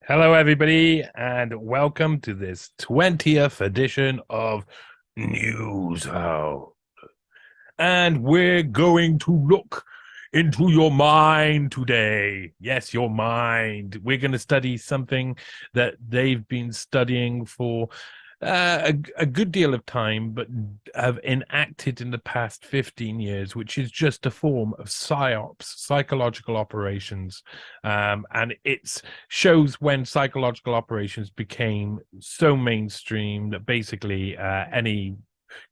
Hello, everybody, and welcome to this 20th edition of NEWSHOUND. And we're going to look into your mind today. Yes, your mind. We're going to study something that they've been studying for a good deal of time, but have enacted in the past 15 years, which is just a form of psyops, psychological operations. And it shows when psychological operations became so mainstream that basically any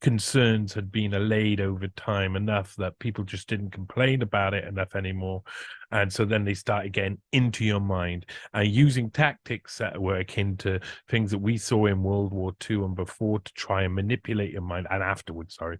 concerns had been allayed over time enough that people just didn't complain about it enough anymore. And so then they started getting into your mind and using tactics that were akin to things that we saw in World War II and before to try and manipulate your mind, and afterwards, sorry,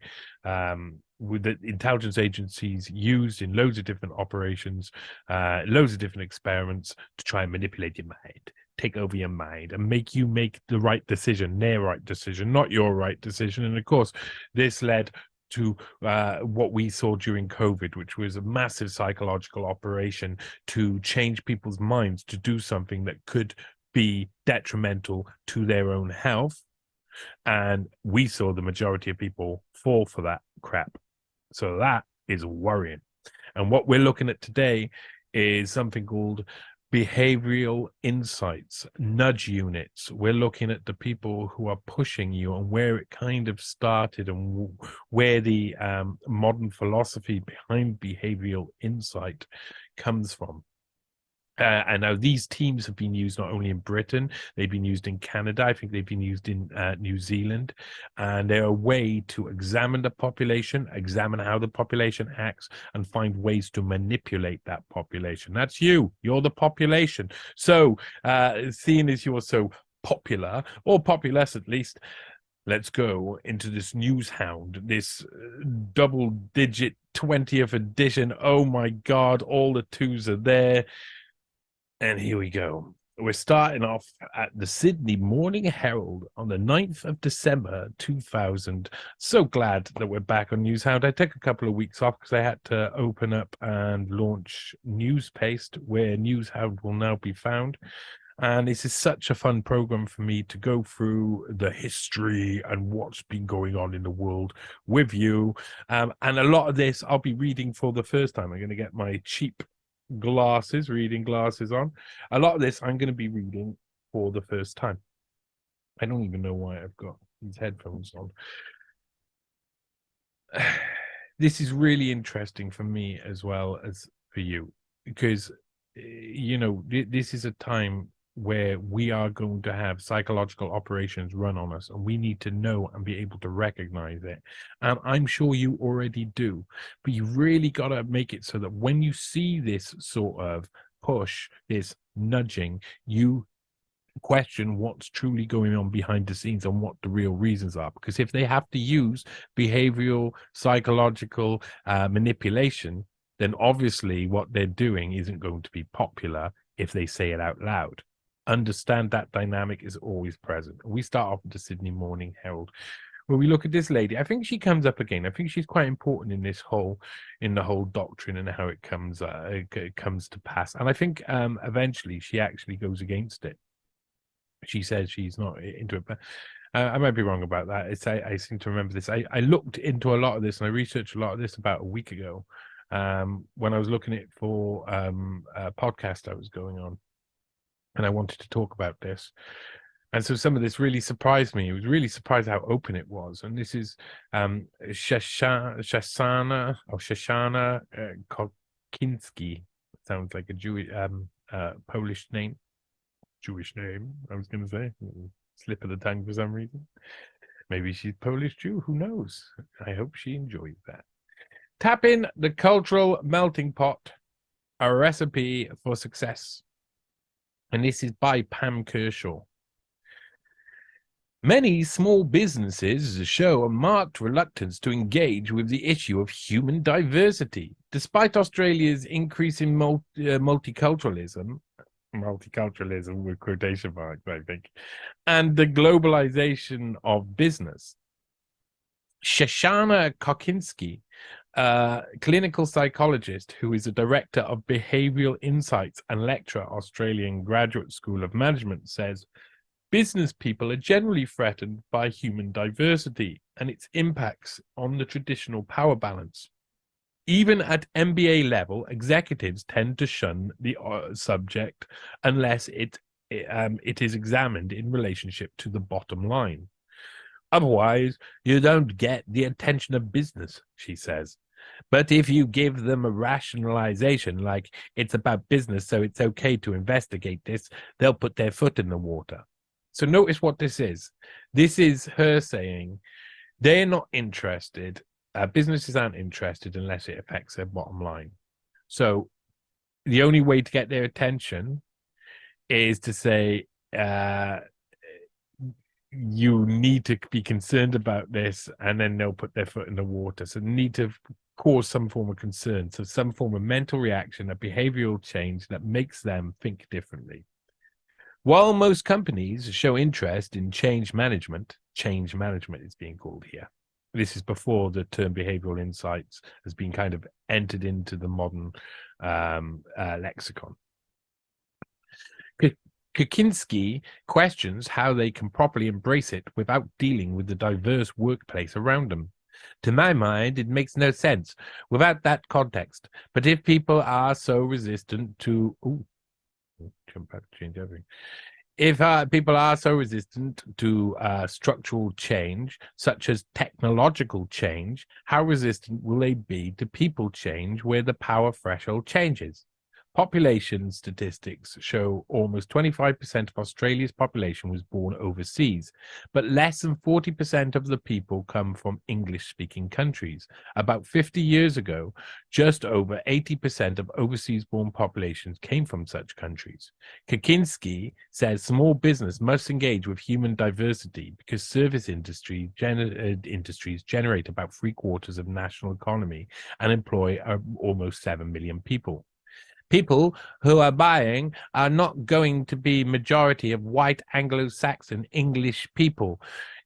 with the intelligence agencies used in loads of different operations, loads of different experiments to try and manipulate your mind, take over your mind and make you make the right decision, their right decision, not your right decision. And of course, this led to what we saw during COVID, which was a massive psychological operation to change people's minds to do something that could be detrimental to their own health. And we saw the majority of people fall for that crap. So that is worrying. And what we're looking at today is something called behavioral insights, nudge units. We're looking at the people who are pushing you and where it kind of started and where the modern philosophy behind behavioral insight comes from. And now these teams have been used not only in Britain, they've been used in Canada. I think they've been used in New Zealand. And they're a way to examine the population, examine how the population acts, and find ways to manipulate that population. That's you. You're the population. So, seeing as you're so popular, or populous at least, let's go into this NEWSHOUND, this double-digit 20th edition. Oh, my God, all the twos are there. And here we go. We're starting off at the Sydney Morning Herald on the 9th of December 2000. So glad that we're back on NEWSHOUND. I took a couple of weeks off because I had to open up and launch NEWSPASTE, where NEWSHOUND will now be found. And this is such a fun program for me to go through the history and what's been going on in the world with you. And a lot of this I'll be reading for the first time. I'm going to get my cheap reading glasses on. A lot of this I'm going to be reading for the first time. I don't even know why I've got these headphones on. This is really interesting for me as well as for you, because this is a time where we are going to have psychological operations run on us, and we need to know and be able to recognize it. And I'm sure you already do, but you really got to make it so that when you see this sort of push, this nudging, you question what's truly going on behind the scenes and what the real reasons are. Because if they have to use behavioral, psychological manipulation, then obviously what they're doing isn't going to be popular if they say it out loud. Understand that dynamic is always present. We start off with the Sydney Morning Herald, where we look at this lady. I think she comes up again. I think she's quite important in the whole doctrine and how it comes to pass. And I think eventually she actually goes against it. She says she's not into it, but I might be wrong about that. I seem to remember this. I looked into a lot of this and I researched a lot of this about a week ago when I was looking at for a podcast I was going on, and I wanted to talk about this. And so some of this really surprised me. It was really surprised how open it was. And this is Shoshana Kokinski. Sounds like a Jewish Polish name. Jewish name, I was going to say. Slip of the tongue for some reason. Maybe she's Polish Jew. Who knows? I hope she enjoys that. Tap in the cultural melting pot, a recipe for success. And this is by Pam Kershaw. Many small businesses show a marked reluctance to engage with the issue of human diversity. Despite Australia's increasing multiculturalism with quotation marks, I think, and the globalization of business. Shoshana Kokinski, Clinical psychologist who is a director of Behavioural Insights and lecturer at Australian Graduate School of Management says, business people are generally threatened by human diversity and its impacts on the traditional power balance. Even at MBA level, executives tend to shun the subject unless it is examined in relationship to the bottom line. Otherwise, you don't get the attention of business, she says. But if you give them a rationalization like it's about business, so it's okay to investigate this, they'll put their foot in the water. So notice what this is. This is her saying they're not interested. Businesses aren't interested unless it affects their bottom line. So the only way to get their attention is to say, you need to be concerned about this, and then they'll put their foot in the water. So they need to cause some form of concern, so some form of mental reaction, a behavioral change that makes them think differently. While most companies show interest in change management is being called here. This is before the term behavioral insights has been kind of entered into the modern lexicon. Kaczynski questions how they can properly embrace it without dealing with the diverse workplace around them. To my mind, it makes no sense without that context. But if people are so resistant to... change everything. If people are so resistant to structural change, such as technological change, how resistant will they be to people change where the power threshold changes? Population statistics show almost 25% of Australia's population was born overseas, but less than 40% of the people come from English-speaking countries. About 50 years ago, just over 80% of overseas-born populations came from such countries. Kaczynski says small business must engage with human diversity because service industries generate about 3/4 of national economy and employ almost 7 million people. People who are buying are not going to be majority of white Anglo-Saxon English people.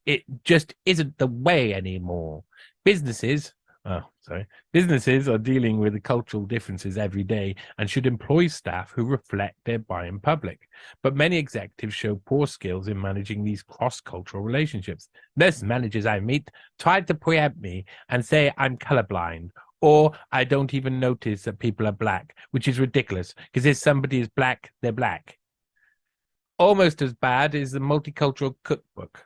It just isn't the way anymore. Businesses are dealing with the cultural differences every day and should employ staff who reflect their buying public. But many executives show poor skills in managing these cross-cultural relationships. Most managers I meet try to preempt me and say I'm colorblind, or I don't even notice that people are black, which is ridiculous, because if somebody is black, they're black. Almost as bad is the multicultural cookbook,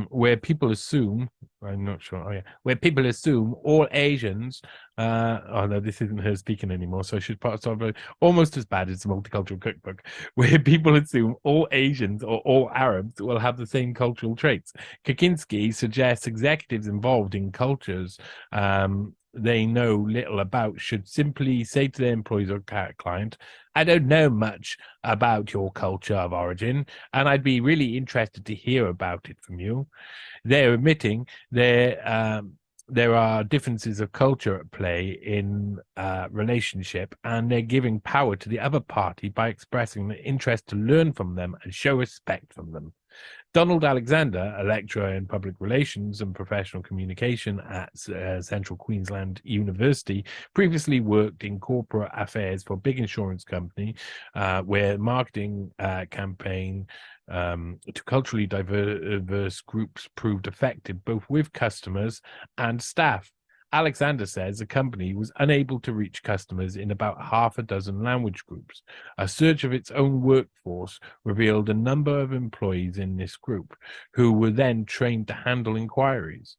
where people assume, I'm not sure, where people assume all Asians, oh no, this isn't her speaking anymore, so I should pass over. Almost as bad as the multicultural cookbook, where people assume all Asians or all Arabs will have the same cultural traits. Kaczynski suggests executives involved in cultures they know little about should simply say to their employees or client, I don't know much about your culture of origin, and I'd be really interested to hear about it from you. They're admitting there are differences of culture at play in relationship, and they're giving power to the other party by expressing the interest to learn from them and show respect from them. Donald Alexander, a lecturer in public relations and professional communication at Central Queensland University, previously worked in corporate affairs for a big insurance company where marketing campaign to culturally diverse groups proved effective both with customers and staff. Alexander says the company was unable to reach customers in about half a dozen language groups. A search of its own workforce revealed a number of employees in this group who were then trained to handle inquiries.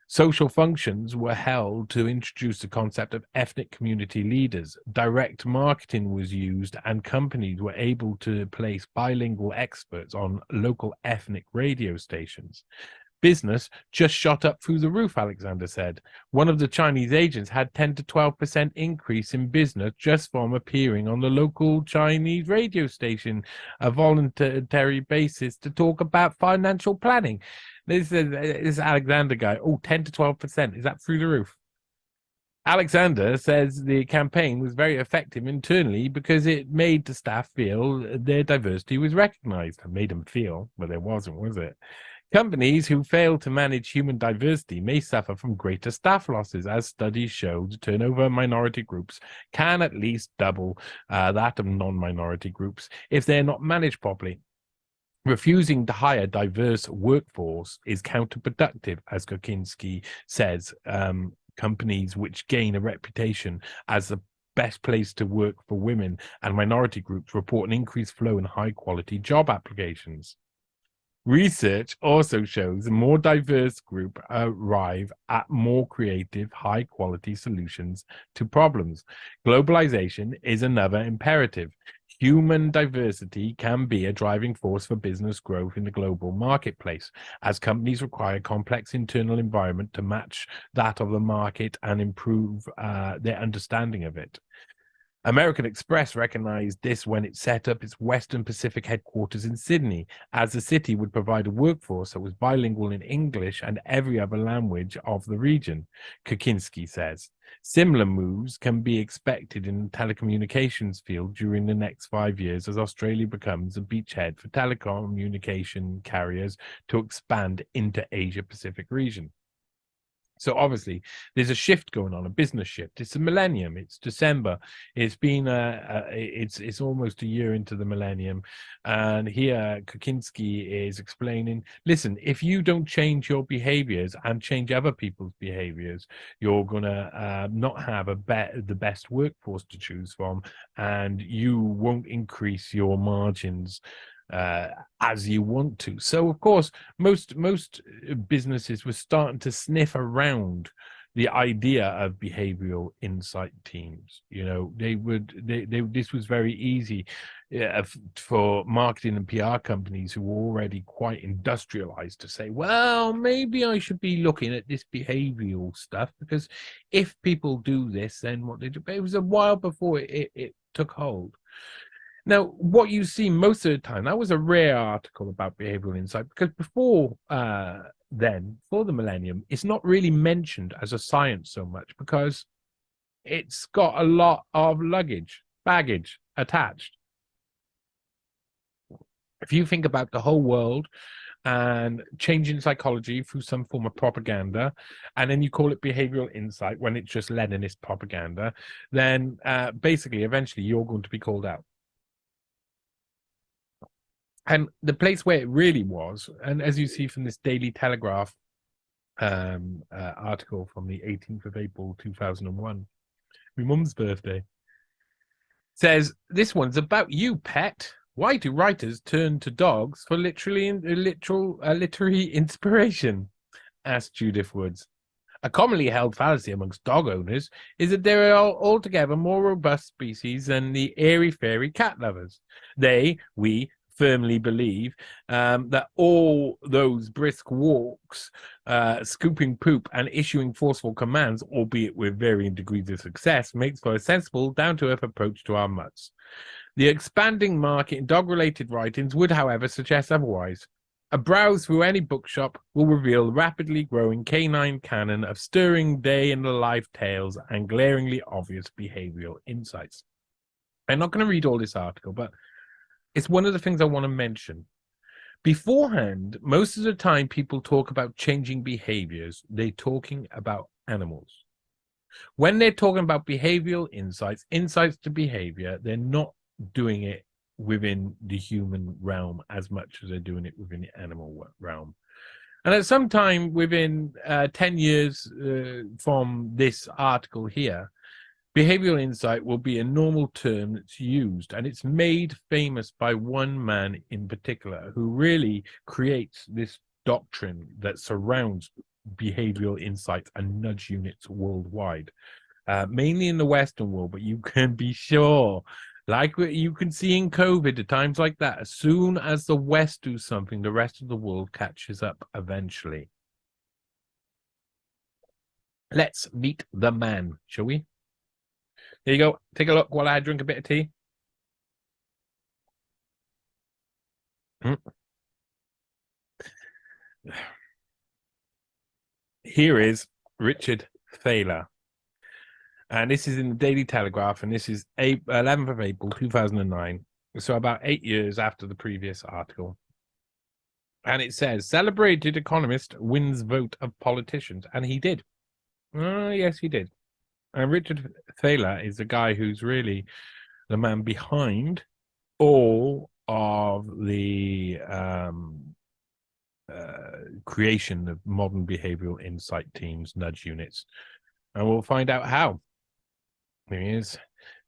Social functions were held to introduce the concept of ethnic community leaders. Direct marketing was used, and companies were able to place bilingual experts on local ethnic radio stations. Business just shot up through the roof, Alexander said. One of the Chinese agents had 10 to 12% increase in business just from appearing on the local Chinese radio station, a voluntary basis to talk about financial planning. This Alexander guy, 10 to 12%. Is that through the roof? Alexander says the campaign was very effective internally because it made the staff feel their diversity was recognized. It made them feel, but there wasn't, was it? Companies who fail to manage human diversity may suffer from greater staff losses, as studies show the turnover of minority groups can at least double that of non-minority groups if they're not managed properly. Refusing to hire diverse workforce is counterproductive, as Kokinski says. Companies which gain a reputation as the best place to work for women and minority groups report an increased flow in high-quality job applications. Research also shows a more diverse group arrive at more creative, high-quality solutions to problems. Globalization is another imperative. Human diversity can be a driving force for business growth in the global marketplace, as companies require a complex internal environment to match that of the market and improve their understanding of it. American Express recognized this when it set up its Western Pacific headquarters in Sydney, as the city would provide a workforce that was bilingual in English and every other language of the region, Kokinski says. Similar moves can be expected in the telecommunications field during the next 5 years as Australia becomes a beachhead for telecommunication carriers to expand into Asia-Pacific region. So obviously, there's a shift going on, a business shift. It's a millennium. It's December. It's been it's almost a year into the millennium, and here Kokinski is explaining. Listen, if you don't change your behaviors and change other people's behaviors, you're gonna not have the best workforce to choose from, and you won't increase your margins as you want to. So of course, most businesses were starting to sniff around the idea of behavioral insight teams. You know, this was very easy for marketing and PR companies who were already quite industrialized to say, well, maybe I should be looking at this behavioral stuff, because if people do this, then what they do. But it was a while before it took hold. Now, what you see most of the time, that was a rare article about behavioral insight, because before for the millennium, it's not really mentioned as a science so much because it's got a lot of baggage attached. If you think about the whole world and changing psychology through some form of propaganda, and then you call it behavioral insight when it's just Leninist propaganda, then basically, eventually, you're going to be called out. And the place where it really was, and as you see from this Daily Telegraph article from the 18th of April 2001, my mum's birthday, says, this one's about you, pet. Why do writers turn to dogs for literary inspiration? Asked Judith Woods. A commonly held fallacy amongst dog owners is that there are altogether more robust species than the airy-fairy cat lovers. We firmly believe that all those brisk walks, scooping poop, and issuing forceful commands, albeit with varying degrees of success, makes for a sensible, down-to-earth approach to our mutts. The expanding market in dog-related writings would, however, suggest otherwise. A browse through any bookshop will reveal the rapidly growing canine canon of stirring day-in-the-life tales and glaringly obvious behavioral insights. I'm not going to read all this article, but it's one of the things I want to mention. Beforehand, most of the time people talk about changing behaviors, they're talking about animals. When they're talking about behavioral insights to behavior, they're not doing it within the human realm as much as they're doing it within the animal realm. And at some time within 10 years from this article here, behavioral insight will be a normal term that's used, and it's made famous by one man in particular who really creates this doctrine that surrounds behavioral insights and nudge units worldwide, mainly in the Western world, but you can be sure, like you can see in COVID at times like that, as soon as the West do something, the rest of the world catches up eventually. Let's meet the man, shall we? There you go. Take a look while I drink a bit of tea. Here is Richard Thaler. And this is in the Daily Telegraph, and this is 11th of April 2009. So about 8 years after the previous article. And it says, celebrated economist wins vote of politicians. And he did. Yes, he did. And Richard Thaler is the guy who's really the man behind all of the creation of modern behavioral insight teams, nudge units. And we'll find out how. Here he is.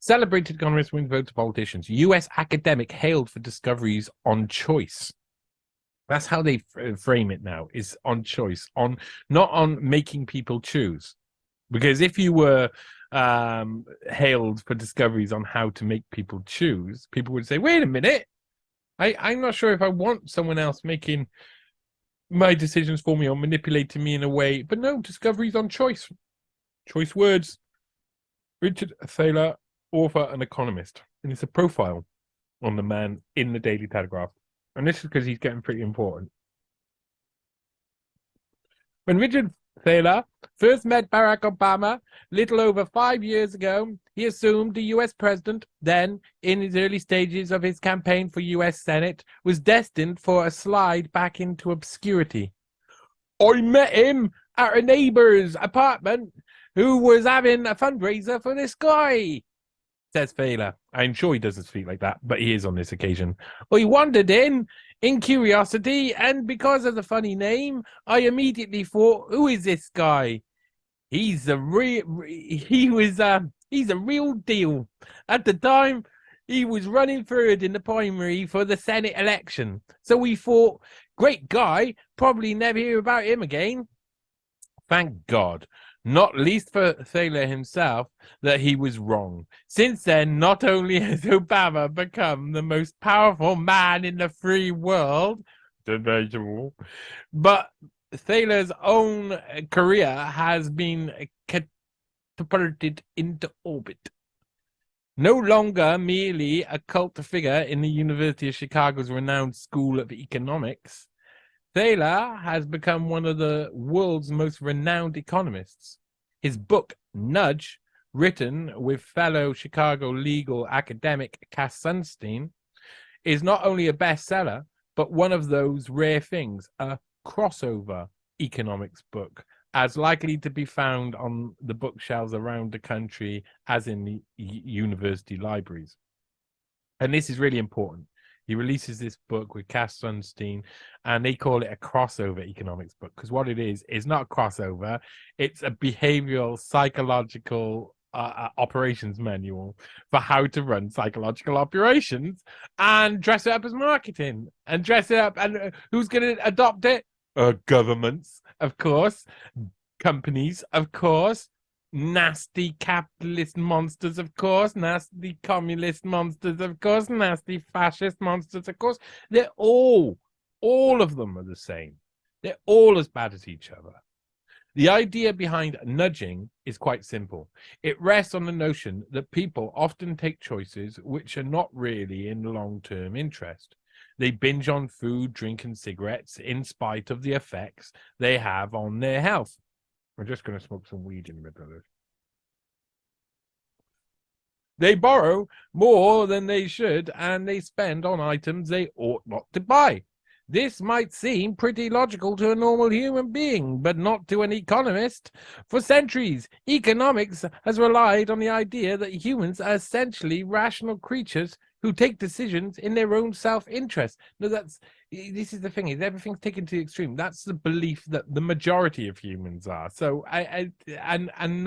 Celebrated economist wins vote of politicians. U.S. academic hailed for discoveries on choice. That's how they frame it now, is on choice, on not on making people choose. Because if you were hailed for discoveries on how to make people choose, people would say, wait a minute, I'm not sure if I want someone else making my decisions for me or manipulating me in a way. But no, discoveries on choice. Choice words. Richard Thaler, author and economist. And it's a profile on the man in the Daily Telegraph. And this is because he's getting pretty important. When Richard Thaler first met Barack Obama little over 5 years ago, he assumed the US president, then in his early stages of his campaign for US Senate, was destined for a slide back into obscurity. I met him at a neighbor's apartment who was having a fundraiser for this guy, says Thaler. I'm sure he doesn't speak like that, but he is on this occasion. I wandered in curiosity, and because of the funny name, I immediately thought, who is this guy? He's a real deal. At the time, he was running third in the primary for the Senate election. So we thought, great guy, probably never hear about him again. Thank God. Not least for Thaler himself, that he was wrong. Since then, not only has Obama become the most powerful man in the free world, debatable, but Thaler's own career has been catapulted into orbit. No longer merely a cult figure in the University of Chicago's renowned School of Economics, Thaler has become one of the world's most renowned economists. His book, Nudge, written with fellow Chicago legal academic Cass Sunstein, is not only a bestseller, but one of those rare things, a crossover economics book, as likely to be found on the bookshelves around the country as in the university libraries. And this is really important. He releases this book with Cass Sunstein, and they call it a crossover economics book, because what it is not a crossover. It's a behavioral, psychological operations manual for how to run psychological operations and dress it up as marketing and dress it up. And who's going to adopt it? Governments, of course, companies, of course, nasty capitalist monsters, of course, nasty communist monsters, of course, nasty fascist monsters, of course. They're all of them are the same. They're all as bad as each other. The idea behind nudging is quite simple. It rests on the notion that people often take choices which are not really in long-term interest. They binge on food, drink, and cigarettes in spite of the effects they have on their health. We're just going to smoke some weed in the middle of this. They borrow more than they should, and they spend on items they ought not to buy. This might seem pretty logical to a normal human being, but not to an economist. For centuries, economics has relied on the idea that humans are essentially rational creatures who take decisions in their own self-interest. No, this is the thing, is everything's taken to the extreme. That's the belief that the majority of humans are. So and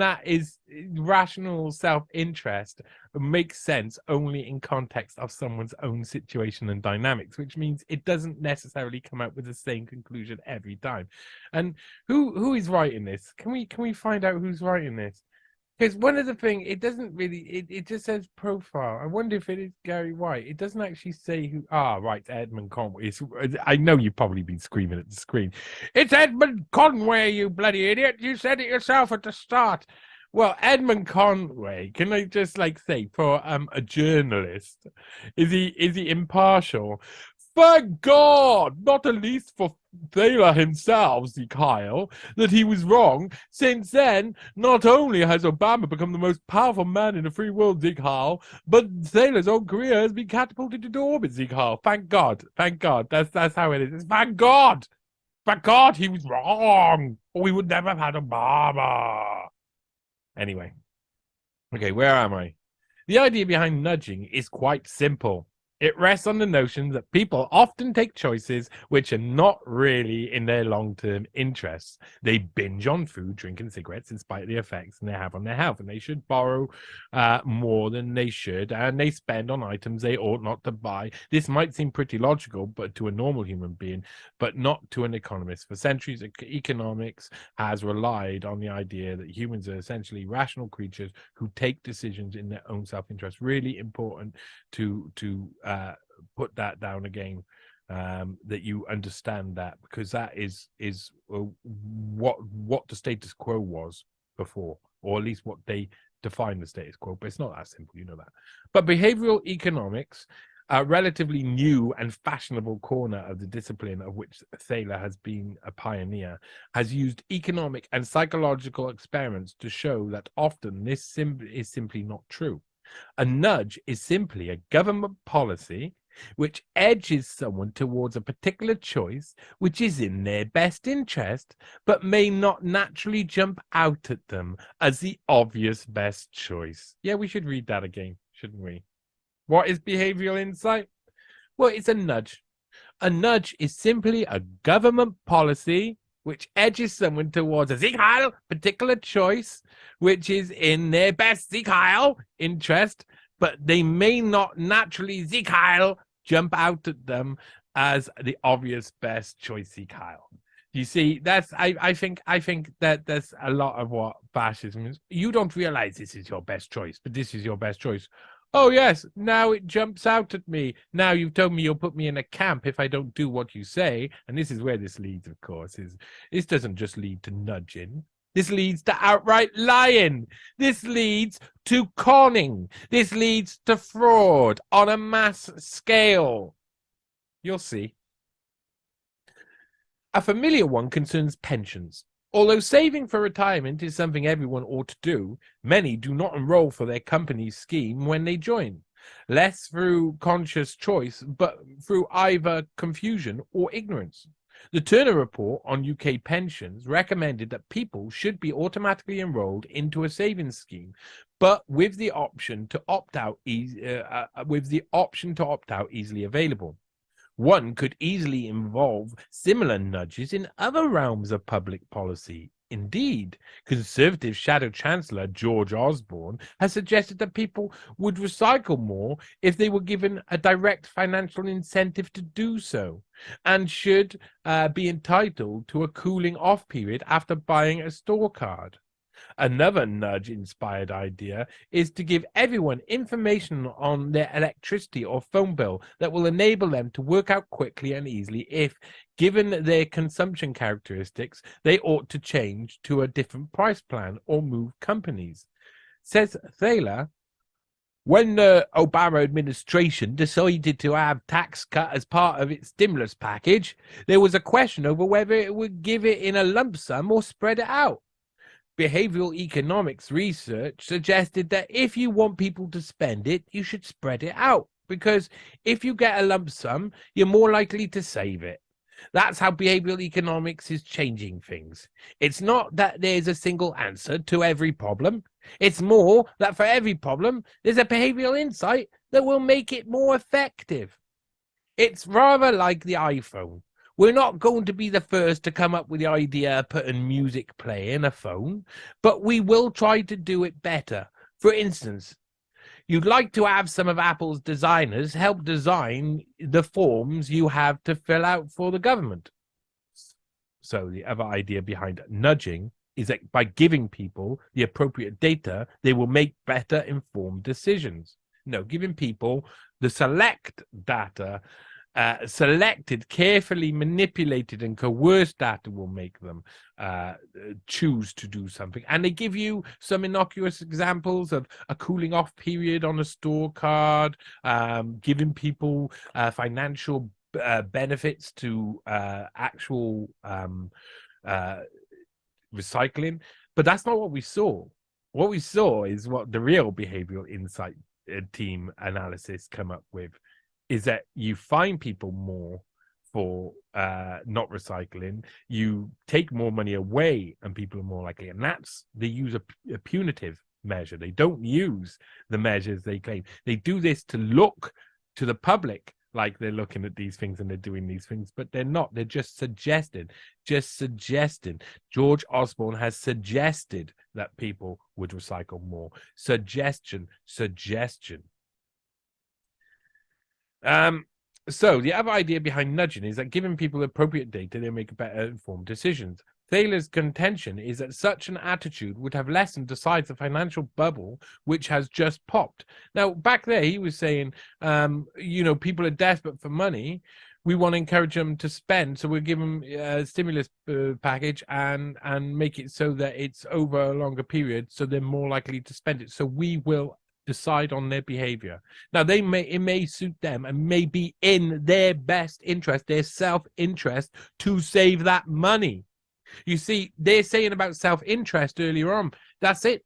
that is rational self-interest makes sense only in context of someone's own situation and dynamics, which means it doesn't necessarily come out with the same conclusion every time. And who is writing this? Can we find out who's writing this? Because one of the things, it doesn't really, it just says profile. I wonder if it is Gary White. It doesn't actually say who. Right, Edmund Conway. I know you've probably been screaming at the screen. It's Edmund Conway, you bloody idiot. You said it yourself at the start. Well, Edmund Conway, can I just say, for a journalist, is he impartial? Thank God, not at least for Thaler himself, Kyle, that he was wrong. Since then, not only has Obama become the most powerful man in the free world, Kyle, but Thaler's own career has been catapulted into orbit, Kyle. Thank God. Thank God. That's how it is. Thank God. Thank God he was wrong. Or we would never have had Obama. Anyway. Okay, where am I? The idea behind nudging is quite simple. It rests on the notion that people often take choices which are not really in their long-term interests. They binge on food, drink, and cigarettes in spite of the effects they have on their health, and they should borrow more than they should, and they spend on items they ought not to buy. This might seem pretty logical, but to a normal human being, but not to an economist. For centuries, economics has relied on the idea that humans are essentially rational creatures who take decisions in their own self-interest. Really important to put that down again, that you understand that, because that is what the status quo was before, or at least what they define the status quo. But it's not that simple, you know that. But behavioral economics, a relatively new and fashionable corner of the discipline of which Thaler has been a pioneer, has used economic and psychological experiments to show that often this is simply not true. A nudge is simply a government policy which edges someone towards a particular choice which is in their best interest, but may not naturally jump out at them as the obvious best choice. Yeah, we should read that again, shouldn't we? What is behavioral insight? Well, it's a nudge. A nudge is simply a government policy which edges someone towards a particular choice, which is in their best interest, but they may not naturally jump out at them as the obvious best choice. You see, that's I think that there's a lot of what fascism is. You don't realize this is your best choice, but this is your best choice. Oh, yes, now it jumps out at me. Now you've told me you'll put me in a camp if I don't do what you say. And this is where this leads, of course. This doesn't just lead to nudging. This leads to outright lying. This leads to conning. This leads to fraud on a mass scale. You'll see. A familiar one concerns pensions. Although saving for retirement is something everyone ought to do, many do not enroll for their company's scheme when they join, less through conscious choice, but through either confusion or ignorance. The Turner Report on UK pensions recommended that people should be automatically enrolled into a savings scheme, but with the option to opt out easily available. One could easily involve similar nudges in other realms of public policy. Indeed, Conservative Shadow Chancellor George Osborne has suggested that people would recycle more if they were given a direct financial incentive to do so, and should be entitled to a cooling off period after buying a store card. Another nudge-inspired idea is to give everyone information on their electricity or phone bill that will enable them to work out quickly and easily if, given their consumption characteristics, they ought to change to a different price plan or move companies. Says Thaila, when the Obama administration decided to have tax cut as part of its stimulus package, there was a question over whether it would give it in a lump sum or spread it out. Behavioral economics research suggested that if you want people to spend it, you should spread it out, because if you get a lump sum, you're more likely to save it. That's how behavioral economics is changing things. It's not that there's a single answer to every problem. It's more that for every problem, there's a behavioral insight that will make it more effective. It's rather like the iPhone. We're not going to be the first to come up with the idea of putting music play in a phone, but we will try to do it better. For instance, you'd like to have some of Apple's designers help design the forms you have to fill out for the government. So the other idea behind nudging is that by giving people the appropriate data, they will make better informed decisions. No, giving people the select data, selected, carefully manipulated and coerced data will make them choose to do something. And they give you some innocuous examples of a cooling off period on a store card, giving people financial benefits to actual recycling, but that's not what we saw. What we saw is what the real behavioral insight team analysis come up with, is that you fine people more for not recycling, you take more money away and people are more likely, and that's, they use a punitive measure. They don't use the measures they claim. They do this to look to the public like they're looking at these things and they're doing these things, but they're not. They're just suggesting. George Osborne has suggested that people would recycle more. Suggestion. So the other idea behind nudging is that giving people appropriate data, they make better informed decisions. Thaler's contention is that such an attitude would have lessened the size of the financial bubble, which has just popped. Now, back there, he was saying, people are desperate for money. We want to encourage them to spend, so we'll give them a stimulus package and make it so that it's over a longer period, so they're more likely to spend it. So we will decide on their behavior. Now, it may suit them and may be in their best interest, their self-interest, to save that money. You see, they're saying about self-interest earlier on. That's it.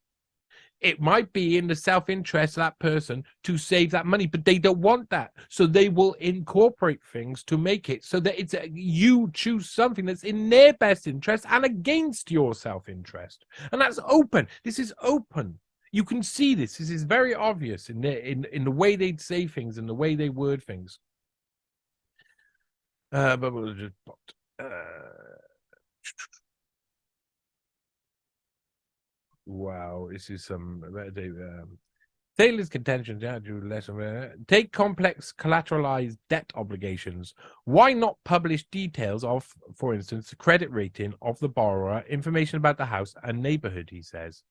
It might be in the self-interest of that person to save that money, but they don't want that. So they will incorporate things to make it so that it's you choose something that's in their best interest and against your self-interest. And that's open. This is open. You can see this. This is very obvious in the way they say things and the way they word things. Wow, this is some Thaler's contention. Take complex collateralized debt obligations. Why not publish details of, for instance, the credit rating of the borrower, information about the house and neighborhood, he says.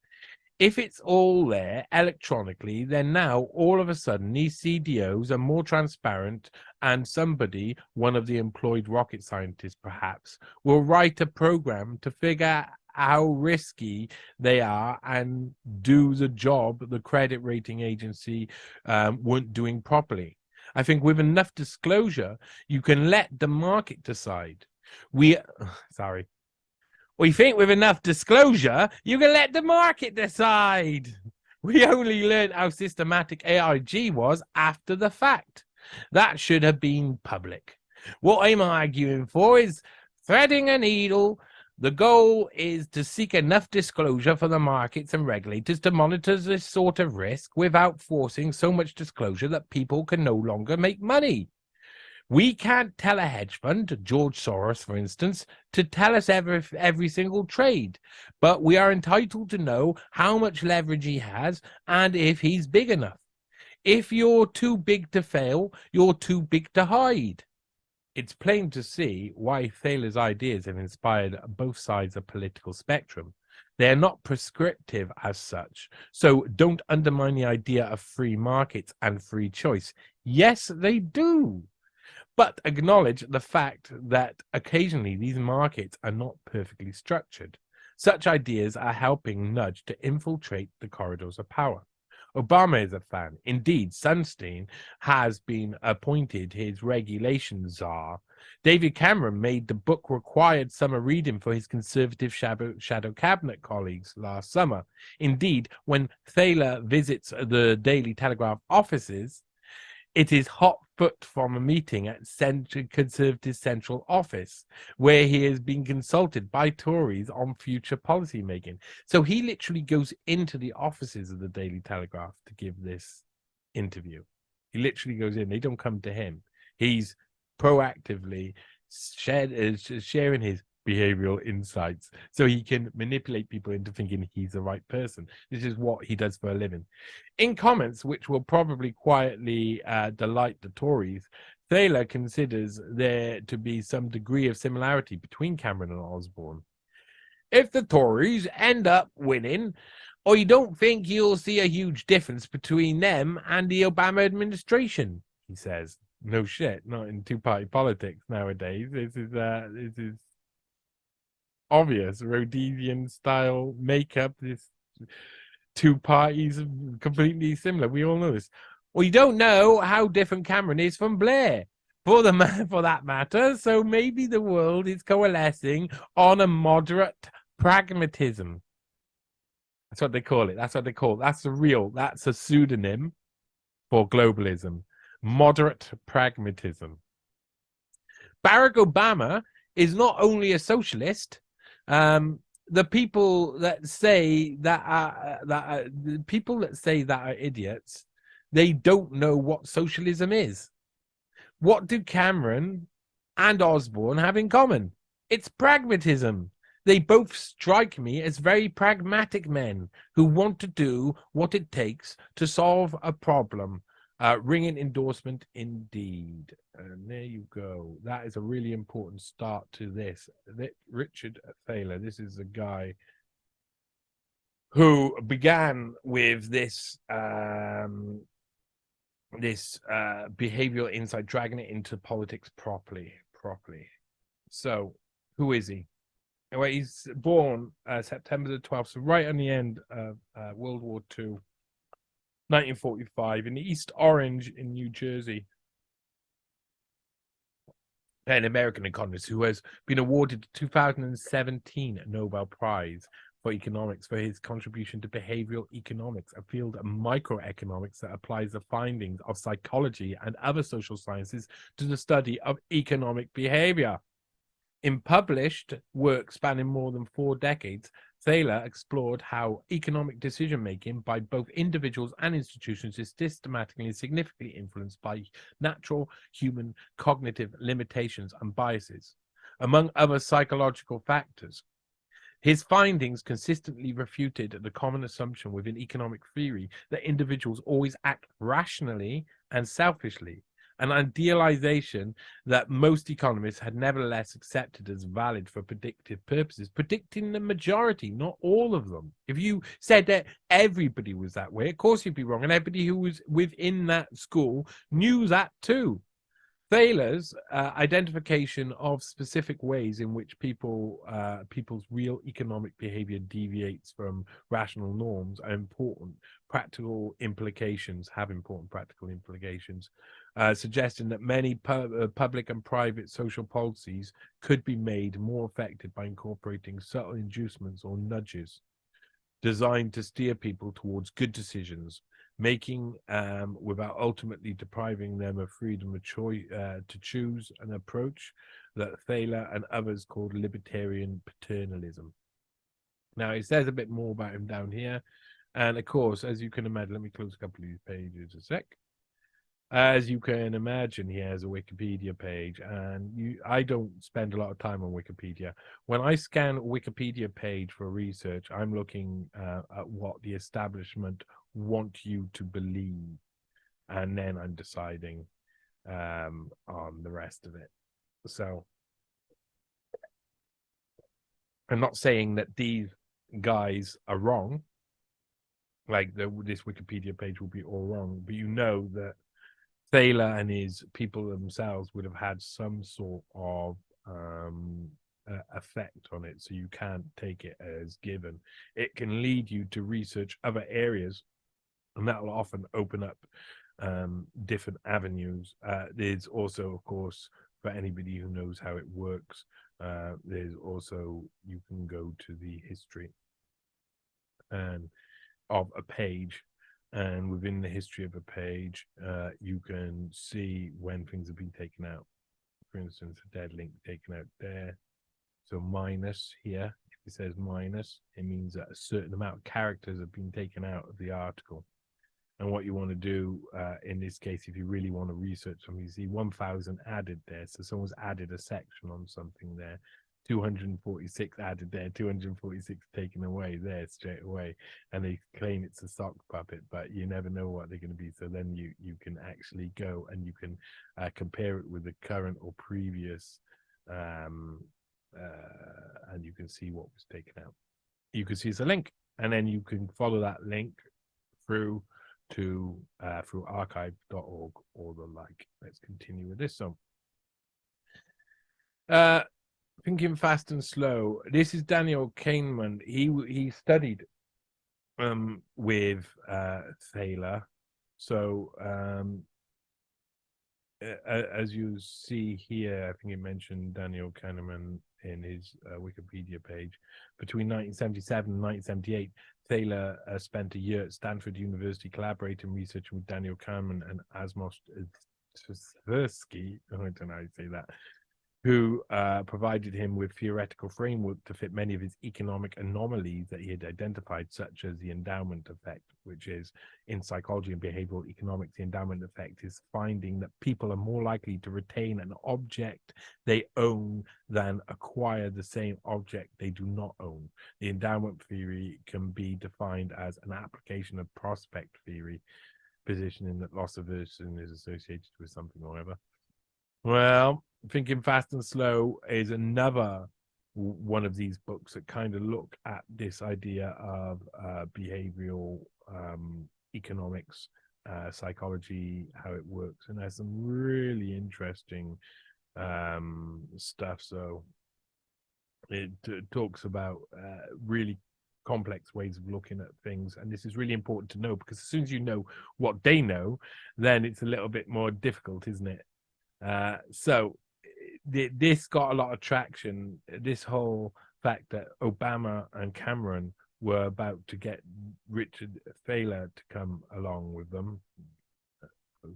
If it's all there electronically, then now all of a sudden these CDOs are more transparent, and somebody, one of the employed rocket scientists perhaps, will write a program to figure out how risky they are and do the job the credit rating agency weren't doing properly. I think with enough disclosure, you can let the market decide. We think with enough disclosure, you can let the market decide. We only learned how systematic AIG was after the fact. That should have been public. What I'm arguing for is threading a needle. The goal is to seek enough disclosure for the markets and regulators to monitor this sort of risk without forcing so much disclosure that people can no longer make money. We can't tell a hedge fund, George Soros, for instance, to tell us every single trade, but we are entitled to know how much leverage he has and if he's big enough. If you're too big to fail, you're too big to hide. It's plain to see why Thaler's ideas have inspired both sides of the political spectrum. They are not prescriptive as such, so don't undermine the idea of free markets and free choice. Yes, they do. But acknowledge the fact that occasionally these markets are not perfectly structured. Such ideas are helping nudge to infiltrate the corridors of power. Obama is a fan. Indeed, Sunstein has been appointed his regulation czar. David Cameron made the book required summer reading for his conservative shadow cabinet colleagues last summer. Indeed, when Thaler visits the Daily Telegraph offices, it is hot foot from a meeting at Conservative Central Office, where he has been consulted by Tories on future policy making. So he literally goes into the offices of the Daily Telegraph to give this interview. He literally goes in. They don't come to him. He's proactively sharing his behavioral insights so he can manipulate people into thinking he's the right person. This is what he does for a living. In comments, which will probably quietly delight the Tories, Thaler considers there to be some degree of similarity between Cameron and Osborne. If the Tories end up winning, I don't think you'll see a huge difference between them and the Obama administration, he says. No shit, not in two-party politics nowadays. This is obvious Rhodesian style makeup. This two parties are completely similar. We all know this. We don't know how different Cameron is from Blair. for that matter. So maybe the world is coalescing on a moderate pragmatism. That's what they call it. That's that's a pseudonym for globalism. Moderate pragmatism. Barack Obama is not only a socialist. The people that say the people that say that are idiots. They don't know what socialism is. What do Cameron and Osborne have in common? It's pragmatism. They both strike me as very pragmatic men who want to do what it takes to solve a problem. Ringing endorsement indeed. And there you go. That is a really important start to this. Richard Thaler, this is a guy who began with this behavioral insight, dragging it into politics properly. So, who is he? Well, he's born September the 12th, so right on the end of World War II, 1945, in East Orange in New Jersey. An American economist who has been awarded the 2017 Nobel Prize for economics for his contribution to behavioral economics, a field of microeconomics that applies the findings of psychology and other social sciences to the study of economic behavior. In published work spanning more than 4 decades, Thaler explored how economic decision-making by both individuals and institutions is systematically and significantly influenced by natural human cognitive limitations and biases, among other psychological factors. His findings consistently refuted the common assumption within economic theory that individuals always act rationally and selfishly, an idealization that most economists had nevertheless accepted as valid for predictive purposes, predicting the majority, not all of them. If you said that everybody was that way, of course you'd be wrong, and everybody who was within that school knew that too. Thaler's identification of specific ways in which people's real economic behavior deviates from rational norms are important. Practical implications have important practical implications, suggesting that many public and private social policies could be made more effective by incorporating subtle inducements or nudges designed to steer people towards good decisions, making without ultimately depriving them of freedom of choice to choose an approach that Thaler and others called libertarian paternalism. Now, it says a bit more about him down here. And of course, as you can imagine, let me close a couple of these pages a sec. As you can imagine, he has a Wikipedia page, and I don't spend a lot of time on Wikipedia. When I scan a Wikipedia page for research, I'm looking at what the establishment want you to believe, and then I'm deciding on the rest of it. So I'm not saying that these guys are wrong, like this Wikipedia page will be all wrong, but you know that Thaler and his people themselves would have had some sort of effect on it, so you can't take it as given. It can lead you to research other areas, and that will often open up different avenues. There's also, of course, for anybody who knows how it works, there's also, you can go to the history and of a page, and within the history of a page, you can see when things have been taken out. For instance, a dead link taken out there. So minus here, if it says minus, it means that a certain amount of characters have been taken out of the article. And what you want to do in this case, if you really want to research something, you see 1,000 added there. So someone's added a section on something there. 246 added there, 246 taken away there straight away, and they claim it's a sock puppet, but you never know what they're going to be. So then you can actually go and you can compare it with the current or previous, and you can see what was taken out. You can see it's a link, and then you can follow that link through to through archive.org or the like. Let's continue with this. So Thinking Fast and Slow. This is Daniel Kahneman. He studied with Thaler. So as you see here, I think it mentioned Daniel Kahneman in his Wikipedia page. Between 1977 and 1978, Thaler spent a year at Stanford University collaborating and researching with Daniel Kahneman and Amos Tversky, I don't know how you say that, who provided him with theoretical framework to fit many of his economic anomalies that he had identified, such as the endowment effect, which is in psychology and behavioral economics. The endowment effect is finding that people are more likely to retain an object they own than acquire the same object they do not own. The endowment theory can be defined as an application of prospect theory, positioning that loss aversion is associated with something or other. Well, Thinking Fast and Slow is another one of these books that kind of look at this idea of behavioral economics, psychology, how it works, and has some really interesting stuff. So it talks about really complex ways of looking at things, and this is really important to know, because as soon as you know what they know, then it's a little bit more difficult, isn't it? So this got a lot of traction. This whole fact that Obama and Cameron were about to get Richard Thaler to come along with them. It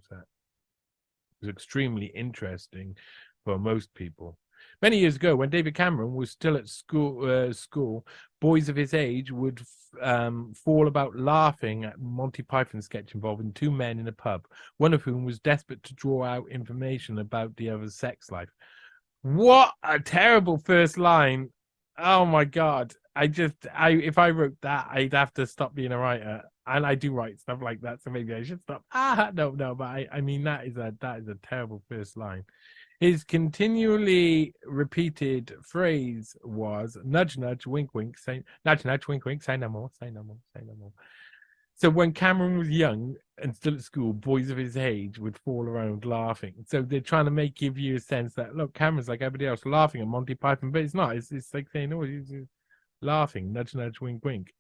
was extremely interesting for most people. Many years ago, when David Cameron was still at school, boys of his age would fall about laughing at Monty Python sketch involving two men in a pub, one of whom was desperate to draw out information about the other's sex life. What a terrible first line. Oh my God. If I wrote that, I'd have to stop being a writer. And I do write stuff like that, so maybe I should stop. No, but I mean, that is a terrible first line. His continually repeated phrase was nudge, nudge, wink, wink, say nudge, nudge, wink, wink, say no more, say no more, say no more. So when Cameron was young and still at school, boys of his age would fall around laughing. So they're trying to give you a sense that, look, Cameron's like everybody else laughing at Monty Python, but it's not. It's like saying, oh, he's laughing, nudge, nudge, wink, wink.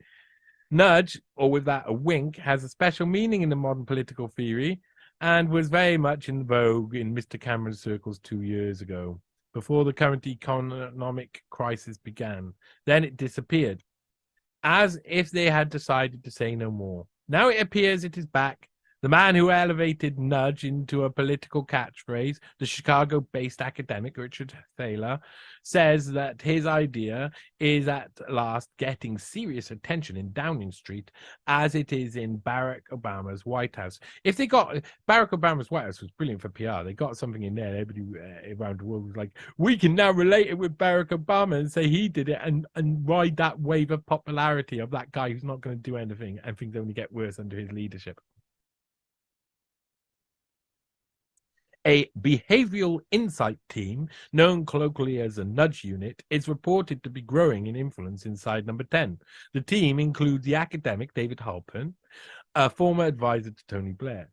Nudge, or with that, a wink, has a special meaning in the modern political theory and was very much in vogue in Mr. Cameron's circles 2 years ago, before the current economic crisis began. Then it disappeared, as if they had decided to say no more. Now it appears it is back. The man who elevated nudge into a political catchphrase, the Chicago-based academic Richard Thaler, says that his idea is at last getting serious attention in Downing Street, as it is in Barack Obama's White House. If they got Barack Obama's White House was brilliant for PR. They got something in there. Everybody around the world was like, we can now relate it with Barack Obama and say he did it, and ride that wave of popularity of that guy who's not going to do anything, and things only get worse under his leadership. A behavioral insight team, known colloquially as a nudge unit, is reported to be growing in influence inside Number 10. The team includes the academic David Halpern, a former advisor to Tony Blair.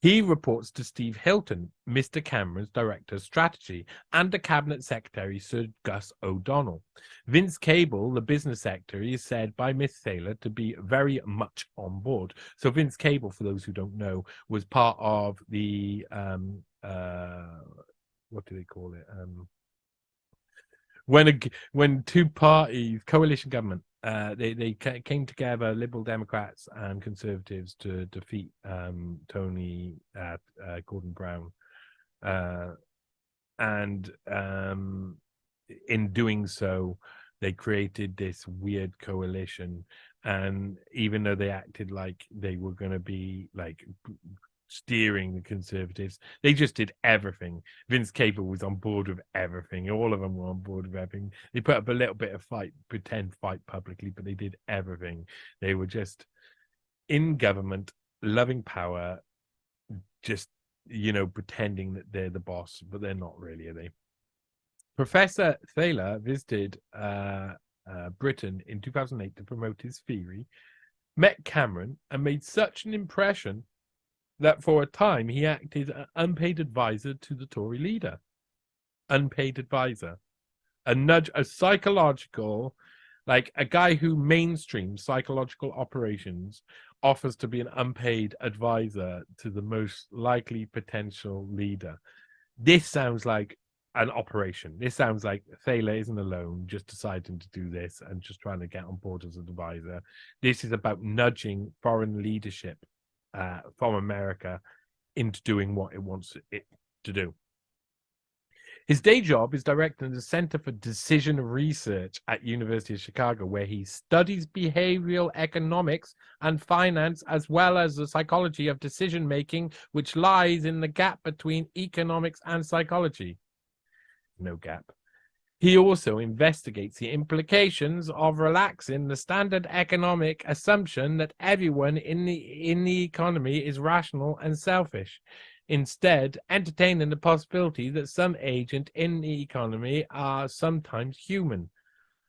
He reports to Steve Hilton, Mr. Cameron's director of strategy, and the cabinet secretary, Sir Gus O'Donnell. Vince Cable, the business secretary, is said by Miss Thaler to be very much on board. So Vince Cable, for those who don't know, was part of the what do they call it? When two parties, coalition government, they came together, Liberal Democrats and Conservatives, to defeat Tony Gordon Brown, and in doing so, they created this weird coalition. And even though they acted like they were going to be like steering the Conservatives, they just did everything. Vince Cable was on board with everything. All of them were on board with everything. They put up a little bit of pretend fight publicly, but they did everything. They were just in government, loving power, just, pretending that they're the boss, but they're not really, are they? Professor Thaler visited Britain in 2008 to promote his theory, met Cameron, and made such an impression that for a time he acted an unpaid advisor to the Tory leader. Unpaid advisor. A psychological, like a guy who mainstreams psychological operations offers to be an unpaid advisor to the most likely potential leader. This sounds like an operation. This sounds like Thaler isn't alone, just deciding to do this and just trying to get on board as an advisor. This is about nudging foreign leadership from America into doing what it wants it to do. His day job is directing the Center for Decision Research at University of Chicago, where he studies behavioral economics and finance, as well as the psychology of decision-making, which lies in the gap between economics and psychology. No gap. He also investigates the implications of relaxing the standard economic assumption that everyone in the economy is rational and selfish, instead entertaining the possibility that some agent in the economy are sometimes human.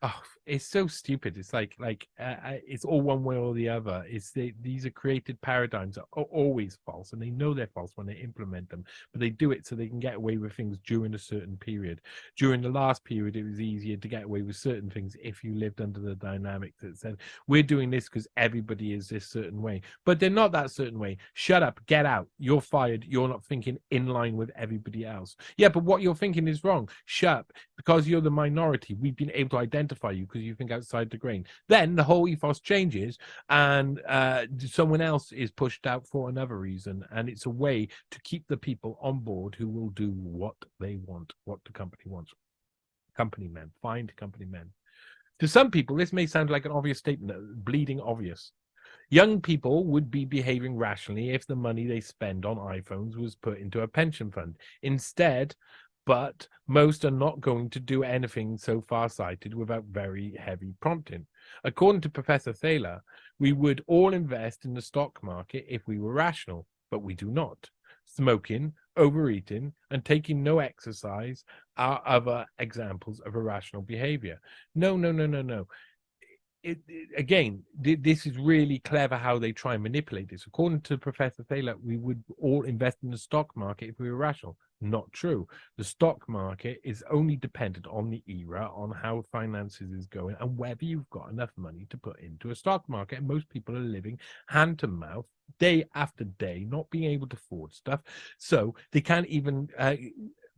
Oh, it's so stupid. It's like it's all one way or the other. These are created paradigms that are always false, and they know they're false when they implement them, but they do it so they can get away with things during a certain period. During the last period, it was easier to get away with certain things if you lived under the dynamic that said, we're doing this because everybody is this certain way, but they're not that certain way. Shut up, get out, you're fired, you're not thinking in line with everybody else. Yeah, but what you're thinking is wrong. Shut up, because you're the minority. We've been able to identify you because you think outside the grain. Then the whole ethos changes, and someone else is pushed out for another reason, and it's a way to keep the people on board who will do what they want, what the company wants. Company men, find company men. To some people, this may sound like an obvious statement, bleeding obvious. Young people would be behaving rationally if the money they spend on iPhones was put into a pension fund. Instead, but most are not going to do anything so far-sighted without very heavy prompting. According to Professor Thaler, we would all invest in the stock market if we were rational, but we do not. Smoking, overeating, and taking no exercise are other examples of irrational behavior. No. Again, this is really clever how they try and manipulate this. According to Professor Thaler, we would all invest in the stock market if we were rational. Not true. The stock market is only dependent on the era, on how finances is going, and whether you've got enough money to put into a stock market. And most people are living hand to mouth, day after day, not being able to afford stuff. So they can't even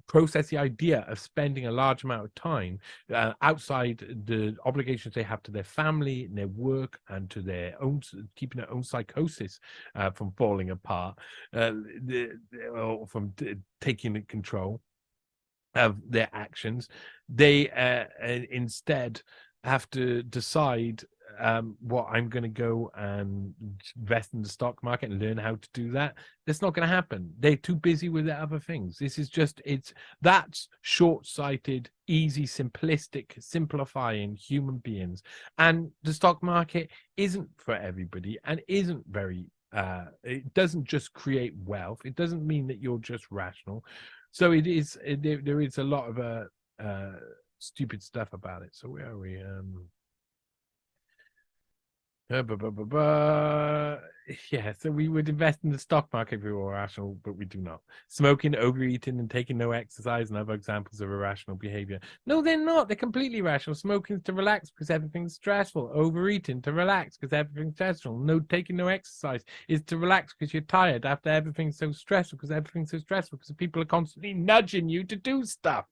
process the idea of spending a large amount of time outside the obligations they have to their family and their work and to their own, keeping their own psychosis from falling apart, or from taking control of their actions. They instead have to decide, what, I'm going to go and invest in the stock market and learn how to do that. That's not going to happen. They're too busy with their other things. This is just, that's short-sighted, easy, simplistic, simplifying human beings. And the stock market isn't for everybody and isn't very, it doesn't just create wealth. It doesn't mean that you're just rational. So there is a lot of stupid stuff about it. So where are we? Yeah, so we would invest in the stock market if we were rational, but we do not. Smoking, overeating, and taking no exercise and other examples of irrational behavior. No, they're not. They're completely rational. Smoking to relax because everything's stressful. Overeating to relax because everything's stressful. No, taking no exercise is to relax because you're tired after everything's so stressful, because everything's so stressful, because people are constantly nudging you to do stuff.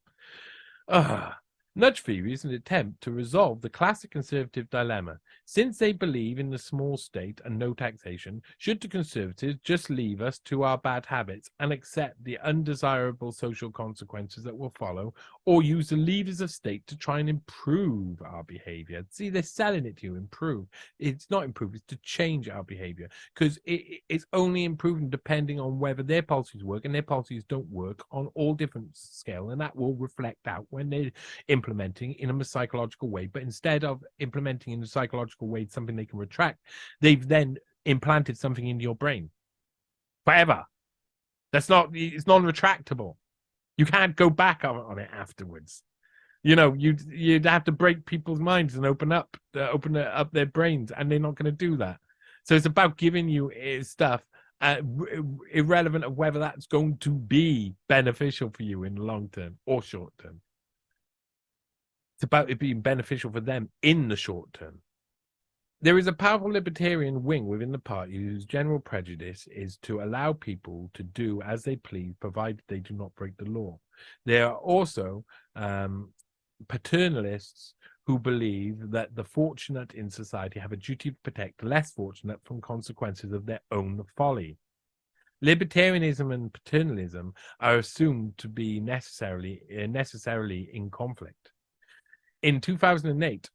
Nudge theory is an attempt to resolve the classic conservative dilemma. Since they believe in the small state and no taxation, should the conservatives just leave us to our bad habits and accept the undesirable social consequences that will follow, or use the levers of state to try and improve our behavior? See, they're selling it to you, improve. It's not improve, it's to change our behavior, because it's only improving depending on whether their policies work, and their policies don't work on all different scale, and that will reflect out when they're implementing in a psychological way. But instead of implementing in a psychological way something they can retract, they've then implanted something into your brain forever. It's non-retractable. You can't go back on it afterwards. You know, you'd have to break people's minds and open up their brains, and they're not going to do that. So it's about giving you stuff irrelevant of whether that's going to be beneficial for you in the long term or short term. It's about it being beneficial for them in the short term. There is a powerful libertarian wing within the party whose general prejudice is to allow people to do as they please, provided they do not break the law. There are also paternalists who believe that the fortunate in society have a duty to protect the less fortunate from consequences of their own folly. Libertarianism and paternalism are assumed to be necessarily in conflict. In 2008,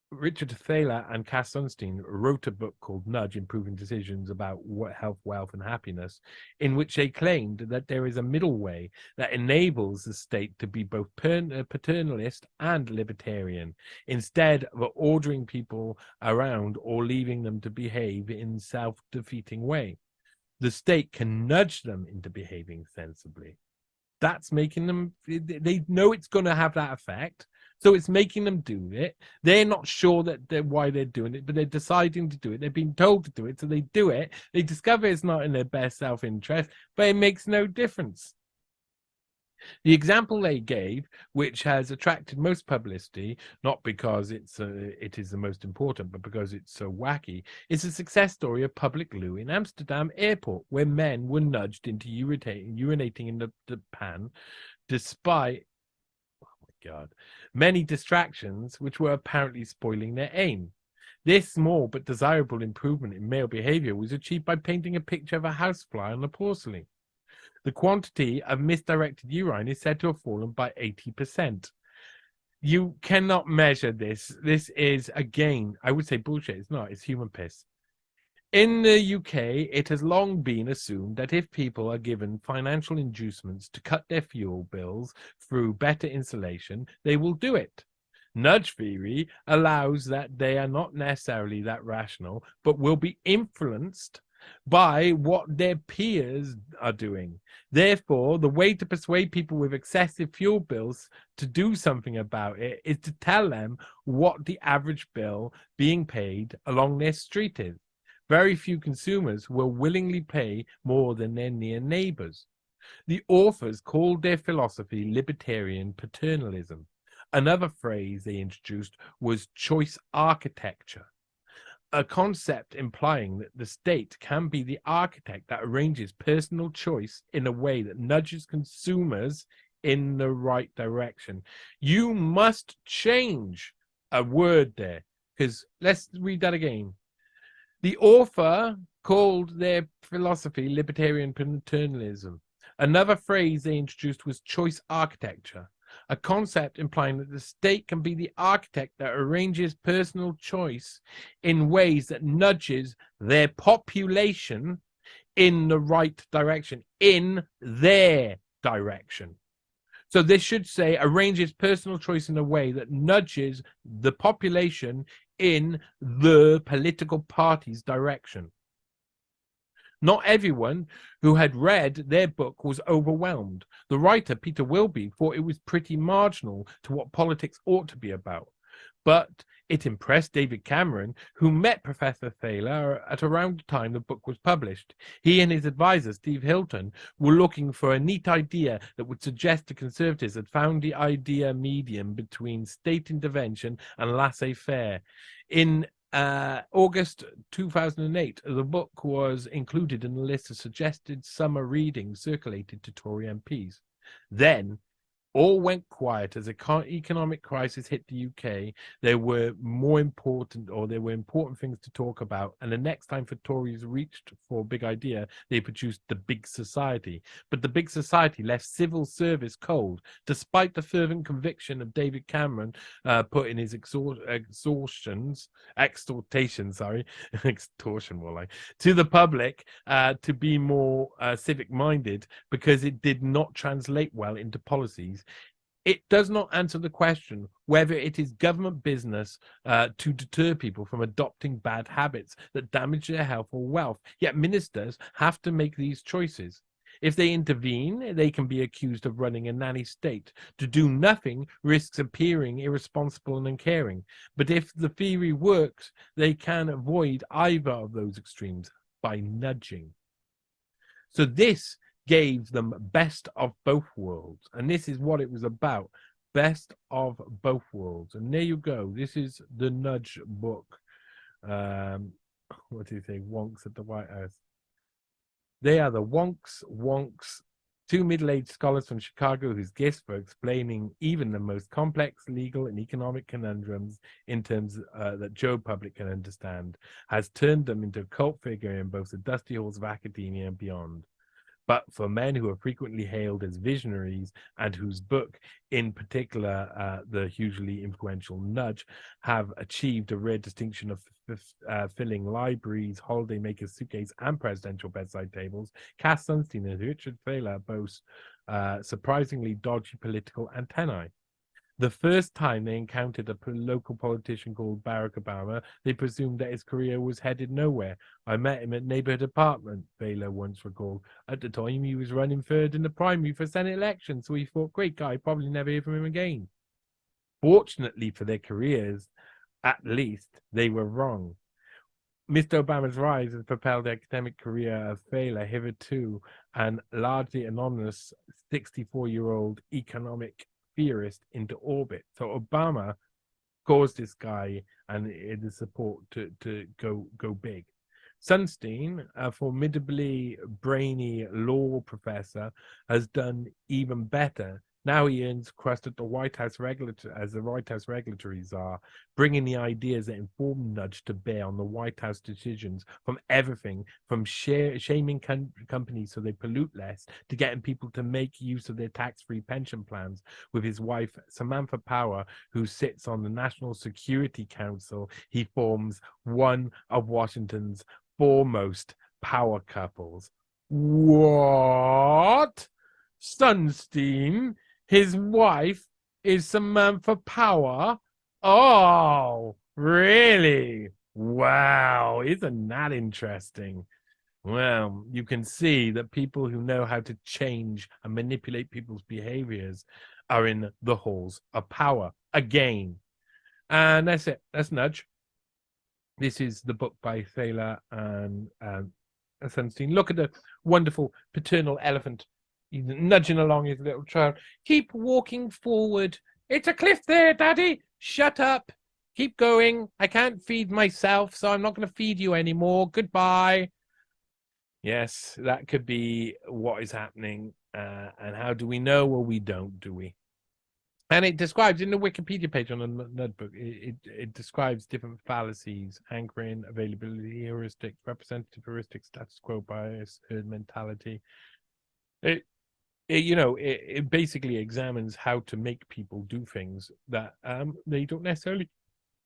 Richard Thaler and Cass Sunstein wrote a book called Nudge, Improving Decisions about Health, Wealth, and Happiness, in which they claimed that there is a middle way that enables the state to be both paternalist and libertarian, instead of ordering people around or leaving them to behave in self-defeating way. The state can nudge them into behaving sensibly. That's making them, they know it's going to have that effect. So it's making them do it. They're not sure why they're doing it, but they're deciding to do it. They're being told to do it, so they do it. They discover it's not in their best self-interest, but it makes no difference. The example they gave, which has attracted most publicity, not because it is the most important, but because it's so wacky, is the success story of public loo in Amsterdam airport, where men were nudged into urinating in the pan, despite many distractions which were apparently spoiling their aim. This small but desirable improvement in male behavior was achieved by painting a picture of a housefly on the porcelain. The quantity of misdirected urine is said to have fallen by 80%. You cannot measure this. This is, again, I would say bullshit. It's not. It's human piss. In the UK, it has long been assumed that if people are given financial inducements to cut their fuel bills through better insulation, they will do it. Nudge theory allows that they are not necessarily that rational, but will be influenced by what their peers are doing. Therefore, the way to persuade people with excessive fuel bills to do something about it is to tell them what the average bill being paid along their street is. Very few consumers will willingly pay more than their near neighbors. The authors called their philosophy libertarian paternalism. Another phrase they introduced was choice architecture, a concept implying that the state can be the architect that arranges personal choice in a way that nudges consumers in the right direction. You must change a word there, because let's read that again. The author called their philosophy libertarian paternalism. Another phrase they introduced was choice architecture, a concept implying that the state can be the architect that arranges personal choice in ways that nudges their population in the right direction, in their direction. So this should say arranges personal choice in a way that nudges the population in the political party's direction. Not everyone who had read their book was overwhelmed. The writer, Peter Wilby, thought it was pretty marginal to what politics ought to be about. But it impressed David Cameron, who met Professor Thaler at around the time the book was published. He and his advisor, Steve Hilton, were looking for a neat idea that would suggest the Conservatives had found the idea medium between state intervention and laissez-faire. In August 2008, the book was included in the list of suggested summer readings circulated to Tory MPs. Then all went quiet as the economic crisis hit the UK. There were important things to talk about. And the next time for Tories reached for a big idea, they produced The Big Society. But The Big Society left civil service cold, despite the fervent conviction of David Cameron put in his extortion more like, to the public to be more civic-minded, because it did not translate well into policies. It does not answer the question whether it is government business to deter people from adopting bad habits that damage their health or wealth. Yet ministers have to make these choices. If they intervene, they can be accused of running a nanny state. To do nothing risks appearing irresponsible and uncaring. But if the theory works, they can avoid either of those extremes by nudging. So this gave them best of both worlds. And this is what it was about. Best of both worlds. And there you go. This is the Nudge book. What do you say? Wonks at the White House. They are the Wonks, two middle-aged scholars from Chicago whose gifts for explaining even the most complex legal and economic conundrums in terms that Joe public can understand, has turned them into a cult figure in both the dusty halls of academia and beyond. But for men who are frequently hailed as visionaries and whose book, in particular, the hugely influential Nudge, have achieved a rare distinction of filling libraries, holidaymakers' suitcases, and presidential bedside tables, Cass Sunstein and Richard Thaler boast surprisingly dodgy political antennae. The first time they encountered a local politician called Barack Obama, they presumed that his career was headed nowhere. I met him at neighborhood apartment, Thaler once recalled. At the time, he was running third in the primary for Senate election, so he thought, great guy, probably never hear from him again. Fortunately for their careers, at least, they were wrong. Mr. Obama's rise has propelled the academic career of Thaler, hitherto an largely anonymous 64-year-old economic theorist, into orbit. So Obama caused this guy and the support to go big. Sunstein, a formidably brainy law professor, has done even better. Now he earns crust at the White House as the White House regulatory czar, bringing the ideas that inform Nudge to bear on the White House decisions from everything from shaming companies so they pollute less to getting people to make use of their tax-free pension plans. With his wife, Samantha Power, who sits on the National Security Council, he forms one of Washington's foremost power couples. What? Sunstein? His wife is Samantha Power? Oh, really? Wow, isn't that interesting? Well, you can see that people who know how to change and manipulate people's behaviors are in the halls of power again. And that's it. That's Nudge. This is the book by Thaler and Sunstein. Look at the wonderful paternal elephant. He's nudging along his little child. Keep walking forward. It's a cliff there, Daddy. Shut up. Keep going. I can't feed myself, so I'm not going to feed you anymore. Goodbye. Yes, that could be what is happening. And how do we know? Well, we don't, do we? And it describes in the Wikipedia page on the notebook, it describes different fallacies: anchoring, availability heuristics, representative heuristics, status quo bias, herd mentality. It basically examines how to make people do things that they don't necessarily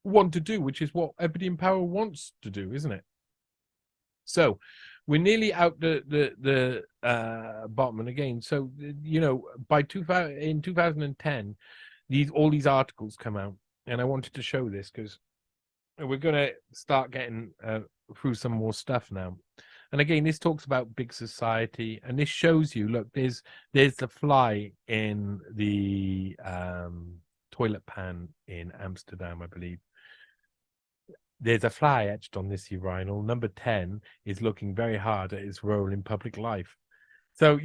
want to do, which is what everybody in power wants to do, isn't it? So we're nearly out the bottom. And again, so by 2010, all these articles come out, and I wanted to show this because we're going to start getting through some more stuff now. And again, this talks about big society, and this shows you, look, there's the fly in the toilet pan in Amsterdam, I believe. There's a fly etched on this urinal. Number 10 is looking very hard at its role in public life. So,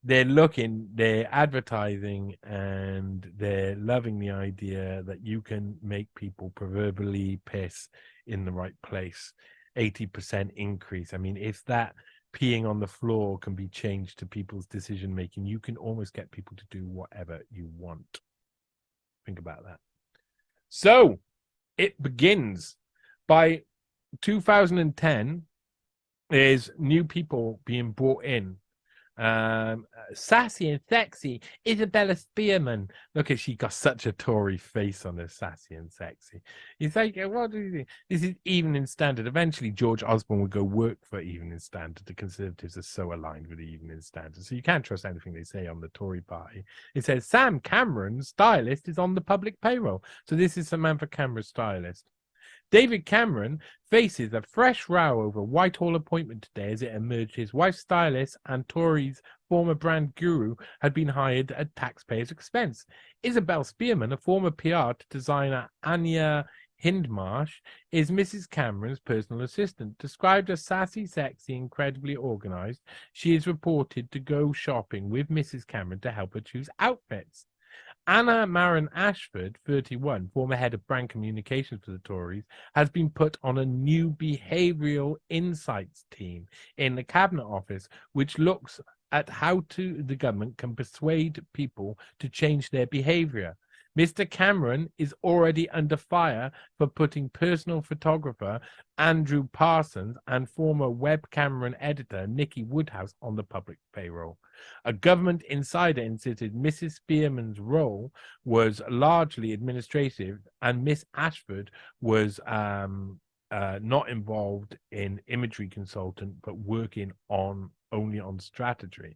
they're looking, they're advertising, and they're loving the idea that you can make people proverbially piss in the right place. 80% increase. I mean, if that peeing on the floor can be changed to people's decision making, you can almost get people to do whatever you want. Think about that. So it begins by 2010. There's new people being brought in. Sassy and sexy Isabella Spearman. Look at, she got such a Tory face on her, sassy and sexy. It's like, what do you think? This is Evening Standard. Eventually George Osborne would go work for Evening Standard. The Conservatives are so aligned with the Evening Standard, so you can't trust anything they say on the Tory party. It says Sam Cameron, stylist, is on the public payroll. So this is Samantha Cameron, stylist. David Cameron faces a fresh row over Whitehall appointment today as it emerged his wife's stylist and Tory's former brand guru had been hired at taxpayers' expense. Isabel Spearman, a former PR designer Anya Hindmarsh, is Mrs. Cameron's personal assistant. Described as sassy, sexy, incredibly organized, she is reported to go shopping with Mrs. Cameron to help her choose outfits. Anna Marin Ashford, 31, former head of brand communications for the Tories, has been put on a new behavioural insights team in the Cabinet Office, which looks at how the government can persuade people to change their behaviour. Mr. Cameron is already under fire for putting personal photographer Andrew Parsons and former web camera editor Nikki Woodhouse on the public payroll. A government insider insisted Mrs. Spearman's role was largely administrative, and Miss Ashford was not involved in imagery consultant, but working only on strategy.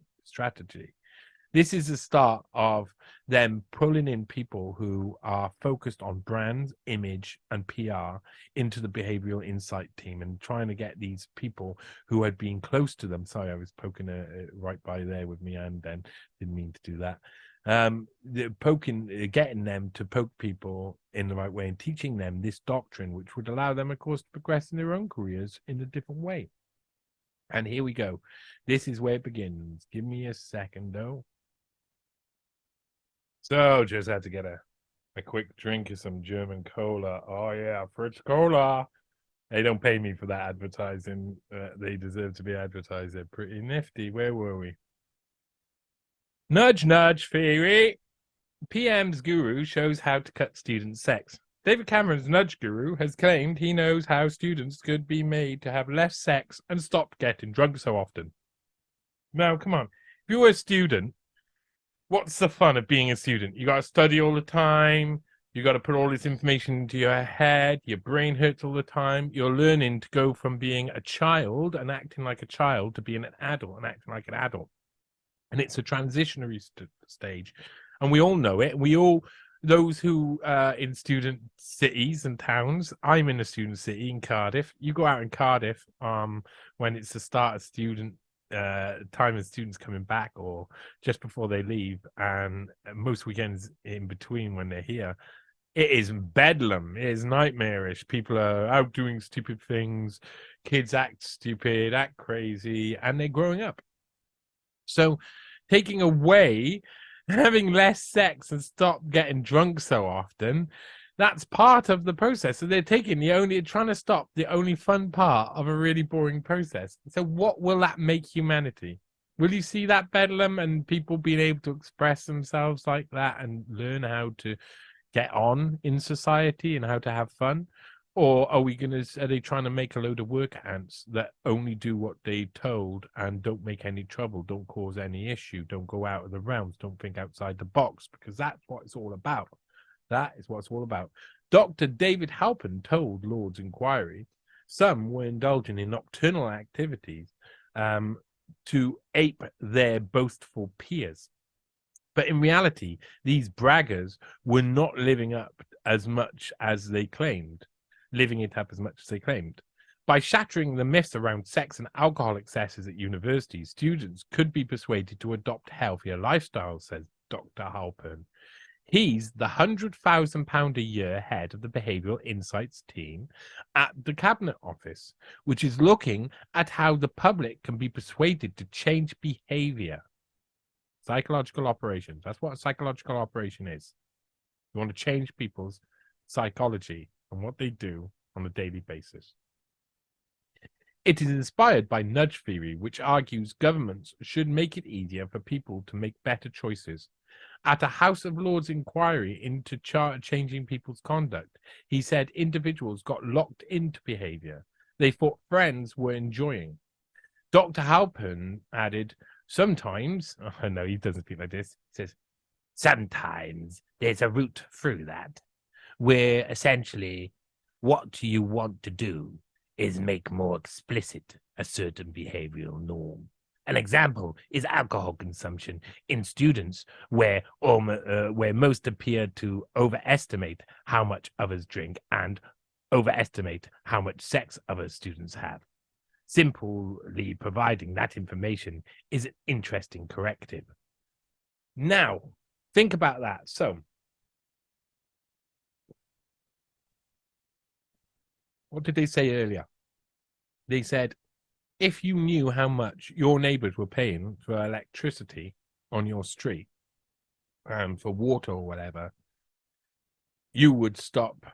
This is the start of them pulling in people who are focused on brands, image, and PR into the behavioral insight team, and trying to get these people who had been close to them. Sorry, I was poking right by there with me, and then didn't mean to do that. Getting them to poke people in the right way and teaching them this doctrine, which would allow them, of course, to progress in their own careers in a different way. And here we go. This is where it begins. Give me a second, though. So, just had to get a quick drink of some German cola. Oh, yeah, Fritz Cola. They don't pay me for that advertising. They deserve to be advertised. They're pretty nifty. Where were we? Nudge, nudge theory. PM's guru shows how to cut students' sex. David Cameron's nudge guru has claimed he knows how students could be made to have less sex and stop getting drunk so often. Now, come on. If you were a student, what's the fun of being a student? You got to study all the time. You got to put all this information into your head. Your brain hurts all the time. You're learning to go from being a child and acting like a child to being an adult and acting like an adult. And it's a transitionary stage. And we all know it. Those who in student cities and towns, I'm in a student city in Cardiff. You go out in Cardiff when it's the start of student time of students coming back or just before they leave, and most weekends in between when they're here. It is bedlam. It is nightmarish. People are out doing stupid things. Kids act stupid, act crazy, and they're growing up. So taking away having less sex and stop getting drunk so often, that's part of the process. So they're trying to stop the only fun part of a really boring process. So what will that make humanity? Will you see that bedlam and people being able to express themselves like that and learn how to get on in society and how to have fun? Or are they trying to make a load of work ants that only do what they told and don't make any trouble, don't cause any issue, don't go out of the realms, don't think outside the box? Because that's what it's all about. That is what it's all about. Dr. David Halpern told Lord's Inquiry some were indulging in nocturnal activities to ape their boastful peers. But in reality, these braggers were not living it up as much as they claimed. By shattering the myths around sex and alcohol excesses at universities, students could be persuaded to adopt healthier lifestyles, says Dr. Halpern. He's the £100,000 a year head of the Behavioural Insights team at the Cabinet Office, which is looking at how the public can be persuaded to change behaviour. Psychological operations. That's what a psychological operation is. You want to change people's psychology and what they do on a daily basis. It is inspired by nudge theory, which argues governments should make it easier for people to make better choices. At a House of Lords inquiry into changing people's conduct, he said individuals got locked into behaviour they thought friends were enjoying. Dr. Halpern added, sometimes, oh no, he doesn't speak like this, he says, sometimes there's a route through that, where essentially what you want to do is make more explicit a certain behavioral norm. An example is alcohol consumption in students where most appear to overestimate how much others drink and overestimate how much sex other students have. Simply providing that information is an interesting corrective. Now, think about that. So, what did they say earlier? They said, if you knew how much your neighbors were paying for electricity on your street, for water or whatever, you would stop.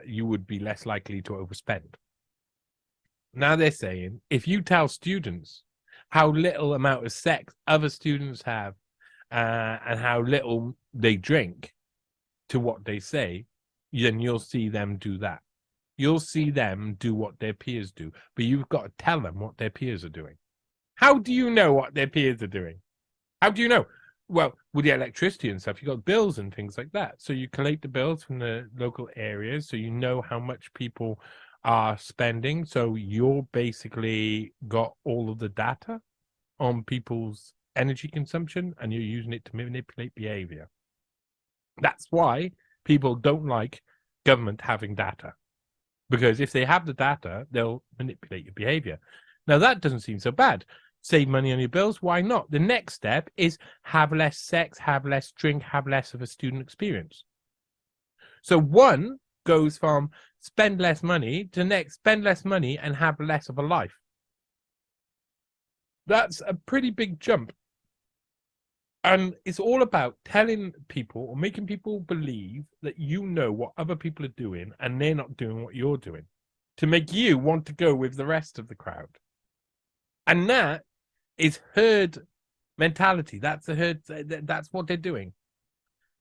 You would be less likely to overspend. Now they're saying if you tell students how little amount of sex other students have and how little they drink to what they say, then you'll see them do that. You'll see them do what their peers do, but you've got to tell them what their peers are doing. How do you know what their peers are doing? How do you know? Well, with the electricity and stuff, you've got bills and things like that. So you collate the bills from the local areas, so you know how much people are spending. So you're basically got all of the data on people's energy consumption, and you're using it to manipulate behavior. That's why people don't like government having data, because if they have the data, they'll manipulate your behavior. Now, that doesn't seem so bad. Save money on your bills. Why not? The next step is have less sex, have less drink, have less of a student experience. So one goes from spend less money to next, spend less money and have less of a life. That's a pretty big jump. And it's all about telling people or making people believe that you know what other people are doing and they're not doing what you're doing, to make you want to go with the rest of the crowd. And that is herd mentality. That's the herd. That's what they're doing.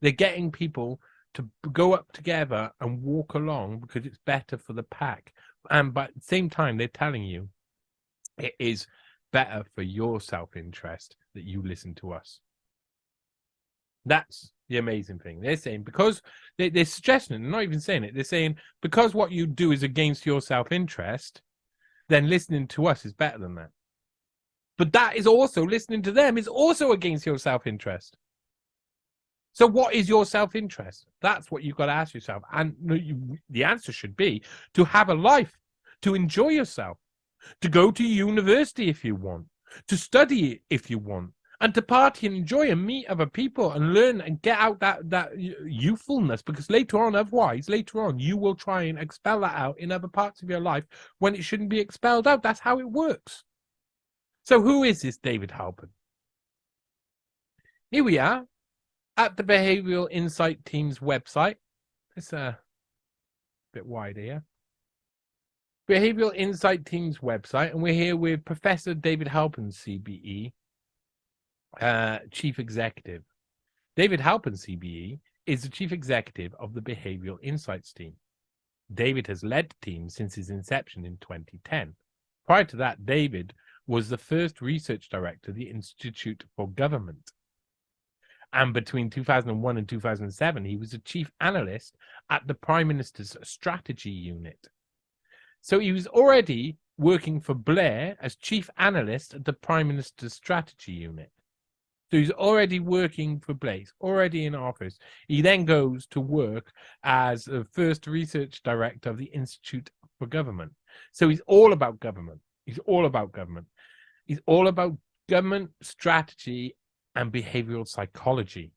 They're getting people to go up together and walk along because it's better for the pack. And but at the same time, they're telling you it is better for your self-interest that you listen to us. That's the amazing thing. They're saying, because they're suggesting, they're not even saying it, they're saying because what you do is against your self-interest, then listening to us is better than that. But that is also, listening to them is also against your self-interest. So what is your self-interest? That's what you've got to ask yourself. And the answer should be to have a life, to enjoy yourself, to go to university if you want, to study if you want, and to party and enjoy and meet other people and learn and get out that youthfulness, because later on, you will try and expel that out in other parts of your life when it shouldn't be expelled out. That's how it works. So who is this David Halpern? Here we are at the Behavioural Insight Team's website. It's a bit wide here. Behavioural Insight Team's website, and we're here with Professor David Halpern, CBE, Chief Executive. David Halpern, CBE, is the Chief Executive of the Behavioural Insights team. David has led the team since its inception in 2010. Prior to that, David was the first research director of the Institute for Government. And between 2001 and 2007, he was the chief analyst at the Prime Minister's Strategy Unit. So he was already working for Blair as chief analyst at the Prime Minister's Strategy Unit. So he's already working for Blair, he's already in office. He then goes to work as the first research director of the Institute for Government. So he's all about government. He's all about government. He's all about government strategy and behavioral psychology.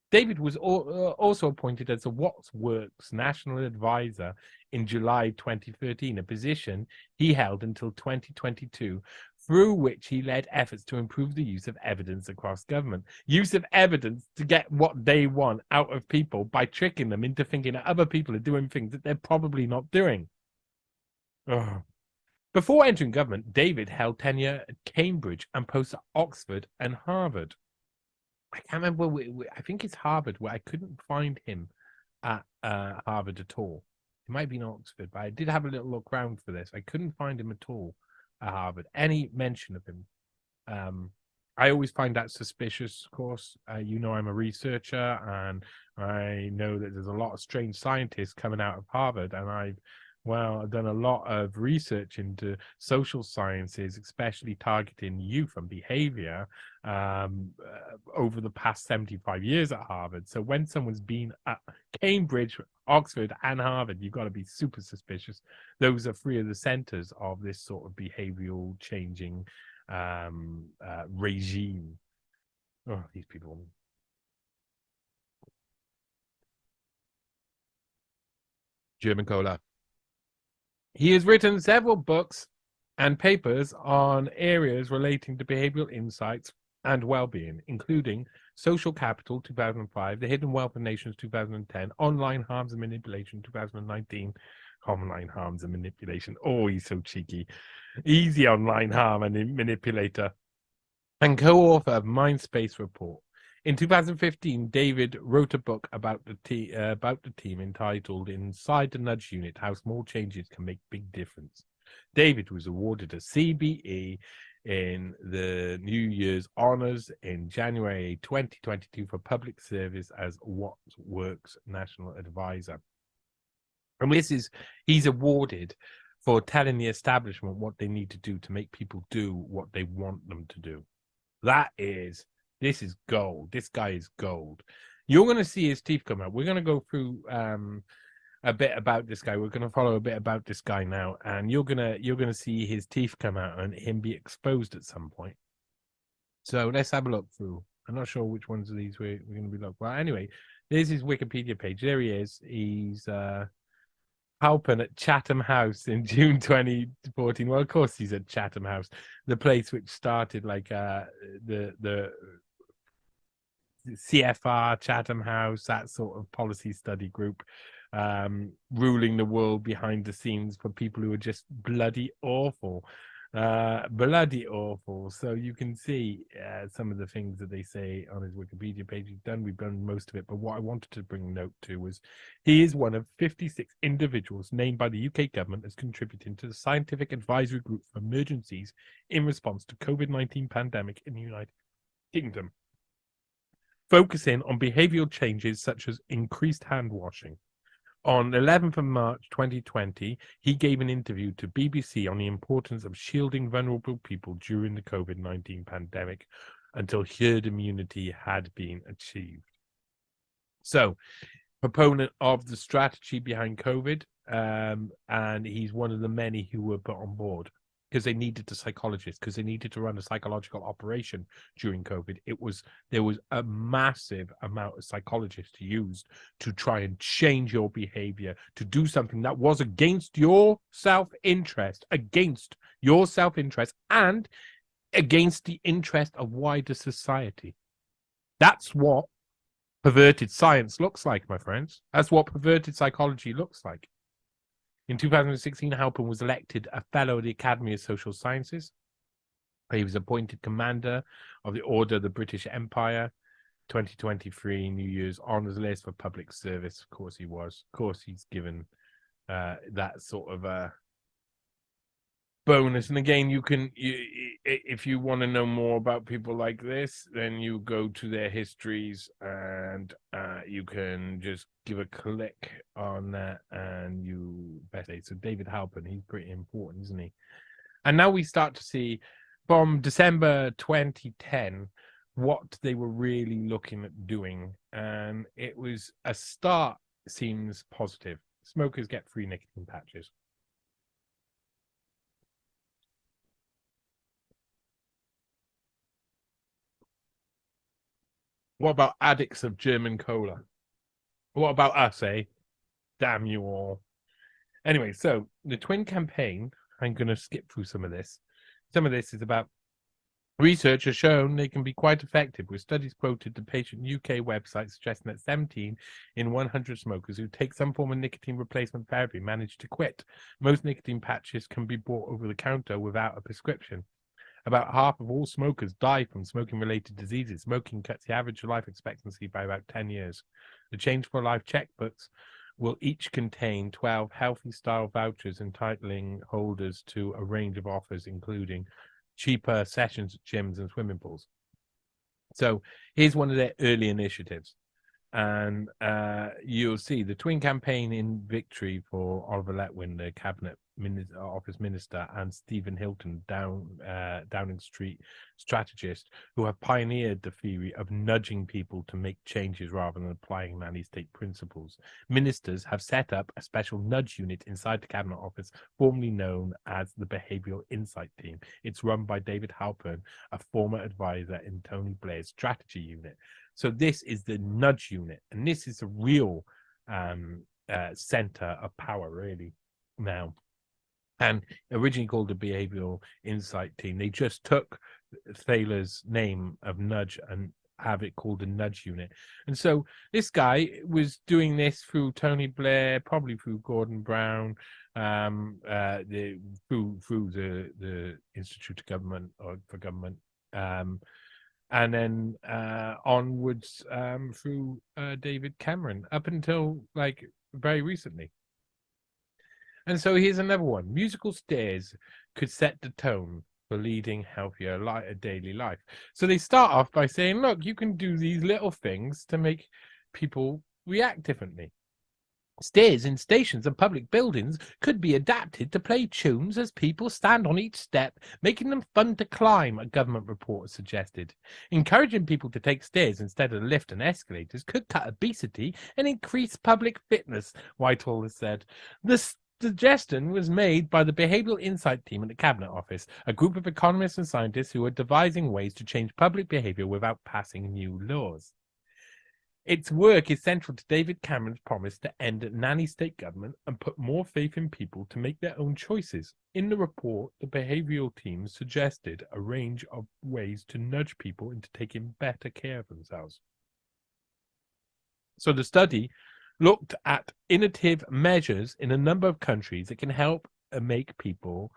David was also appointed as the Wonks National Advisor in July 2013, a position he held until 2022, through which he led efforts to improve the use of evidence across government. Use of evidence to get what they want out of people by tricking them into thinking that other people are doing things that they're probably not doing. Ugh. Before entering government, David held tenure at Cambridge and posts at Oxford and Harvard. I can't remember. I think it's Harvard, where I couldn't find him at Harvard at all. It might be in Oxford, but I did have a little look around for this. I couldn't find him at all at Harvard. Any mention of him. I always find that suspicious, of course. You know, I'm a researcher, and I know that there's a lot of strange scientists coming out of Harvard, and I've done a lot of research into social sciences, especially targeting youth and behavior over the past 75 years at Harvard. So when someone's been at Cambridge, Oxford, and Harvard, you've got to be super suspicious. Those are three of the centers of this sort of behavioral changing regime. Oh, these people. German cola. He has written several books and papers on areas relating to behavioral insights and well-being, including Social Capital, 2005, The Hidden Wealth of Nations, 2010, Online Harms and Manipulation, 2019, Online Harms and Manipulation. Oh, he's so cheeky. Easy Online Harm and Manipulator. And co-author of Mindspace Report. In 2015, David wrote a book about the team entitled Inside the Nudge Unit, How Small Changes Can Make Big Difference. David was awarded a CBE in the New Year's Honours in January 2022 for public service as What Works National Advisor. And he's awarded for telling the establishment what they need to do to make people do what they want them to do. This is gold. This guy is gold. You're going to see his teeth come out. We're going to go through a bit about this guy. We're going to follow a bit about this guy now, and you're gonna see his teeth come out and him be exposed at some point. So let's have a look through. I'm not sure which ones of these we're going to be looking. Well, anyway, there's his Wikipedia page. There he is. He's Halpern at Chatham House in June 2014. Well, of course he's at Chatham House, the place which started like the CFR, Chatham House, that sort of policy study group, ruling the world behind the scenes for people who are just bloody awful. Bloody awful. So you can see some of the things that they say on his Wikipedia page. We've done most of it, but what I wanted to bring note to was he is one of 56 individuals named by the UK government as contributing to the Scientific Advisory Group for Emergencies in response to COVID-19 pandemic in the United Kingdom, focusing on behavioural changes such as increased hand washing. On 11th of March 2020, he gave an interview to BBC on the importance of shielding vulnerable people during the COVID-19 pandemic until herd immunity had been achieved. So, proponent of the strategy behind COVID, and he's one of the many who were put on board because they needed the psychologist, because they needed to run a psychological operation during COVID. There was a massive amount of psychologists used to try and change your behavior, to do something that was against your self-interest, and against the interest of wider society. That's what perverted science looks like, my friends. That's what perverted psychology looks like. In 2016, Halpern was elected a Fellow of the Academy of Social Sciences. He was appointed Commander of the Order of the British Empire. 2023 New Year's Honours List for public service. Of course he was. Of course he's given that sort of a bonus. And again, if you want to know more about people like this, then you go to their histories and you can just give a click on that and you best say. So David Halpern, he's pretty important, isn't he? And now we start to see from December 2010 what they were really looking at doing, and it was a start seems positive. Smokers get free nicotine patches. What about addicts of German cola? What about us, eh? Damn you all. Anyway, so the twin campaign, I'm going to skip through some of this. Some of this is about research has shown they can be quite effective, with studies quoted the patient UK website suggesting that 17 in 100 smokers who take some form of nicotine replacement therapy manage to quit. Most nicotine patches can be bought over the counter without a prescription. About half of all smokers die from smoking-related diseases. Smoking cuts the average life expectancy by about 10 years. The Change for Life checkbooks will each contain 12 healthy-style vouchers entitling holders to a range of offers, including cheaper sessions at gyms and swimming pools. So here's one of their early initiatives. And you'll see the twin campaign in victory for Oliver Letwin, the cabinet office minister, and Stephen Hilton, Downing Street strategist, who have pioneered the theory of nudging people to make changes rather than applying nanny state principles. Ministers have set up a special nudge unit inside the cabinet office, formerly known as the Behavioural Insight Team. It's run by David Halpern, a former advisor in Tony Blair's strategy unit. So this is the nudge unit, and this is a real center of power, really, now. And originally called the Behavioural Insight Team, they just took Thaler's name of nudge and have it called a nudge unit. And so this guy was doing this through Tony Blair, probably through Gordon Brown, through the Institute of Government or for Government, and then onwards through David Cameron up until like very recently. And so here's another one. Musical stairs could set the tone for leading healthier, lighter daily life. So they start off by saying, look, you can do these little things to make people react differently. Stairs in stations and public buildings could be adapted to play tunes as people stand on each step, making them fun to climb, a government report suggested. Encouraging people to take stairs instead of lift and escalators could cut obesity and increase public fitness, Whitehall has said. The suggestion was made by the Behavioural Insight team at the Cabinet Office, a group of economists and scientists who are devising ways to change public behaviour without passing new laws. Its work is central to David Cameron's promise to end nanny state government and put more faith in people to make their own choices. In the report, the behavioural team suggested a range of ways to nudge people into taking better care of themselves. So the study looked at innovative measures in a number of countries that can help make people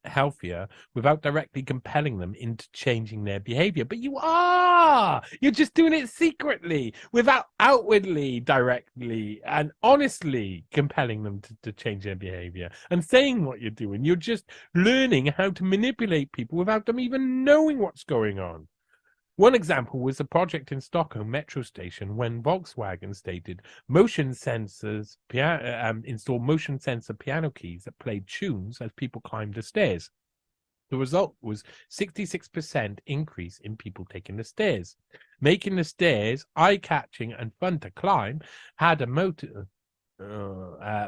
healthier without directly compelling them into changing their behavior. But you're just doing it secretly without outwardly, directly and honestly compelling them to change their behavior and saying what you're doing. You're just learning how to manipulate people without them even knowing what's going on. One example was a project in Stockholm metro station when Volkswagen stated installed motion sensor piano keys that played tunes as people climbed the stairs. The result was 66% increase in people taking the stairs. Making the stairs eye-catching and fun to climb had a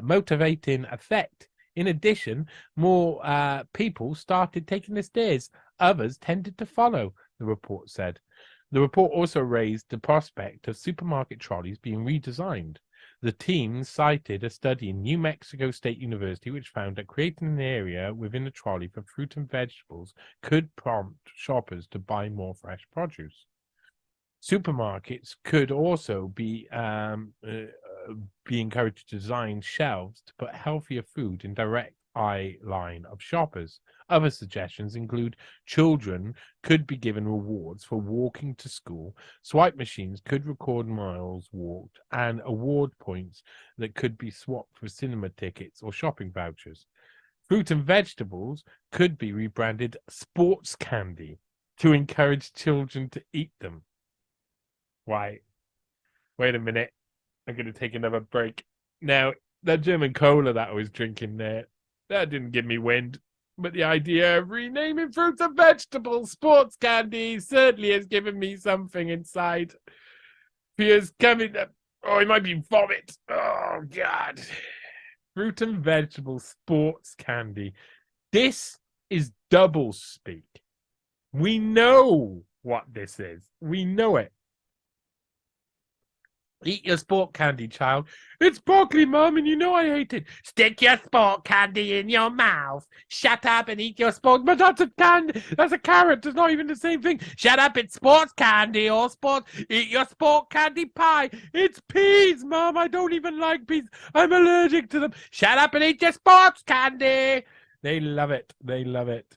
motivating effect. In addition, more people started taking the stairs. Others tended to follow, the report said. The report also raised the prospect of supermarket trolleys being redesigned. The team cited a study in New Mexico State University which found that creating an area within a trolley for fruit and vegetables could prompt shoppers to buy more fresh produce. Supermarkets could also be encouraged to design shelves to put healthier food in direct eye line of shoppers. Other suggestions include children could be given rewards for walking to school, swipe machines could record miles walked, and award points that could be swapped for cinema tickets or shopping vouchers. Fruit and vegetables could be rebranded sports candy to encourage children to eat them. Why? Wait a minute. I'm going to take another break. Now, that German cola that I was drinking there, that didn't give me wind. But the idea of renaming fruits and vegetables sports candy certainly has given me something inside. Fears coming up. Oh, it might be vomit. Oh, God. Fruit and vegetable sports candy. This is double speak. We know what this is. We know it. Eat your sport candy, child. It's broccoli, Mum, and you know I hate it. Stick your sport candy in your mouth. Shut up and eat your sport. But that's a candy. That's a carrot. It's not even the same thing. Shut up. It's sports candy or sports. Eat your sport candy pie. It's peas, Mum. I don't even like peas. I'm allergic to them. Shut up and eat your sports candy. They love it. They love it.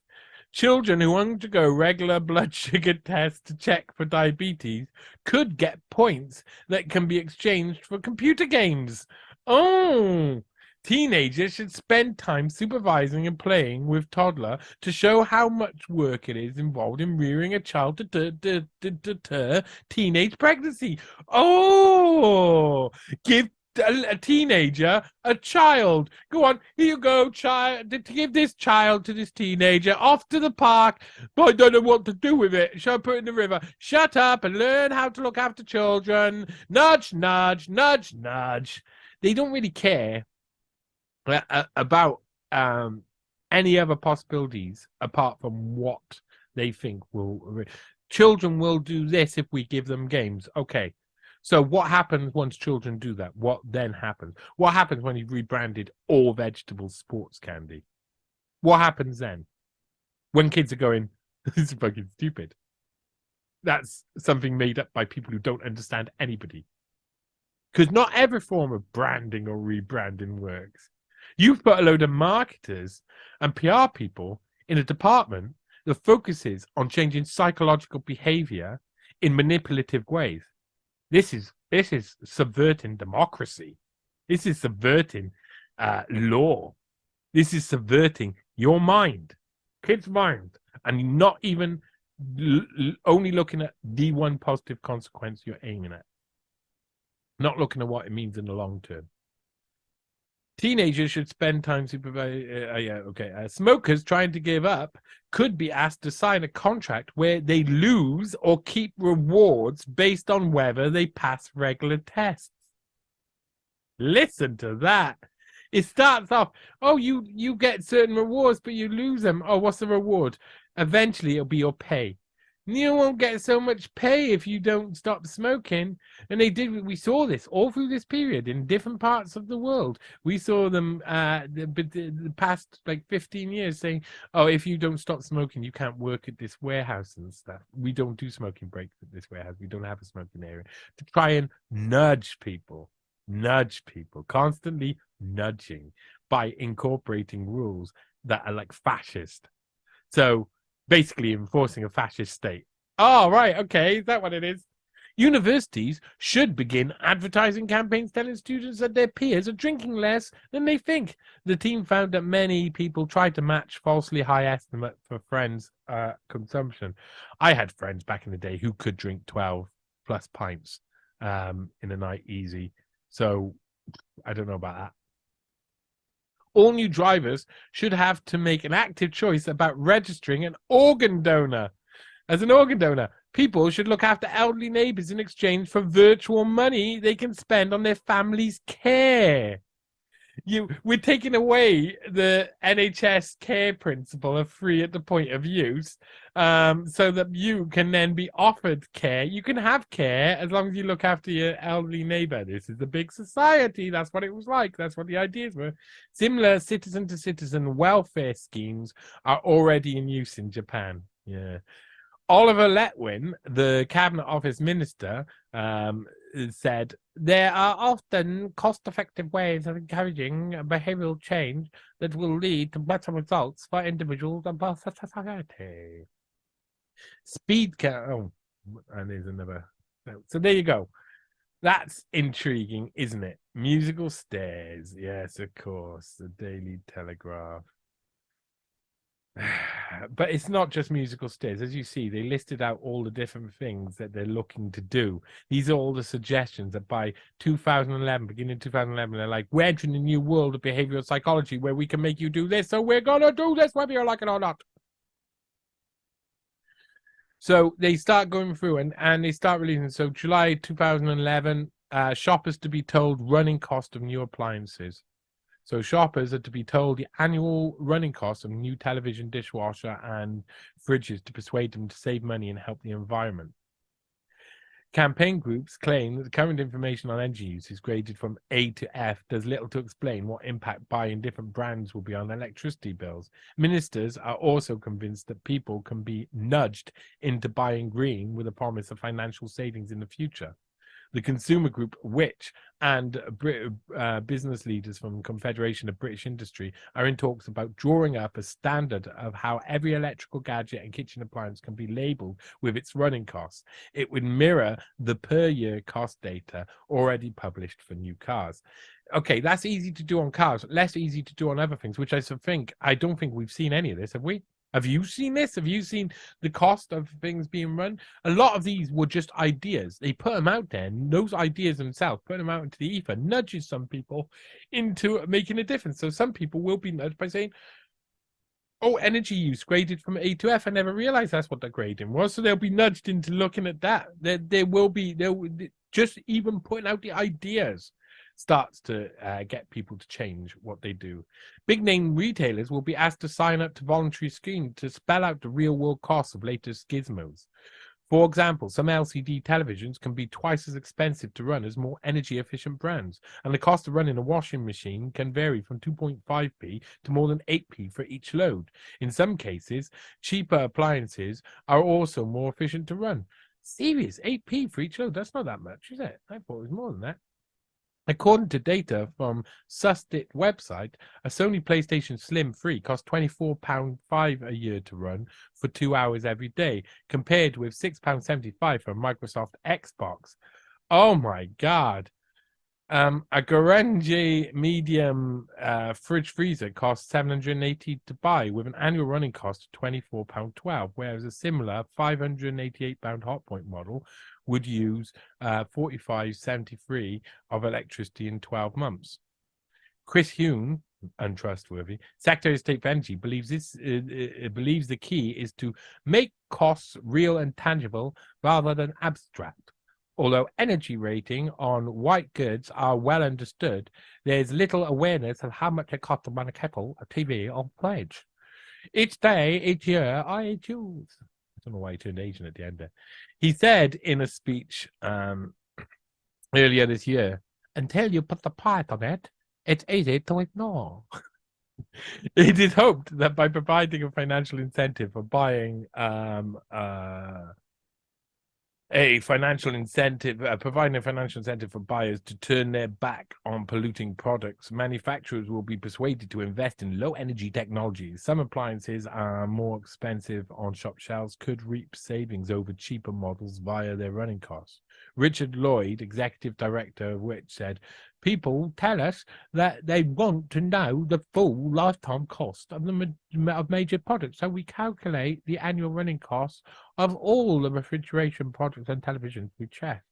Children who undergo regular blood sugar tests to check for diabetes could get points that can be exchanged for computer games. Oh, teenagers should spend time supervising and playing with toddler to show how much work it is involved in rearing a child to deter teenage pregnancy. Oh, give a teenager a child. Go on, here you go, child. To give this child to this teenager off to the park. But I don't know what to do with it. Shall I put it in the river? Shut up and learn how to look after children. Nudge, nudge, nudge, nudge. They don't really care about any other possibilities apart from what they think will. Children will do this if we give them games. Okay. So what happens once children do that? What then happens? What happens when you've rebranded all vegetables sports candy? What happens then? When kids are going, this is fucking stupid. that's something made up by people who don't understand anybody. Because not every form of branding or rebranding works. You've put a load of marketers and PR people in a department that focuses on changing psychological behavior in manipulative ways. This is subverting democracy. This is subverting law. This is subverting your mind, kid's mind, and not even only looking at the one positive consequence you're aiming at. Not looking at what it means in the long term. Teenagers should spend time supervising. Smokers trying to give up could be asked to sign a contract where they lose or keep rewards based on whether they pass regular tests. Listen to that. It starts off, oh, you get certain rewards, but you lose them. Oh, what's the reward? Eventually, it'll be your pay. You won't get so much pay if you don't stop smoking. And we saw this all through this period in different parts of the world. We saw them the past like 15 years saying, oh, if you don't stop smoking, you can't work at this warehouse and stuff. We don't do smoking breaks at this warehouse. We don't have a smoking area. To try and nudge people, constantly nudging by incorporating rules that are like fascist. So basically enforcing a fascist state. Oh, right. Okay. Is that what it is? Universities should begin advertising campaigns telling students that their peers are drinking less than they think. The team found that many people tried to match falsely high estimate for friends' consumption. I had friends back in the day who could drink 12 plus pints in a night easy. So I don't know about that. All new drivers should have to make an active choice about registering an organ donor. As an organ donor, people should look after elderly neighbors in exchange for virtual money they can spend on their family's care. We're taking away the NHS care principle of free at the point of use, so that you can then be offered care. You can have care as long as you look after your elderly neighbor. This is a big society. That's what it was like. That's what the ideas were. Similar citizen-to-citizen welfare schemes are already in use in Japan. Yeah. Oliver Letwin, the Cabinet Office Minister, said, there are often cost-effective ways of encouraging behavioral change that will lead to better results for individuals and for society. Speed count. Oh, and there's another. So there you go. That's intriguing, isn't it? Musical stairs. Yes, of course. The Daily Telegraph. But it's not just musical stairs. As you see, they listed out all the different things that they're looking to do. These are all the suggestions that by 2011, beginning 2011, they're like, we're entering a new world of behavioral psychology where we can make you do this, so we're going to do this whether you like it or not. So they start going through and they start releasing. So July 2011, shoppers to be told running cost of new appliances. So shoppers are to be told the annual running costs of new television, dishwasher, and fridges to persuade them to save money and help the environment. Campaign groups claim that the current information on energy use is graded from A to F, does little to explain what impact buying different brands will be on electricity bills. Ministers are also convinced that people can be nudged into buying green with a promise of financial savings in the future. The consumer group Which and business leaders from Confederation of British Industry are in talks about drawing up a standard of how every electrical gadget and kitchen appliance can be labelled with its running costs. It would mirror the per-year cost data already published for new cars. Okay, that's easy to do on cars, less easy to do on other things, which I don't think we've seen any of this, have we? Have you seen this? Have you seen the cost of things being run? A lot of these were just ideas. They put them out there, and those ideas themselves, put them out into the ether, nudges some people into making a difference. So some people will be nudged by saying, oh, energy use graded from A to F. I never realized that's what the grading was. So they'll be nudged into looking at that. They'll just even putting out the ideas starts to get people to change what they do. Big name retailers will be asked to sign up to voluntary scheme to spell out the real world costs of latest gizmos. For example, some LCD televisions can be twice as expensive to run as more energy efficient brands, and the cost of running a washing machine can vary from 2.5p to more than 8p for each load. In some cases, cheaper appliances are also more efficient to run. Serious, 8p for each load. That's not that much, is it? I thought it was more than that. According to data from Sustit website, a Sony PlayStation Slim 3 costs £24.5 a year to run for 2 hours every day, compared with £6.75 for a Microsoft Xbox. Oh my God. A Garange medium fridge freezer costs $780 to buy, with an annual running cost of £24.12, whereas a similar £588 Hotpoint model would use $45.73 of electricity in 12 months. Chris Hume, untrustworthy, Secretary of State for Energy, believes the key is to make costs real and tangible rather than abstract. Although energy rating on white goods are well understood, there's little awareness of how much it costs to run a kettle, a TV, or fridge. Each day, each year, I choose. I don't know why he turned Asian at the end there. He said in a speech earlier this year, until you put the price on it, it's easy to ignore. It is hoped that by providing a financial incentive for buying providing a financial incentive for buyers to turn their back on polluting products, manufacturers will be persuaded to invest in low energy technologies. Some appliances are more expensive on shop shelves, could reap savings over cheaper models via their running costs. Richard Lloyd, executive director of which, said, people tell us that they want to know the full lifetime cost of major products, so we calculate the annual running costs of all the refrigeration products and televisions we check.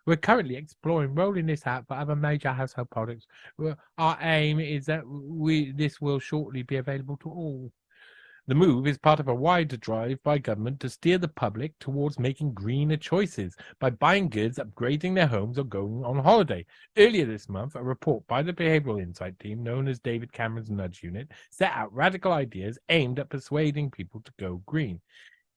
We're currently exploring rolling this out for other major household products. Our aim is that this will shortly be available to all. The move is part of a wider drive by government to steer the public towards making greener choices by buying goods, upgrading their homes, or going on holiday. Earlier this month, a report by the Behavioural Insight team, known as David Cameron's Nudge Unit, set out radical ideas aimed at persuading people to go green.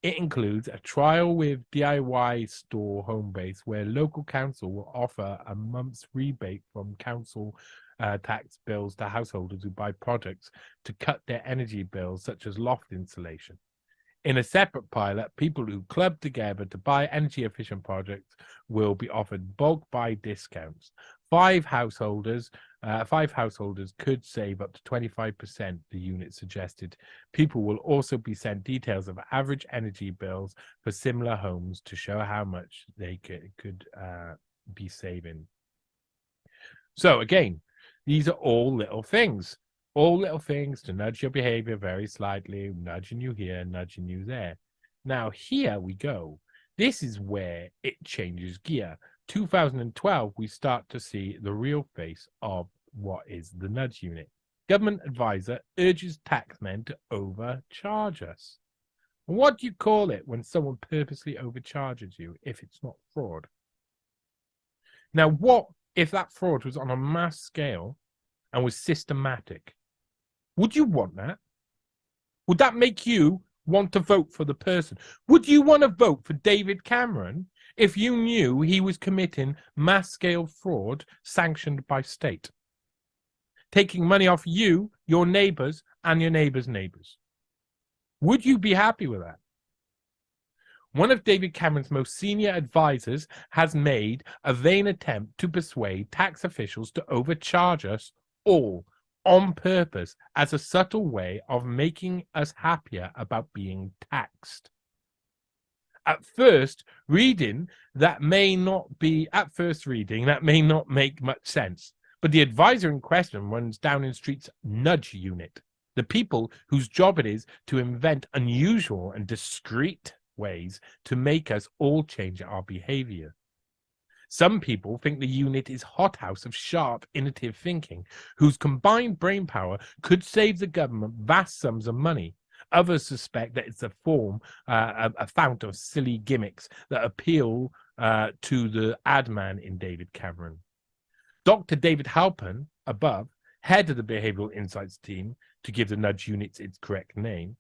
It includes a trial with DIY store Homebase, where local council will offer a month's rebate from council tax bills to householders who buy products to cut their energy bills, such as loft insulation. In a separate pilot, people who club together to buy energy-efficient products will be offered bulk buy discounts. Five householders could save up to 25%, the unit suggested. People will also be sent details of average energy bills for similar homes to show how much they could be saving. So again, these are all little things to nudge your behavior very slightly, nudging you here, nudging you there. Now, here we go. This is where it changes gear. 2012, we start to see the real face of what is the nudge unit. Government advisor urges taxmen to overcharge us. What do you call it when someone purposely overcharges you if it's not fraud? Now, what if that fraud was on a mass scale and was systematic? Would you want that? Would that make you want to vote for the person? Would you want to vote for David Cameron if you knew he was committing mass-scale fraud sanctioned by state, taking money off you, your neighbours, and your neighbours' neighbours? Would you be happy with that? One of David Cameron's most senior advisors has made a vain attempt to persuade tax officials to overcharge us all on purpose as a subtle way of making us happier about being taxed. At first reading, that may not make much sense, but the advisor in question runs Downing Street's nudge unit, the people whose job it is to invent unusual and discreet ways to make us all change our behavior. Some people think the unit is hothouse of sharp, innovative thinking, whose combined brainpower could save the government vast sums of money. Others suspect that it's a fount of silly gimmicks that appeal to the ad man in David Cameron. Dr. David Halpern, above, head of the Behavioural Insights team, to give the nudge unit its correct name,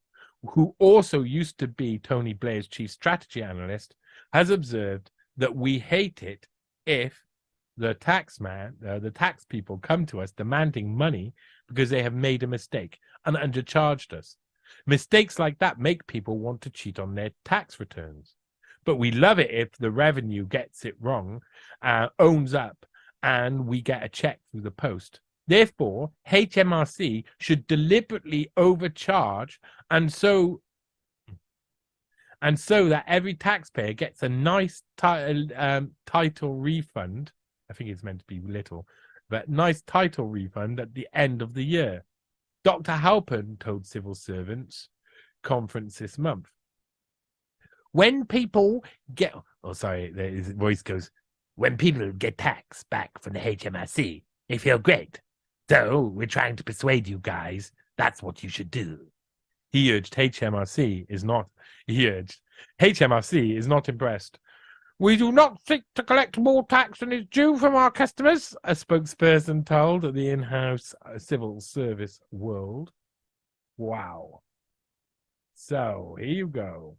who also used to be Tony Blair's chief strategy analyst, has observed that we hate it if the tax people come to us demanding money because they have made a mistake and undercharged us. Mistakes like that make people want to cheat on their tax returns. But we love it if the revenue gets it wrong, owns up, and we get a check through the post. Therefore, HMRC should deliberately overcharge, and so that every taxpayer gets a nice title refund. I think it's meant to be little, but nice title refund at the end of the year. Dr. Halpern told civil servants conference this month. When people get, his voice goes, when people get tax back from the HMRC, they feel great. So we're trying to persuade you guys that's what you should do. He urged HMRC is not impressed. We do not seek to collect more tax than is due from our customers, a spokesperson told the in-house civil service world. Wow. So here you go.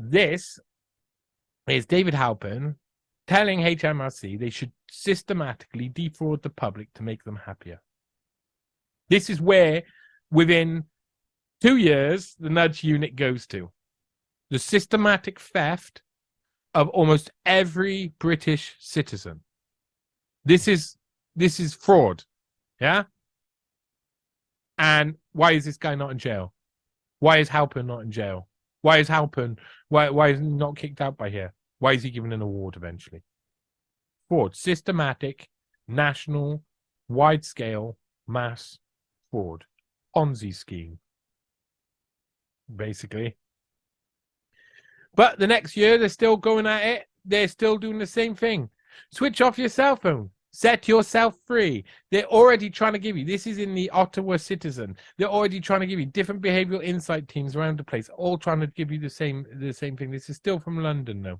This is David Halpern telling HMRC they should systematically defraud the public to make them happier. This is where, within 2 years, the nudge unit goes to. The systematic theft of almost every British citizen. This is fraud. Yeah? And why is this guy not in jail? Why is Halpern not in jail? Why is Halpern, why is he not kicked out by here? Why is he given an award eventually? Fraud. Systematic, national, wide-scale, mass fraud. Ponzi scheme. Basically. But the next year, they're still going at it. They're still doing the same thing. Switch off your cell phone. Set yourself free. They're already trying to give you, this is in the Ottawa Citizen, they're already trying to give you different behavioural insight teams around the place, all trying to give you the same thing. This is still from London, though.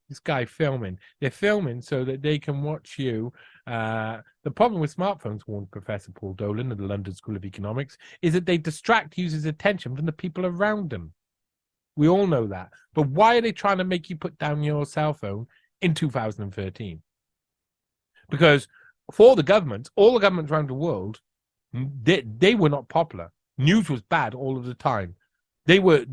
This guy filming. They're filming so that they can watch you. The problem with smartphones, warned Professor Paul Dolan of the London School of Economics, is that they distract users' attention from the people around them. We all know that. But why are they trying to make you put down your cell phone in 2013? Because for the governments, all the governments around the world, they were not popular. News was bad all of the time. They were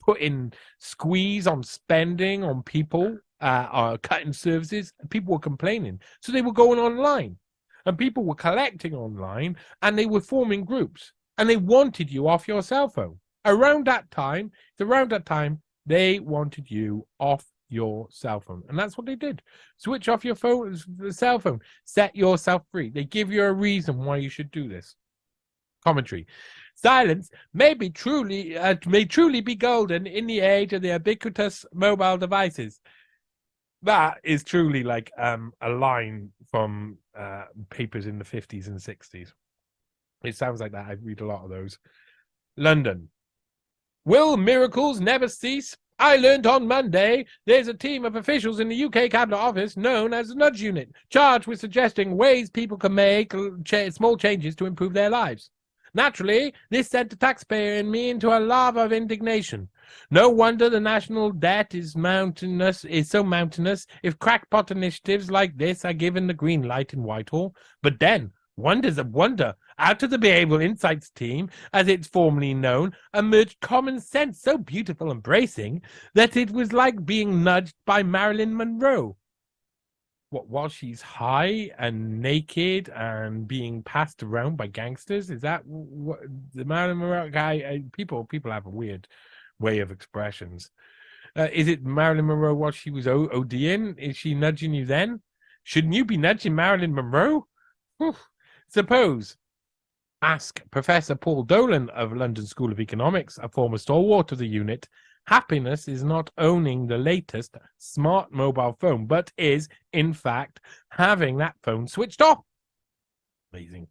putting squeeze on spending on people, cutting services. People were complaining. So they were going online. And people were collecting online, and they were forming groups. And they wanted you off your cell phone. Around that time, they wanted you off your cell phone. And that's what they did. Switch off your phone, the cell phone. Set yourself free. They give you a reason why you should do this. Commentary. Silence may truly be golden in the age of the ubiquitous mobile devices. That is truly like a line from papers in the 50s and 60s. It sounds like that. I read a lot of those. London. Will miracles never cease? I learned on Monday there's a team of officials in the UK Cabinet Office known as the Nudge Unit, charged with suggesting ways people can make small changes to improve their lives. Naturally, this sent the taxpayer and me into a lava of indignation. No wonder the national debt is so mountainous if crackpot initiatives like this are given the green light in Whitehall. But then, wonders of wonder, out of the Behavioural Insights team, as it's formerly known, emerged common sense so beautiful and bracing that it was like being nudged by Marilyn Monroe. What, while she's high and naked and being passed around by gangsters? Is that what the Marilyn Monroe guy? People have a weird way of expressions. Is it Marilyn Monroe while she was ODing? Is she nudging you then? Shouldn't you be nudging Marilyn Monroe? Whew. Suppose. Ask Professor Paul Dolan of London School of Economics, a former stalwart of the unit. Happiness is not owning the latest smart mobile phone, but is, in fact, having that phone switched off. Amazing.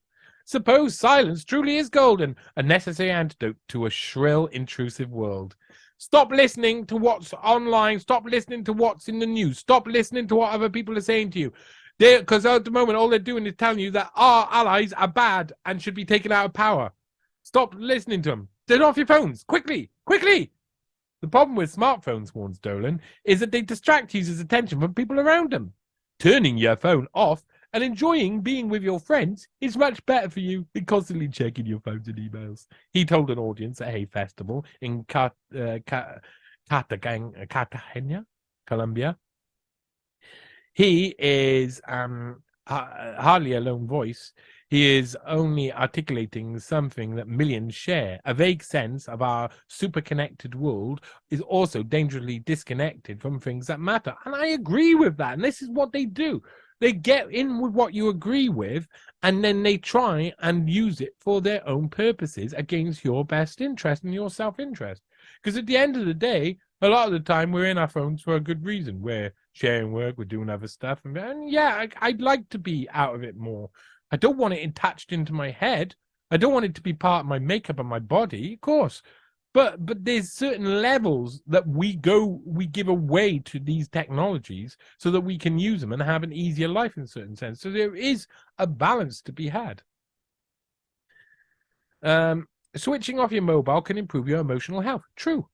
Suppose silence truly is golden, a necessary antidote to a shrill, intrusive world. Stop listening to what's online. Stop listening to what's in the news. Stop listening to what other people are saying to you. Because at the moment, all they're doing is telling you that our allies are bad and should be taken out of power. Stop listening to them. Turn off your phones. Quickly. Quickly. The problem with smartphones, warns Dolan, is that they distract users' attention from people around them. Turning your phone off and enjoying being with your friends is much better for you than constantly checking your phones and emails. He told an audience at a festival in Cartagena, Colombia. He is hardly a lone voice. He is only articulating something that millions share. A vague sense of our super-connected world is also dangerously disconnected from things that matter. And I agree with that. And this is what they do. They get in with what you agree with, and then they try and use it for their own purposes against your best interest and your self-interest. Because at the end of the day, a lot of the time we're in our phones for a good reason. We're sharing work, we're doing other stuff. And yeah, I'd like to be out of it more. I don't want it attached into my head. I don't want it to be part of my makeup and my body, of course. But there's certain levels that we give away to these technologies so that we can use them and have an easier life in a certain sense. So there is a balance to be had. Switching off your mobile can improve your emotional health. True.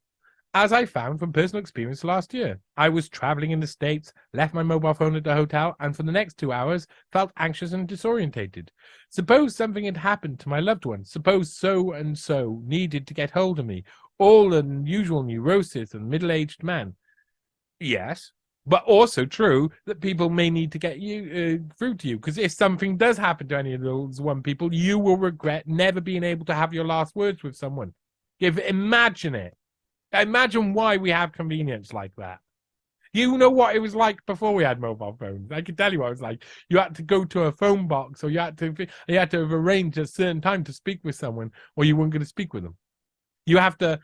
As I found from personal experience last year, I was traveling in the States, left my mobile phone at the hotel, and for the next 2 hours felt anxious and disorientated. Suppose something had happened to my loved one. Suppose so-and-so needed to get hold of me. All the usual neurosis and middle-aged man. Yes, but also true that people may need to get you through to you, because if something does happen to any of those one people, you will regret never being able to have your last words with someone. Imagine it. Imagine why we have convenience like that. You know what it was like before we had mobile phones. I can tell you what it was like. You had to go to a phone box, or you had to arrange a certain time to speak with someone, or you weren't going to speak with them. You have to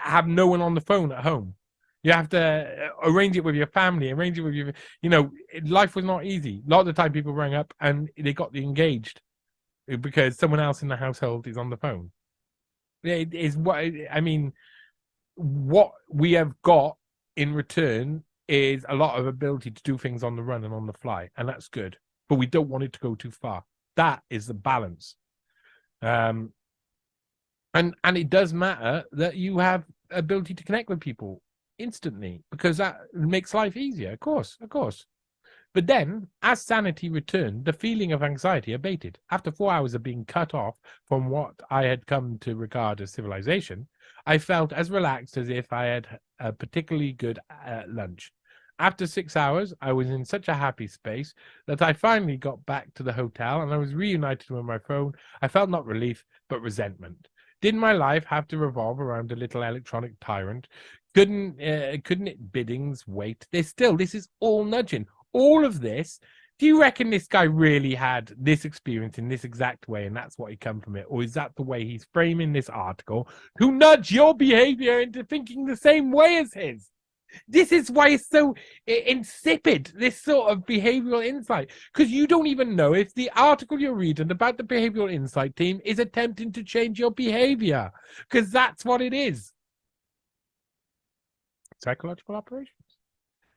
have no one on the phone at home. You have to arrange it with your family, arrange it with your, life was not easy. A lot of the time people rang up and they got engaged because someone else in the household is on the phone. It is what we have got in return is a lot of ability to do things on the run and on the fly, and that's good. But we don't want it to go too far. That is the balance. And it does matter that you have ability to connect with people instantly, because that makes life easier. Of course. But then, as sanity returned, the feeling of anxiety abated. After 4 hours of being cut off from what I had come to regard as civilization, I felt as relaxed as if I had a particularly good lunch. After 6 hours, I was in such a happy space that I finally got back to the hotel and I was reunited with my phone. I felt not relief, but resentment. Did my life have to revolve around a little electronic tyrant? Couldn't it biddings wait? This is all nudging. All of this, do you reckon this guy really had this experience in this exact way and that's what he come from it? Or is that the way he's framing this article to nudge your behavior into thinking the same way as his? This is why it's so insipid, this sort of behavioral insight, because you don't even know if the article you're reading about the behavioral insight team is attempting to change your behavior, because that's what it is. Psychological operations.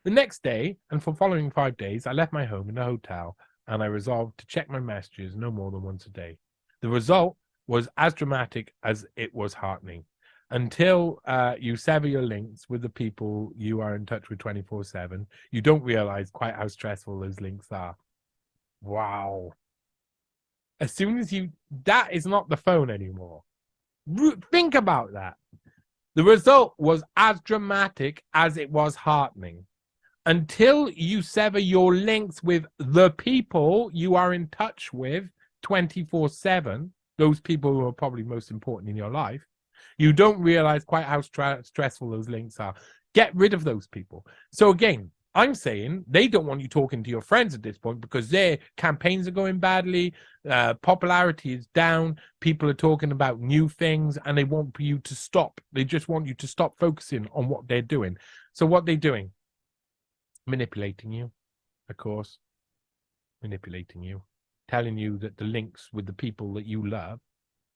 The next day, and for following 5 days, I left my home in a hotel, and I resolved to check my messages no more than once a day. The result was as dramatic as it was heartening. Until you sever your links with the people you are in touch with 24/7, you don't realize quite how stressful those links are. Wow. As soon as that is not the phone anymore. Think about that. The result was as dramatic as it was heartening. Until you sever your links with the people you are in touch with 24/7, those people who are probably most important in your life, you don't realize quite how stressful those links are. Get rid of those people. So again, I'm saying they don't want you talking to your friends at this point because their campaigns are going badly, popularity is down, people are talking about new things, and they want you to stop. They just want you to stop focusing on what they're doing. So what they're doing? Manipulating you, of course. Manipulating you. Telling you that the links with the people that you love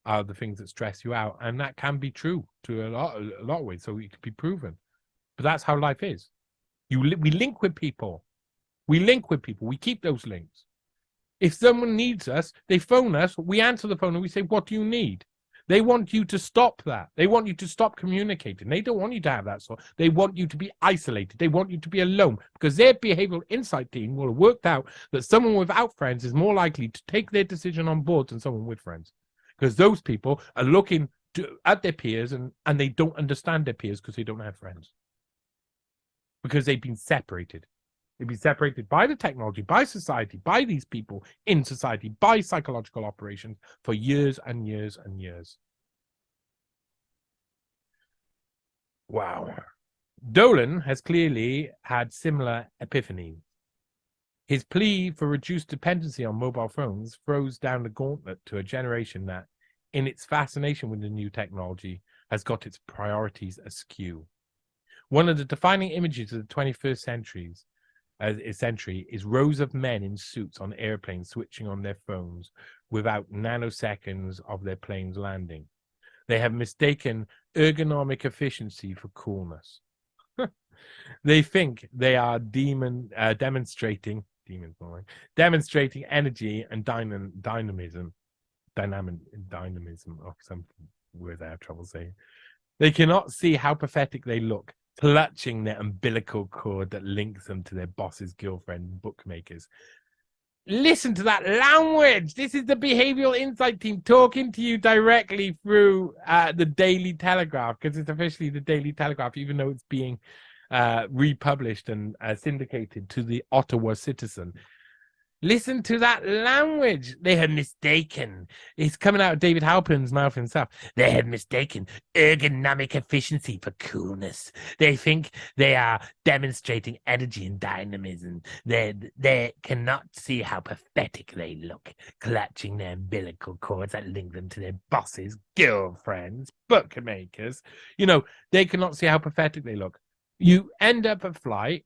are the things that stress you out. And that can be true to a lot of ways, so it could be proven. But that's how life is. We link with people. We link with people. We keep those links. If someone needs us, they phone us, we answer the phone and we say, what do you need? They want you to stop that. They want you to stop communicating. They don't want you to have that. So they want you to be isolated. They want you to be alone because their behavioral insight team will have worked out that someone without friends is more likely to take their decision on board than someone with friends, because those people are looking at their peers and they don't understand their peers because they don't have friends, because they've been separated. They've been separated by the technology, by society, by these people in society, by psychological operations for years and years and years. Wow. Dolan has clearly had similar epiphanies. His plea for reduced dependency on mobile phones throws down the gauntlet to a generation that, in its fascination with the new technology, has got its priorities askew. One of the defining images of the 21st century is rows of men in suits on airplanes switching on their phones without nanoseconds of their plane's landing. They have mistaken ergonomic efficiency for coolness. They think they are demonstrating energy and dynamism, or some word I have trouble saying. They cannot see how pathetic they look, clutching their umbilical cord that links them to their boss's girlfriend bookmakers. Listen to that language. This is the behavioral insight team talking to you directly through the Daily Telegraph, because it's officially the Daily Telegraph, even though it's being republished and syndicated to the Ottawa Citizen. Listen to that language. They had mistaken. It's coming out of David Halpern's mouth himself. They had mistaken ergonomic efficiency for coolness. They think they are demonstrating energy and dynamism. They cannot see how pathetic they look, clutching their umbilical cords that link them to their bosses, girlfriends, bookmakers. You know, they cannot see how pathetic they look. You end a flight,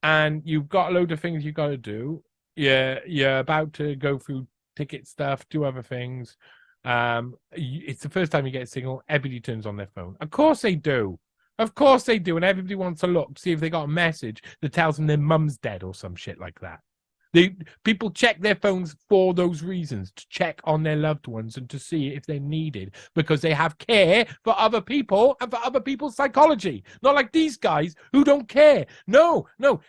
and you've got a load of things you've got to do. You're about to go through ticket stuff, do other things. It's the first time you get a signal. Everybody turns on their phone. Of course they do. Of course they do. And everybody wants to look, see if they got a message that tells them their mum's dead or some shit like that. People check their phones for those reasons, to check on their loved ones and to see if they're needed, because they have care for other people and for other people's psychology. Not like these guys who don't care. No,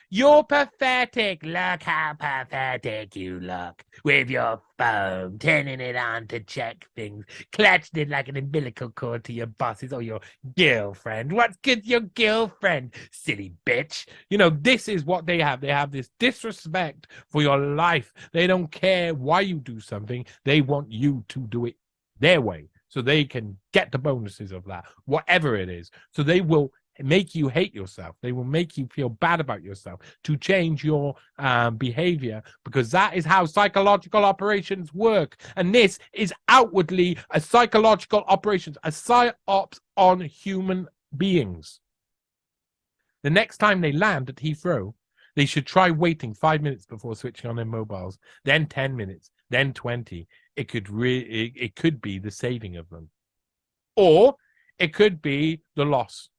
you're pathetic. Look how pathetic you look with your phone, turning it on to check things, clutching it like an umbilical cord to your bosses or your girlfriend. What's good to your girlfriend, silly bitch? You know, this is what they have. They have this disrespect for your life. They don't care why you do something. They want you to do it their way so they can get the bonuses of that, whatever it is. So they will make you hate yourself. They will make you feel bad about yourself to change your behavior, because that is how psychological operations work. And this is outwardly a psychological operations, a psyops on human beings. The next time they land at Heathrow, they should try waiting 5 minutes before switching on their mobiles, then 10 minutes, then 20. It could be the saving of them. Or it could be the loss.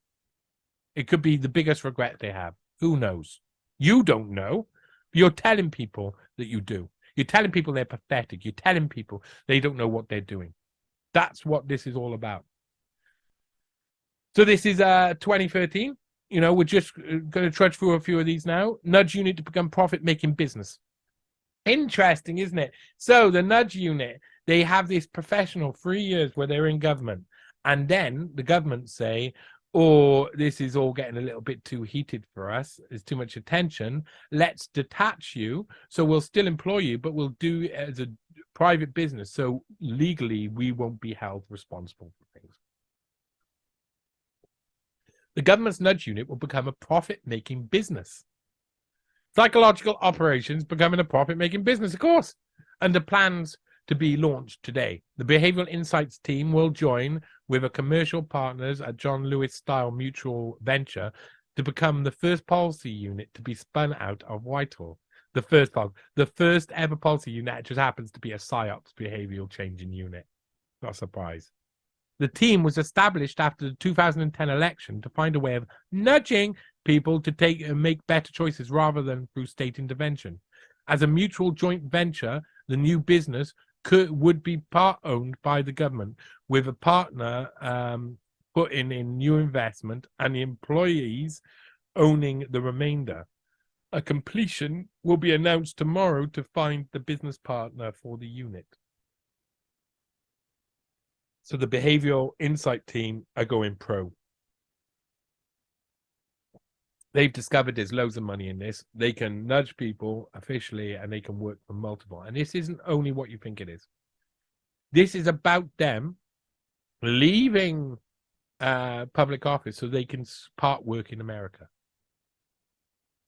It could be the biggest regret they have. Who knows? You don't know. You're telling people that you do. You're telling people they're pathetic. You're telling people they don't know what they're doing. That's what this is all about. So this is 2013. You know, we're just going to trudge through a few of these now. Nudge unit to become profit-making business. Interesting, isn't it? So the nudge unit, they have this professional 3 years where they're in government. And then the government say, oh, this is all getting a little bit too heated for us. There's too much attention. Let's detach you. So we'll still employ you, but we'll do it as a private business. So legally, we won't be held responsible for things. The government's nudge unit will become a profit-making business. Psychological operations becoming a profit-making business, of course. Under plans to be launched today, the Behavioural Insights team will join with a commercial partners at John Lewis-style mutual venture to become the first policy unit to be spun out of Whitehall. The first ever policy unit just happens to be a PSYOPs behavioural changing unit. Not a surprise. The team was established after the 2010 election to find a way of nudging people to take and make better choices rather than through state intervention. As a mutual joint venture, the new business would be part owned by the government, with a partner putting in new investment and the employees owning the remainder. A completion will be announced tomorrow to find the business partner for the unit. So the behavioral insight team are going pro. They've discovered there's loads of money in this. They can nudge people officially, and they can work for multiple. And this isn't only what you think it is. This is about them leaving public office so they can part work in America.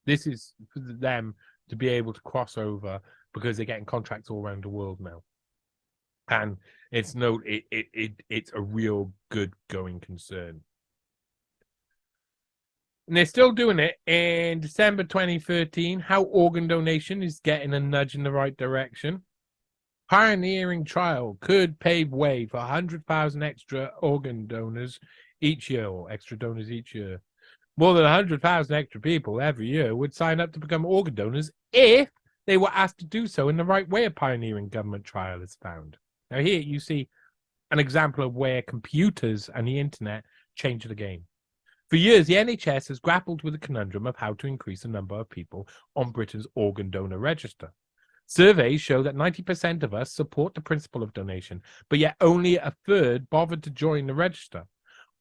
This is for them to be able to cross over because they're getting contracts all around the world now. And it's a real good going concern. And they're still doing it. In December 2013, how organ donation is getting a nudge in the right direction. Pioneering trial could pave way for 100,000 extra organ donors each year, or extra donors each year. More than 100,000 extra people every year would sign up to become organ donors if they were asked to do so in the right way, a pioneering government trial has found. Now here you see an example of where computers and the internet change the game. For years, the NHS has grappled with the conundrum of how to increase the number of people on Britain's organ donor register. Surveys show that 90% of us support the principle of donation, but yet only a third bothered to join the register.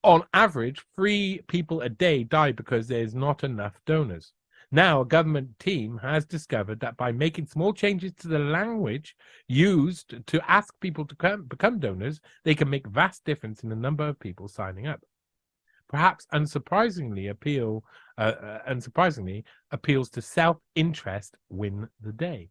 On average, 3 people a day die because there's not enough donors. Now, a government team has discovered that by making small changes to the language used to ask people to become donors, they can make vast difference in the number of people signing up. Perhaps unsurprisingly, appeals to self-interest win the day.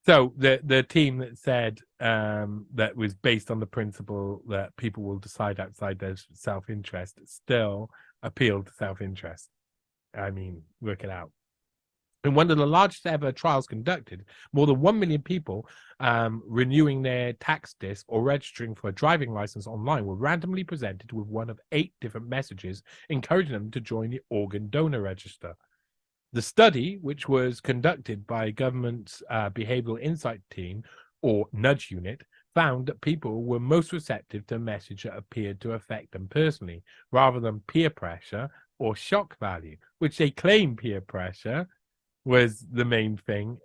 So the team that said that was based on the principle that people will decide outside their self-interest still appealed to self-interest. I mean, work it out. In one of the largest ever trials conducted, more than 1 million people renewing their tax disc or registering for a driving license online were randomly presented with one of 8 different messages encouraging them to join the organ donor register. The study, which was conducted by government's behavioural insight team, or nudge unit, found that people were most receptive to a message that appeared to affect them personally, rather than peer pressure or shock value, which they claim peer pressure was the main thing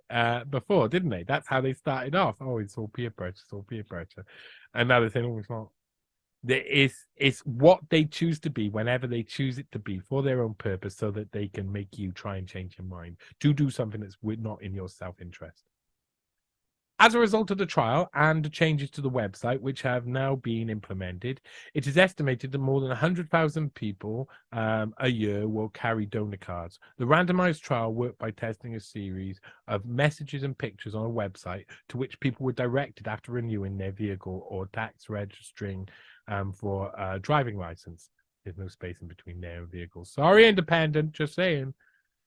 before, didn't they? That's how they started off. Oh, it's all peer pressure, it's all peer pressure. And now they're saying, oh, it's not. It's what they choose to be whenever they choose it to be for their own purpose, so that they can make you try and change your mind to do something that's not in your self-interest. As a result of the trial and the changes to the website, which have now been implemented, it is estimated that more than 100,000 people a year will carry donor cards. The randomized trial worked by testing a series of messages and pictures on a website to which people were directed after renewing their vehicle or tax registering for a driving license. There's no space in between there and vehicle. Sorry, independent, just saying.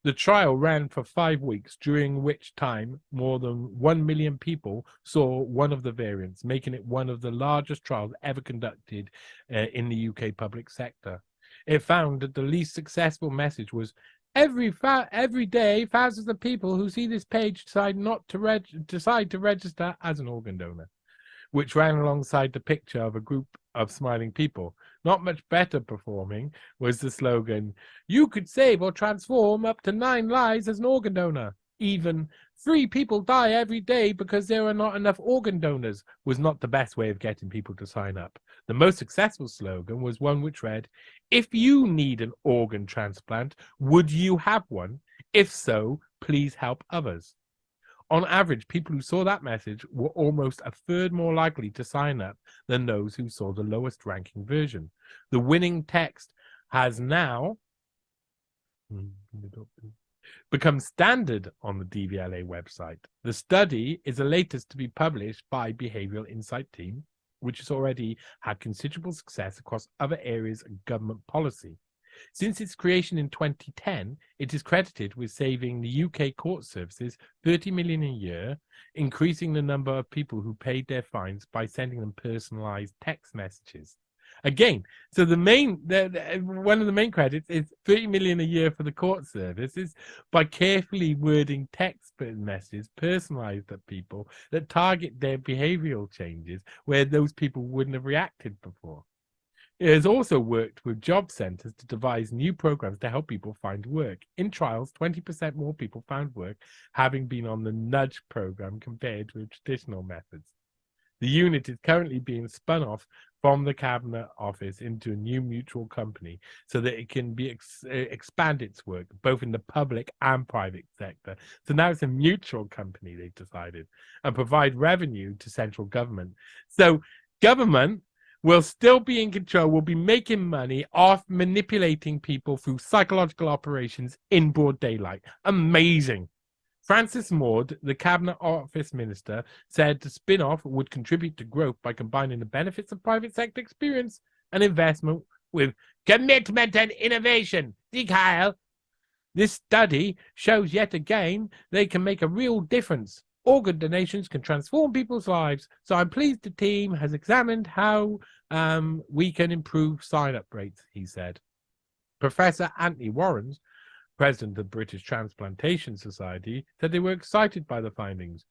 The trial ran for 5 weeks, during which time more than 1 million people saw one of the variants, making it one of the largest trials ever conducted in the UK public sector. It found that the least successful message was, every day, thousands of people who see this page decide to register as an organ donor, which ran alongside the picture of a group of smiling people. Not much better performing was the slogan, you could save or transform up to 9 lives as an organ donor. Even 3 people die every day because there are not enough organ donors was not the best way of getting people to sign up. The most successful slogan was one which read, if you need an organ transplant, would you have one? If so, please help others. On average, people who saw that message were almost a third more likely to sign up than those who saw the lowest ranking version. The winning text has now become standard on the DVLA website. The study is the latest to be published by Behavioural Insight Team, which has already had considerable success across other areas of government policy. Since its creation in 2010, it is credited with saving the UK court services 30 million a year, increasing the number of people who paid their fines by sending them personalised text messages. Again, so one of the main credits is 30 million a year for the court services by carefully wording text messages personalized at people that target their behavioral changes where those people wouldn't have reacted before. It has also worked with job centers to devise new programs to help people find work. In trials, 20% more people found work having been on the nudge program compared with traditional methods. The unit is currently being spun off from the Cabinet Office into a new mutual company so that it can be expand its work both in the public and private sector. So now it's a mutual company, they've decided, and provide revenue to central government. So government will still be in control, will be making money off manipulating people through psychological operations in broad daylight. Amazing. Francis Maud, the Cabinet Office Minister, said the spin-off would contribute to growth by combining the benefits of private sector experience and investment with commitment and innovation. See, Kyle, this study shows yet again they can make a real difference. Organ donations can transform people's lives. So I'm pleased the team has examined how we can improve sign-up rates, he said. Professor Anthony Warrens, president of the British Transplantation Society, said they were excited by the findings.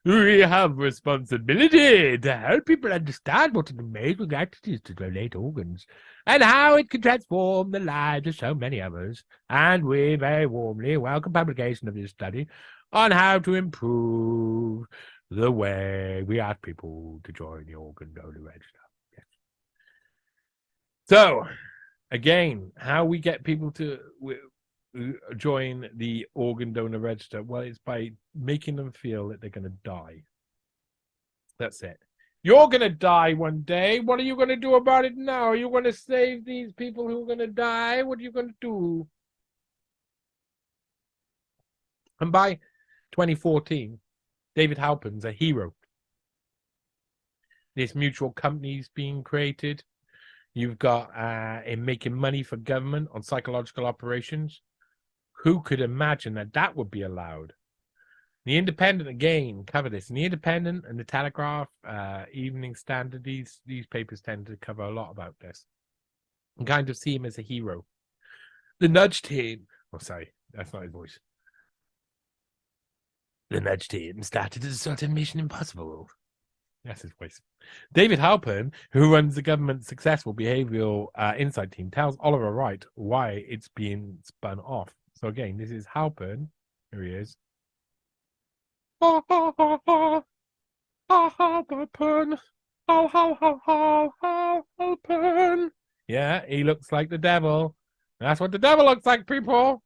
We have responsibility to help people understand what an amazing act it is to donate organs and how it can transform the lives of so many others. And we very warmly welcome publication of this study on how to improve the way we ask people to join the organ donor register. Yes. So, again, how we get people to join the organ donor register? Well, it's by making them feel that they're going to die. That's it. You're going to die one day. What are you going to do about it now? Are you going to save these people who are going to die? What are you going to do? And by 2014, David Halpern's a hero. This mutual company's being created. You've got in making money for government on psychological operations. Who could imagine that that would be allowed? The Independent, again, cover this. And the Independent and the Telegraph, Evening Standard, these papers tend to cover a lot about this and kind of see him as a hero. The Nudge Team, oh, sorry, that's not his voice. The Nudge Team started as a sort of Mission Impossible. That's his voice. David Halpern, who runs the government's successful behavioural insight team, tells Oliver Wright why it's being spun off. So again, this is Halpern. Here he is. Halpern. Halpern. Yeah, he looks like the devil. That's what the devil looks like, people.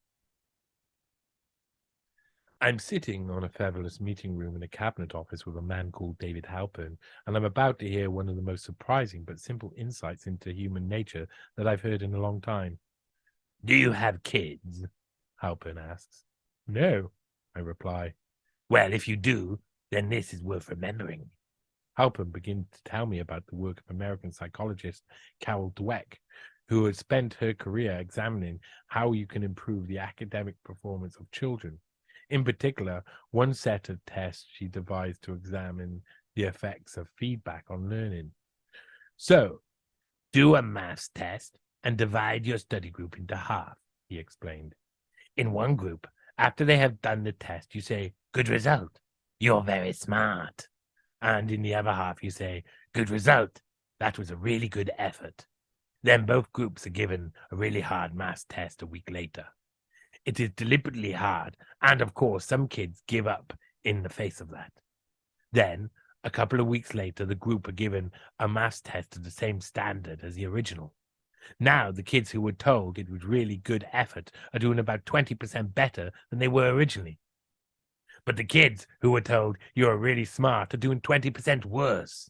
I'm sitting on a fabulous meeting room in a cabinet office with a man called David Halpern, and I'm about to hear one of the most surprising but simple insights into human nature that I've heard in a long time. Do you have kids? Halpern asks. No, I reply. Well, if you do, then this is worth remembering. Halpern begins to tell me about the work of American psychologist Carol Dweck, who has spent her career examining how you can improve the academic performance of children. In particular, one set of tests she devised to examine the effects of feedback on learning. So, do a maths test and divide your study group into half, he explained. In one group, after they have done the test, you say, good result, you're very smart. And in the other half, you say, good result, that was a really good effort. Then both groups are given a really hard maths test a week later. It is deliberately hard, and of course, some kids give up in the face of that. Then, a couple of weeks later, the group are given a maths test of the same standard as the original. Now, the kids who were told it was really good effort are doing about 20% better than they were originally. But the kids who were told you're really smart are doing 20% worse.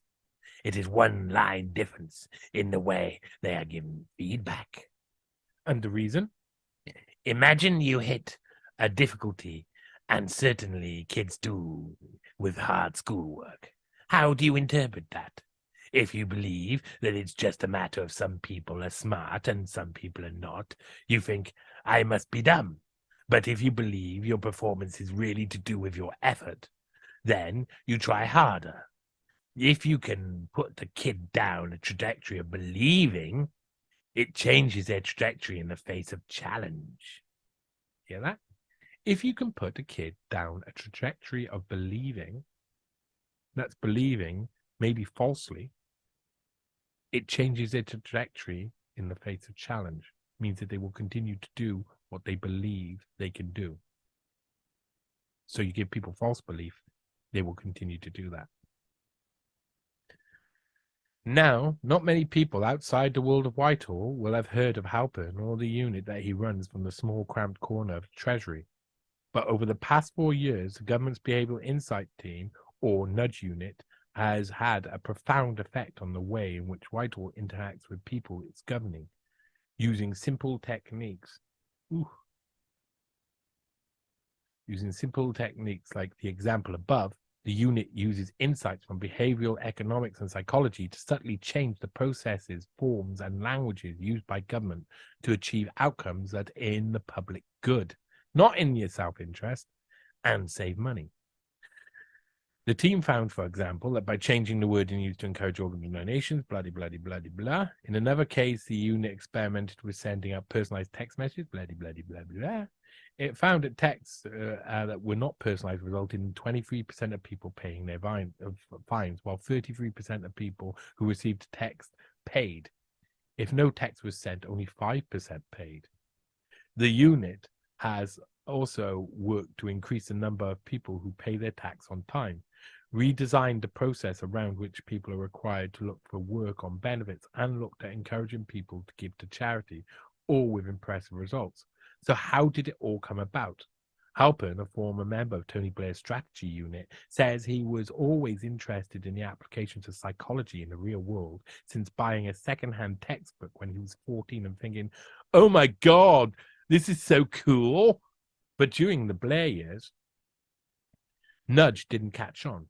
It is one line difference in the way they are given feedback. And the reason? Imagine you hit a difficulty, and certainly kids do with hard schoolwork. How do you interpret that? If you believe that it's just a matter of some people are smart and some people are not, you think, I must be dumb. But if you believe your performance is really to do with your effort, then you try harder. if you can put the kid down a trajectory of believing, it changes their trajectory in the face of challenge. Hear that? If you can put a kid down a trajectory of believing, that's believing, maybe falsely, it changes their trajectory in the face of challenge. It means that they will continue to do what they believe they can do. So you give people false belief, they will continue to do that. Now, not many people outside the world of Whitehall will have heard of Halpern or the unit that he runs from the small cramped corner of the Treasury. But over the past 4 years, the government's behavioural insight team, or nudge unit, has had a profound effect on the way in which Whitehall interacts with people it's governing, using simple techniques. Using simple techniques like the example above, the unit uses insights from behavioral economics and psychology to subtly change the processes, forms, and languages used by government to achieve outcomes that are in the public good, not in your self-interest, and save money. The team found, for example, that by changing the wording used to encourage organ donations, blah, blah, blah, blah, blah. In another case, the unit experimented with sending out personalized text messages, blah, blah, blah, blah. It found that texts that were not personalized resulted in 23% of people paying their fines, while 33% of people who received text paid. If no text was sent, only 5% paid. The unit has also worked to increase the number of people who pay their tax on time, redesigned the process around which people are required to look for work on benefits, and looked at encouraging people to give to charity, all with impressive results. So how did it all come about? Halpern, a former member of Tony Blair's strategy unit, says he was always interested in the applications of psychology in the real world since buying a second-hand textbook when he was 14 and thinking, oh my God, this is so cool. But during the Blair years, nudge didn't catch on,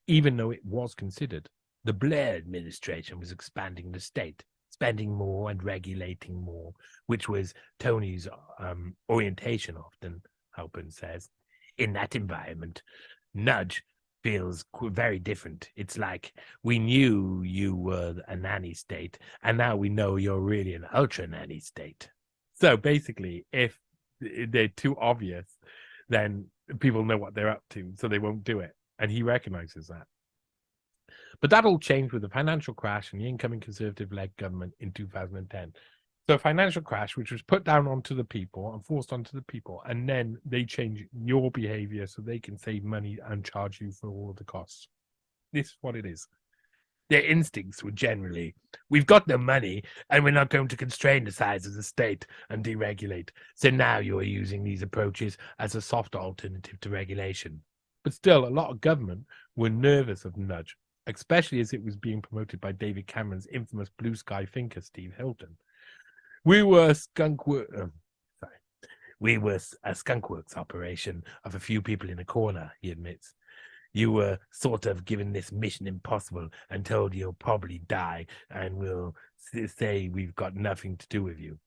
even though it was considered. The Blair administration was expanding the state, spending more and regulating more, which was Tony's orientation often, Halpern says. In that environment, nudge feels very different. It's like, we knew you were a nanny state, and now we know you're really an ultra nanny state. So basically, if they're too obvious, then people know what they're up to, so they won't do it. And he recognizes that. But that all changed with the financial crash and the incoming Conservative-led government in 2010. So financial crash, which was put down onto the people and forced onto the people, and then they change your behavior so they can save money and charge you for all of the costs. This is what it is. Their instincts were generally, we've got no money and we're not going to constrain the size of the state and deregulate. So now you are using these approaches as a softer alternative to regulation. But still, a lot of government were nervous of nudge, especially as it was being promoted by David Cameron's infamous blue sky thinker, Steve Hilton. We were a skunkworks operation of a few people in a corner, he admits. You were sort of given this mission impossible and told you'll probably die and we'll say we've got nothing to do with you.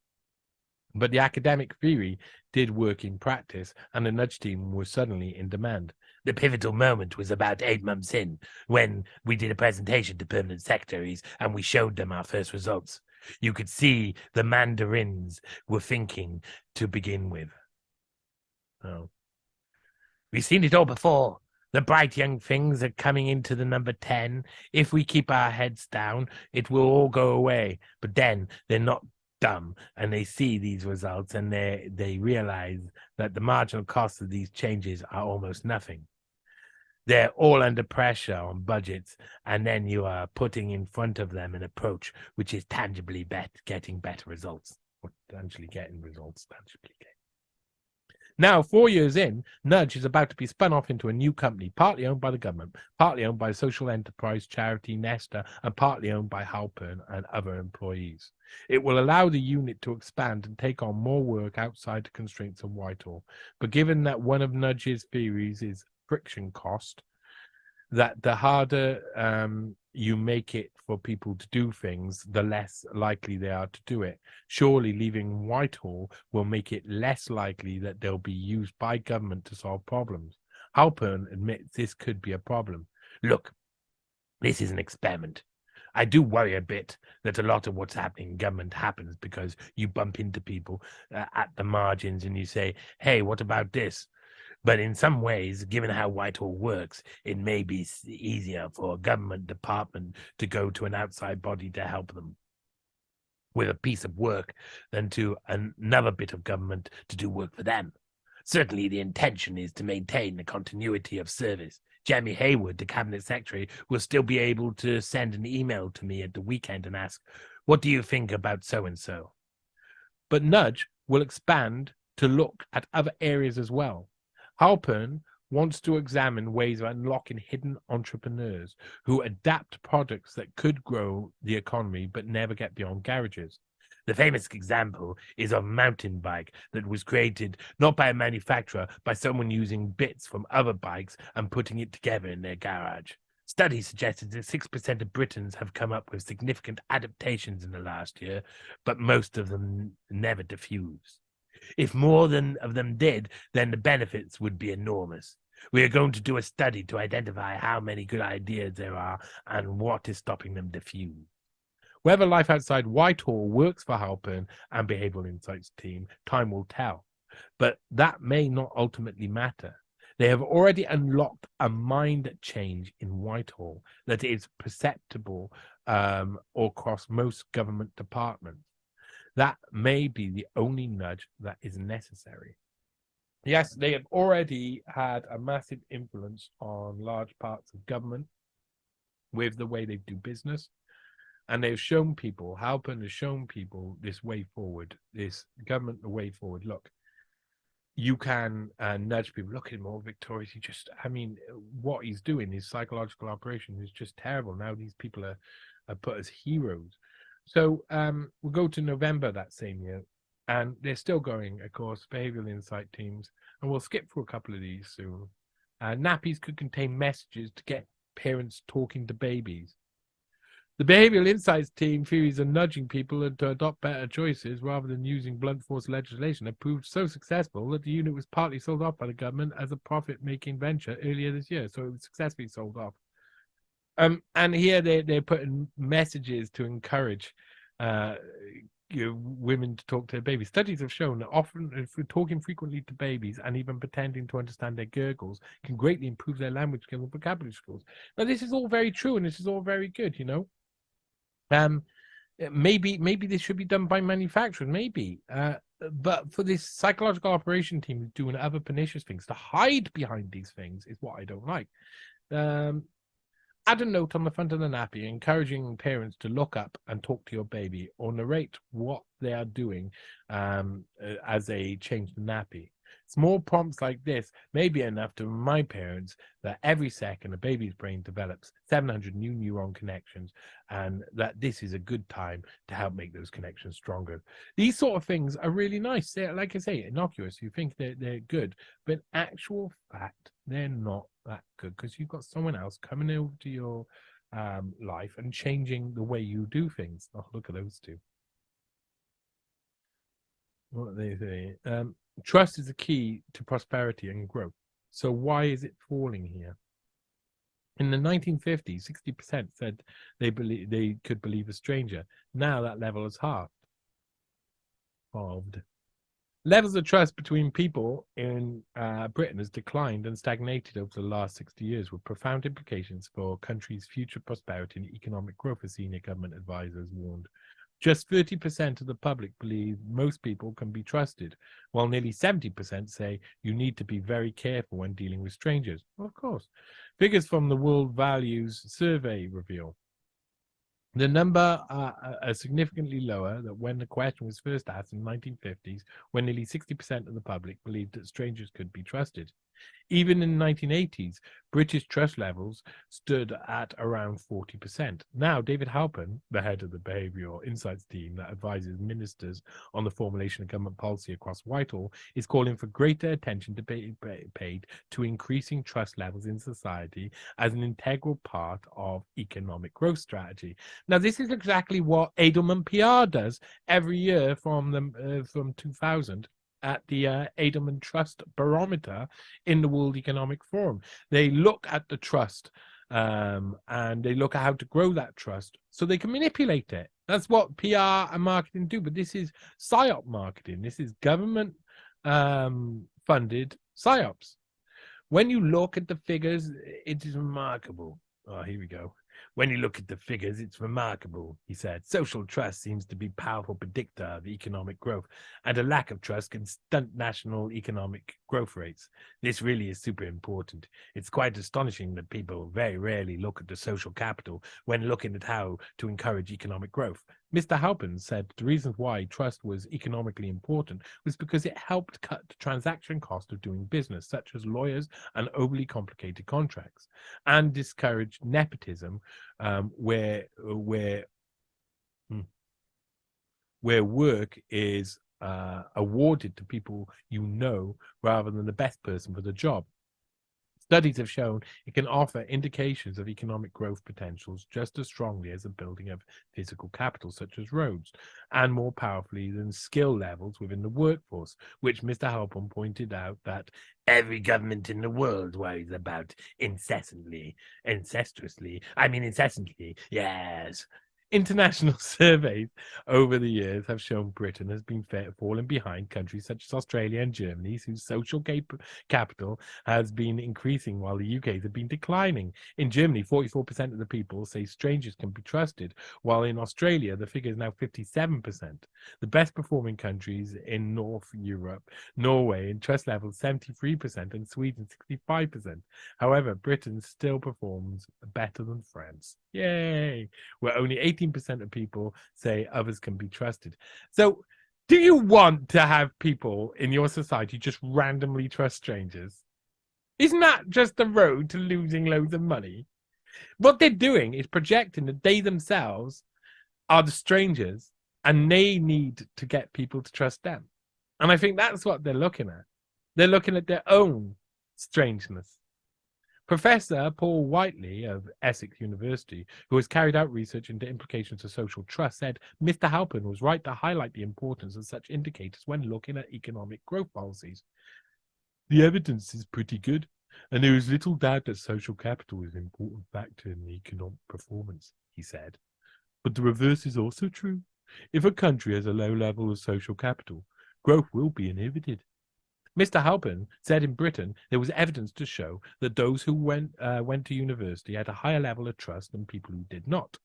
But the academic theory did work in practice, and the nudge team was suddenly in demand. The pivotal moment was about 8 months in, when we did a presentation to permanent secretaries and we showed them our first results. You could see the mandarins were thinking to begin with. Oh. We've seen it all before. The bright young things are coming into the number 10. If we keep our heads down, it will all go away. But then they're not dumb, and they see these results, and they realize that the marginal costs of these changes are almost nothing. They're all under pressure on budgets, and then you are putting in front of them an approach which is tangibly getting better results. Or tangibly getting results, tangibly getting. Now, 4 years in, Nudge is about to be spun off into a new company, partly owned by the government, partly owned by a social enterprise charity, Nesta, and partly owned by Halpern and other employees. It will allow the unit to expand and take on more work outside the constraints of Whitehall. But given that one of Nudge's theories is friction cost, that the harder you make it for people to do things, the less likely they are to do it. Surely leaving Whitehall will make it less likely that they'll be used by government to solve problems. Halpern admits this could be a problem. Look, This is an experiment. I do worry a bit that a lot of what's happening in government happens because you bump into people at the margins and you say, hey, what about this? But in some ways, given how Whitehall works, it may be easier for a government department to go to an outside body to help them with a piece of work than to another bit of government to do work for them. Certainly the intention is to maintain the continuity of service. Jeremy Hayward, the cabinet secretary, will still be able to send an email to me at the weekend and ask, what do you think about so-and-so? But Nudge will expand to look at other areas as well. Halpern wants to examine ways of unlocking hidden entrepreneurs who adapt products that could grow the economy but never get beyond garages. The famous example is a mountain bike that was created not by a manufacturer, by someone using bits from other bikes and putting it together in their garage. Studies suggested that 6% of Britons have come up with significant adaptations in the last year, but most of them never diffuse. If more of them did, then the benefits would be enormous. We are going to do a study to identify how many good ideas there are and what is stopping them diffuse. Whether life outside Whitehall works for Halpern and Behavioural Insights team, time will tell. But that may not ultimately matter. They have already unlocked a mind change in Whitehall that is perceptible across most government departments. That may be the only nudge that is necessary. Yes, they have already had a massive influence on large parts of government with the way they do business. And they've shown people, Halpern has shown people this way forward, this government, the way forward. Look, you can nudge people. Look at him, all victorious. What he's doing, his psychological operation is just terrible. Now these people are put as heroes. So we'll go to November that same year, and they're still going, of course, behavioral insight teams, and we'll skip through a couple of these soon. Nappies could contain messages to get parents talking to babies. The behavioral insights team theories of nudging people to adopt better choices rather than using blunt force legislation have proved so successful that the unit was partly sold off by the government as a profit-making venture earlier this year. So it was successfully sold off. And here they're putting messages to encourage women to talk to their babies. Studies have shown that often talking frequently to babies and even pretending to understand their gurgles can greatly improve their language skills and vocabulary skills. Now, this is all very true and this is all very good, you know. Maybe this should be done by manufacturers, maybe. But for this psychological operation team doing other pernicious things, to hide behind these things is what I don't like. Add a note on the front of the nappy encouraging parents to look up and talk to your baby or narrate what they are doing as they change the nappy. Small prompts like this may be enough to remind parents that every second a baby's brain develops 700 new neuron connections and that this is a good time to help make those connections stronger. These sort of things are really nice. They're, like I say, innocuous. You think they're good, but in actual fact, they're not that good because you've got someone else coming over to your life and changing the way you do things. Oh, look at those two. What they say. Trust is the key to prosperity and growth. So why is it falling here? In the 1950s, 60% said they could believe a stranger. Now that level is halved. Levels of trust between people in Britain has declined and stagnated over the last 60 years, with profound implications for country's future prosperity and economic growth, as senior government advisors warned. Just 30% of the public believe most people can be trusted, while nearly 70% say you need to be very careful when dealing with strangers. Well, of course. Figures from the World Values Survey reveal the number are significantly lower than when the question was first asked in the 1950s, when nearly 60% of the public believed that strangers could be trusted. Even in the 1980s, British trust levels stood at around 40%. Now, David Halpern, the head of the Behavioural Insights team that advises ministers on the formulation of government policy across Whitehall, is calling for greater attention to be paid to increasing trust levels in society as an integral part of economic growth strategy. Now, this is exactly what Edelman PR does every year from 2000. At the Edelman Trust Barometer in the World Economic Forum. They look at the trust and they look at how to grow that trust so they can manipulate it. That's what PR and marketing do. But this is PSYOP marketing. This is government funded PSYOPs. When you look at the figures, it is remarkable. Oh, here we go. When you look at the figures, it's remarkable, he said. Social trust seems to be a powerful predictor of economic growth, and a lack of trust can stunt national economic growth rates. This really is super important. It's quite astonishing that people very rarely look at the social capital when looking at how to encourage economic growth. Mr. Halpern said the reason why trust was economically important was because it helped cut the transaction cost of doing business, such as lawyers and overly complicated contracts, and discouraged nepotism, where work is awarded to people you know rather than the best person for the job. Studies have shown it can offer indications of economic growth potentials just as strongly as the building of physical capital, such as roads, and more powerfully than skill levels within the workforce, which Mr. Halpern pointed out that every government in the world worries about incessantly, yes. International surveys over the years have shown Britain has been falling behind countries such as Australia and Germany, whose social capital has been increasing while the UK's have been declining. In Germany, 44% of the people say strangers can be trusted, while in Australia, the figure is now 57%. The best performing countries in North Europe, Norway, in trust levels 73% and Sweden 65%. However, Britain still performs better than France. Yay! Where only 18% of people say others can be trusted. So, do you want to have people in your society just randomly trust strangers? Isn't that just the road to losing loads of money? What they're doing is projecting that they themselves are the strangers and they need to get people to trust them. And I think that's what they're looking at. They're looking at their own strangeness. Professor Paul Whiteley of Essex University, who has carried out research into implications of social trust, said Mr. Halpern was right to highlight the importance of such indicators when looking at economic growth policies. The evidence is pretty good, and there is little doubt that social capital is an important factor in the economic performance, he said. But the reverse is also true. If a country has a low level of social capital, growth will be inhibited. Mr. Halpern said in Britain there was evidence to show that those who went to university had a higher level of trust than people who did not.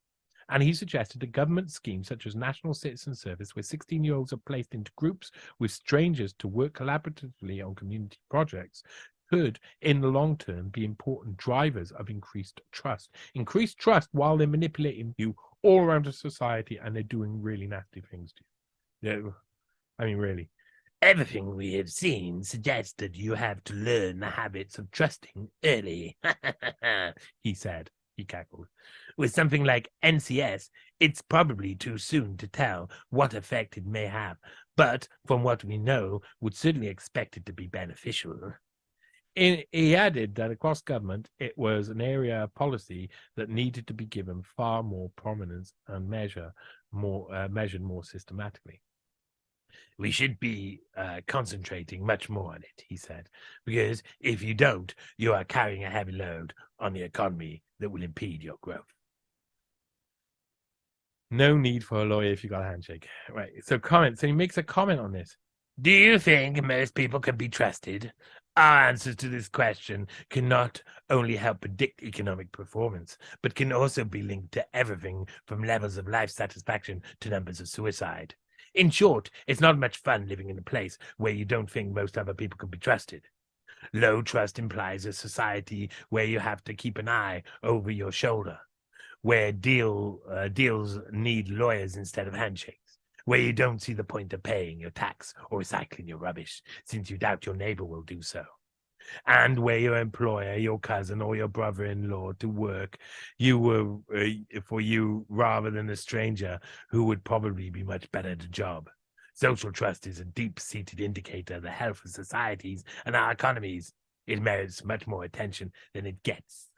And he suggested a government scheme such as National Citizen Service, where 16-year-olds are placed into groups with strangers to work collaboratively on community projects, could, in the long term, be important drivers of increased trust. Increased trust while they're manipulating you all around the society and they're doing really nasty things to you. Yeah, I mean, really. Everything we have seen suggests that you have to learn the habits of trusting early, he said. He cackled. With something like NCS, it's probably too soon to tell what effect it may have, but from what we know, would certainly expect it to be beneficial. He added that across government, it was an area of policy that needed to be given far more prominence and measured more systematically. We should be concentrating much more on it, he said, because if you don't, you are carrying a heavy load on the economy that will impede your growth. No need for a lawyer if you got a handshake. Right, so he makes a comment on this. Do you think most people can be trusted? Our answers to this question can not only help predict economic performance, but can also be linked to everything from levels of life satisfaction to numbers of suicide. In short, it's not much fun living in a place where you don't think most other people can be trusted. Low trust implies a society where you have to keep an eye over your shoulder, where deals need lawyers instead of handshakes, where you don't see the point of paying your tax or recycling your rubbish, since you doubt your neighbor will do so, and where your employer, your cousin, or your brother-in-law to work for you rather than a stranger who would probably be much better at the job. Social trust is a deep-seated indicator of the health of societies and our economies. It merits much more attention than it gets.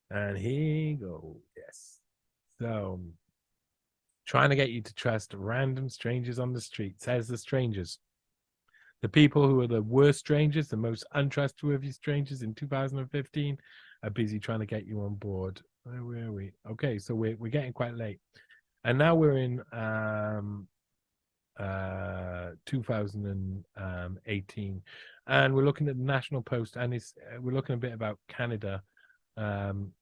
And here you go. Yes. So, trying to get you to trust random strangers on the street, says the strangers. The people who are the worst strangers, the most untrustworthy strangers in 2015 are busy trying to get you on board. Where are we? Okay, so we're getting quite late, and now we're in 2018, and we're looking at the National Post, and we're looking a bit about Canada, and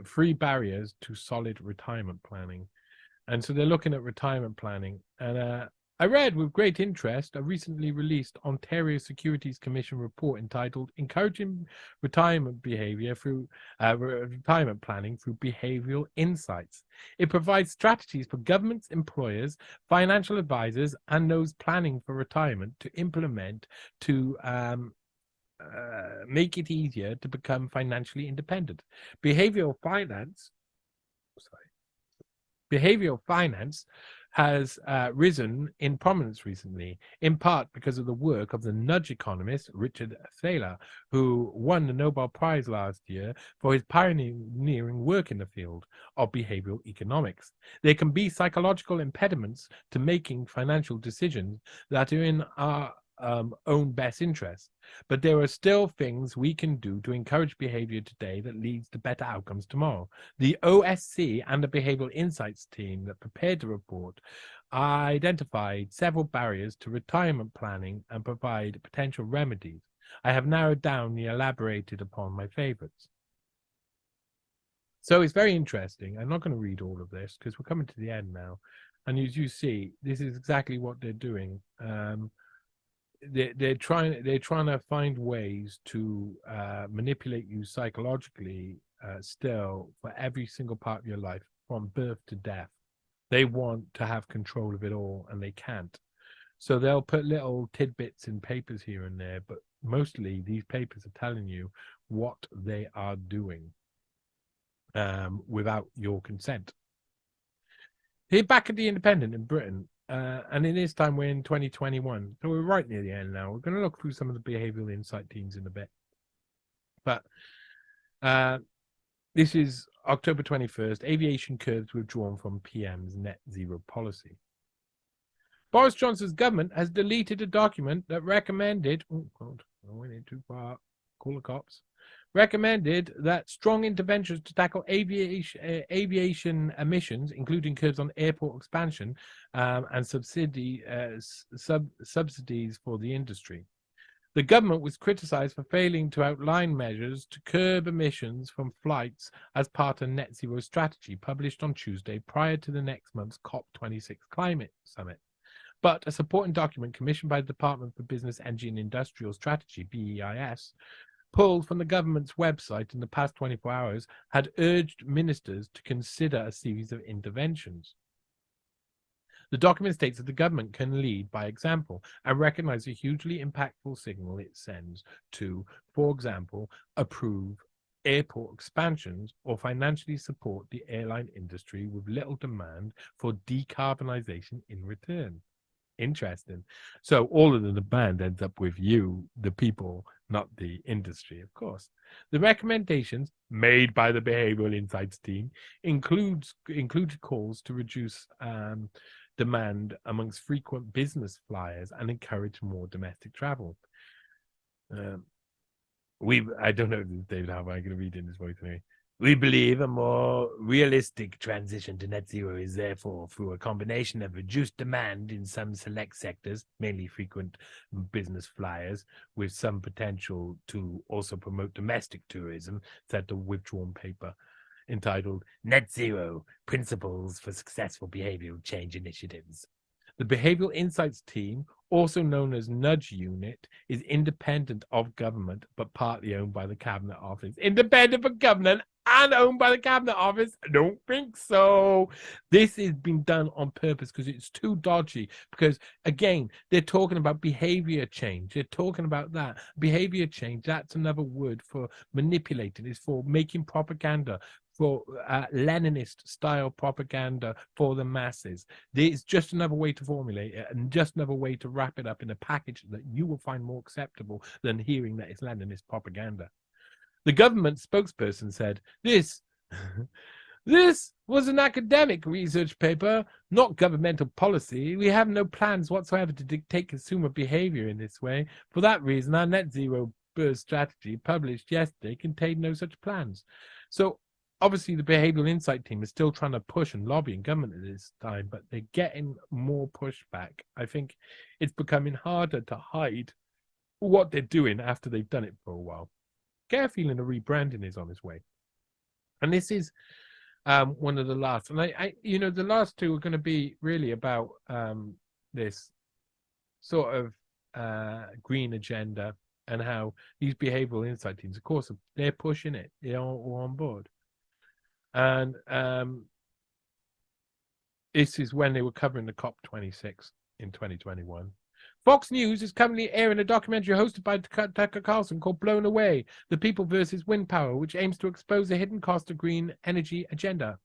3 barriers to solid retirement planning. And so they're looking at retirement planning, and I read with great interest a recently released Ontario Securities Commission report entitled "Encouraging Retirement Behaviour Through Retirement Planning Through Behavioural Insights." It provides strategies for governments, employers, financial advisors, and those planning for retirement to implement to make it easier to become financially independent. Behavioral finance has risen in prominence recently, in part because of the work of the nudge economist Richard Thaler, who won the Nobel Prize last year for his pioneering work in the field of behavioral economics. There can be psychological impediments to making financial decisions that are in our own best interest, but there are still things we can do to encourage behavior today that leads to better outcomes tomorrow. The OSC and the Behavioral Insights team that prepared the report identified several barriers to retirement planning and provide potential remedies. I have narrowed down and elaborated upon my favorites. So it's very interesting. I'm not going to read all of this because we're coming to the end now, and as you see, this is exactly what they're doing. They're trying to find ways to manipulate you psychologically still for every single part of your life, from birth to death. They want to have control of it all, and they can't. So they'll put little tidbits in papers here and there, but mostly these papers are telling you what they are doing without your consent. Here back at the Independent in Britain, and in this time we're in 2021, so we're right near the end now. We're going to look through some of the behavioral insight teams in a bit, but this is October 21st. Aviation curbs withdrawn from PM's net zero policy. Boris Johnson's government has deleted a document that recommended, oh God, I went in too far, call the cops, recommended that strong interventions to tackle aviation emissions, including curbs on airport expansion and subsidies for the industry. The government was criticized for failing to outline measures to curb emissions from flights as part of net zero strategy published on Tuesday prior to the next month's COP26 climate summit. But a supporting document commissioned by the Department for Business, Energy and Industrial Strategy, BEIS, pulled from the government's website in the past 24 hours, had urged ministers to consider a series of interventions. The document states that the government can lead by example and recognize the hugely impactful signal it sends to, for example, approve airport expansions or financially support the airline industry with little demand for decarbonization in return. Interesting. So all of the demand ends up with you, the people, not the industry, of course. The recommendations made by the Behavioral Insights team included calls to reduce demand amongst frequent business flyers and encourage more domestic travel. I don't know if David Halpern, I'm going to read in his voice anyway. We believe a more realistic transition to net zero is therefore through a combination of reduced demand in some select sectors, mainly frequent business flyers, with some potential to also promote domestic tourism, said the withdrawn paper entitled Net Zero, Principles for Successful Behavioral Change Initiatives. The Behavioral Insights team, also known as Nudge Unit, is independent of government, but partly owned by the Cabinet Office. Independent of government and owned by the Cabinet Office? I don't think so. This has been done on purpose because it's too dodgy. Because, again, they're talking about behavior change. They're talking about that. Behavior change, that's another word for manipulating. It's for making propaganda, for Leninist-style propaganda for the masses. It's just another way to formulate it and just another way to wrap it up in a package that you will find more acceptable than hearing that it's Leninist propaganda. The government spokesperson said, this was an academic research paper, not governmental policy. We have no plans whatsoever to dictate consumer behavior in this way. For that reason, our net zero strategy published yesterday contained no such plans. So obviously the behavioral insight team is still trying to push and lobby in government at this time, but they're getting more pushback. I think it's becoming harder to hide what they're doing after they've done it for a while. Get a feeling a rebranding is on its way. And this is one of the last. And I the last two are going to be really about this sort of green agenda and how these behavioral insight teams, of course, they're pushing it. They're all on board. And this is when they were covering the COP26 in 2021. Fox News is currently airing a documentary hosted by Tucker Carlson called Blown Away, The People versus Wind Power, which aims to expose the hidden cost of green energy agenda.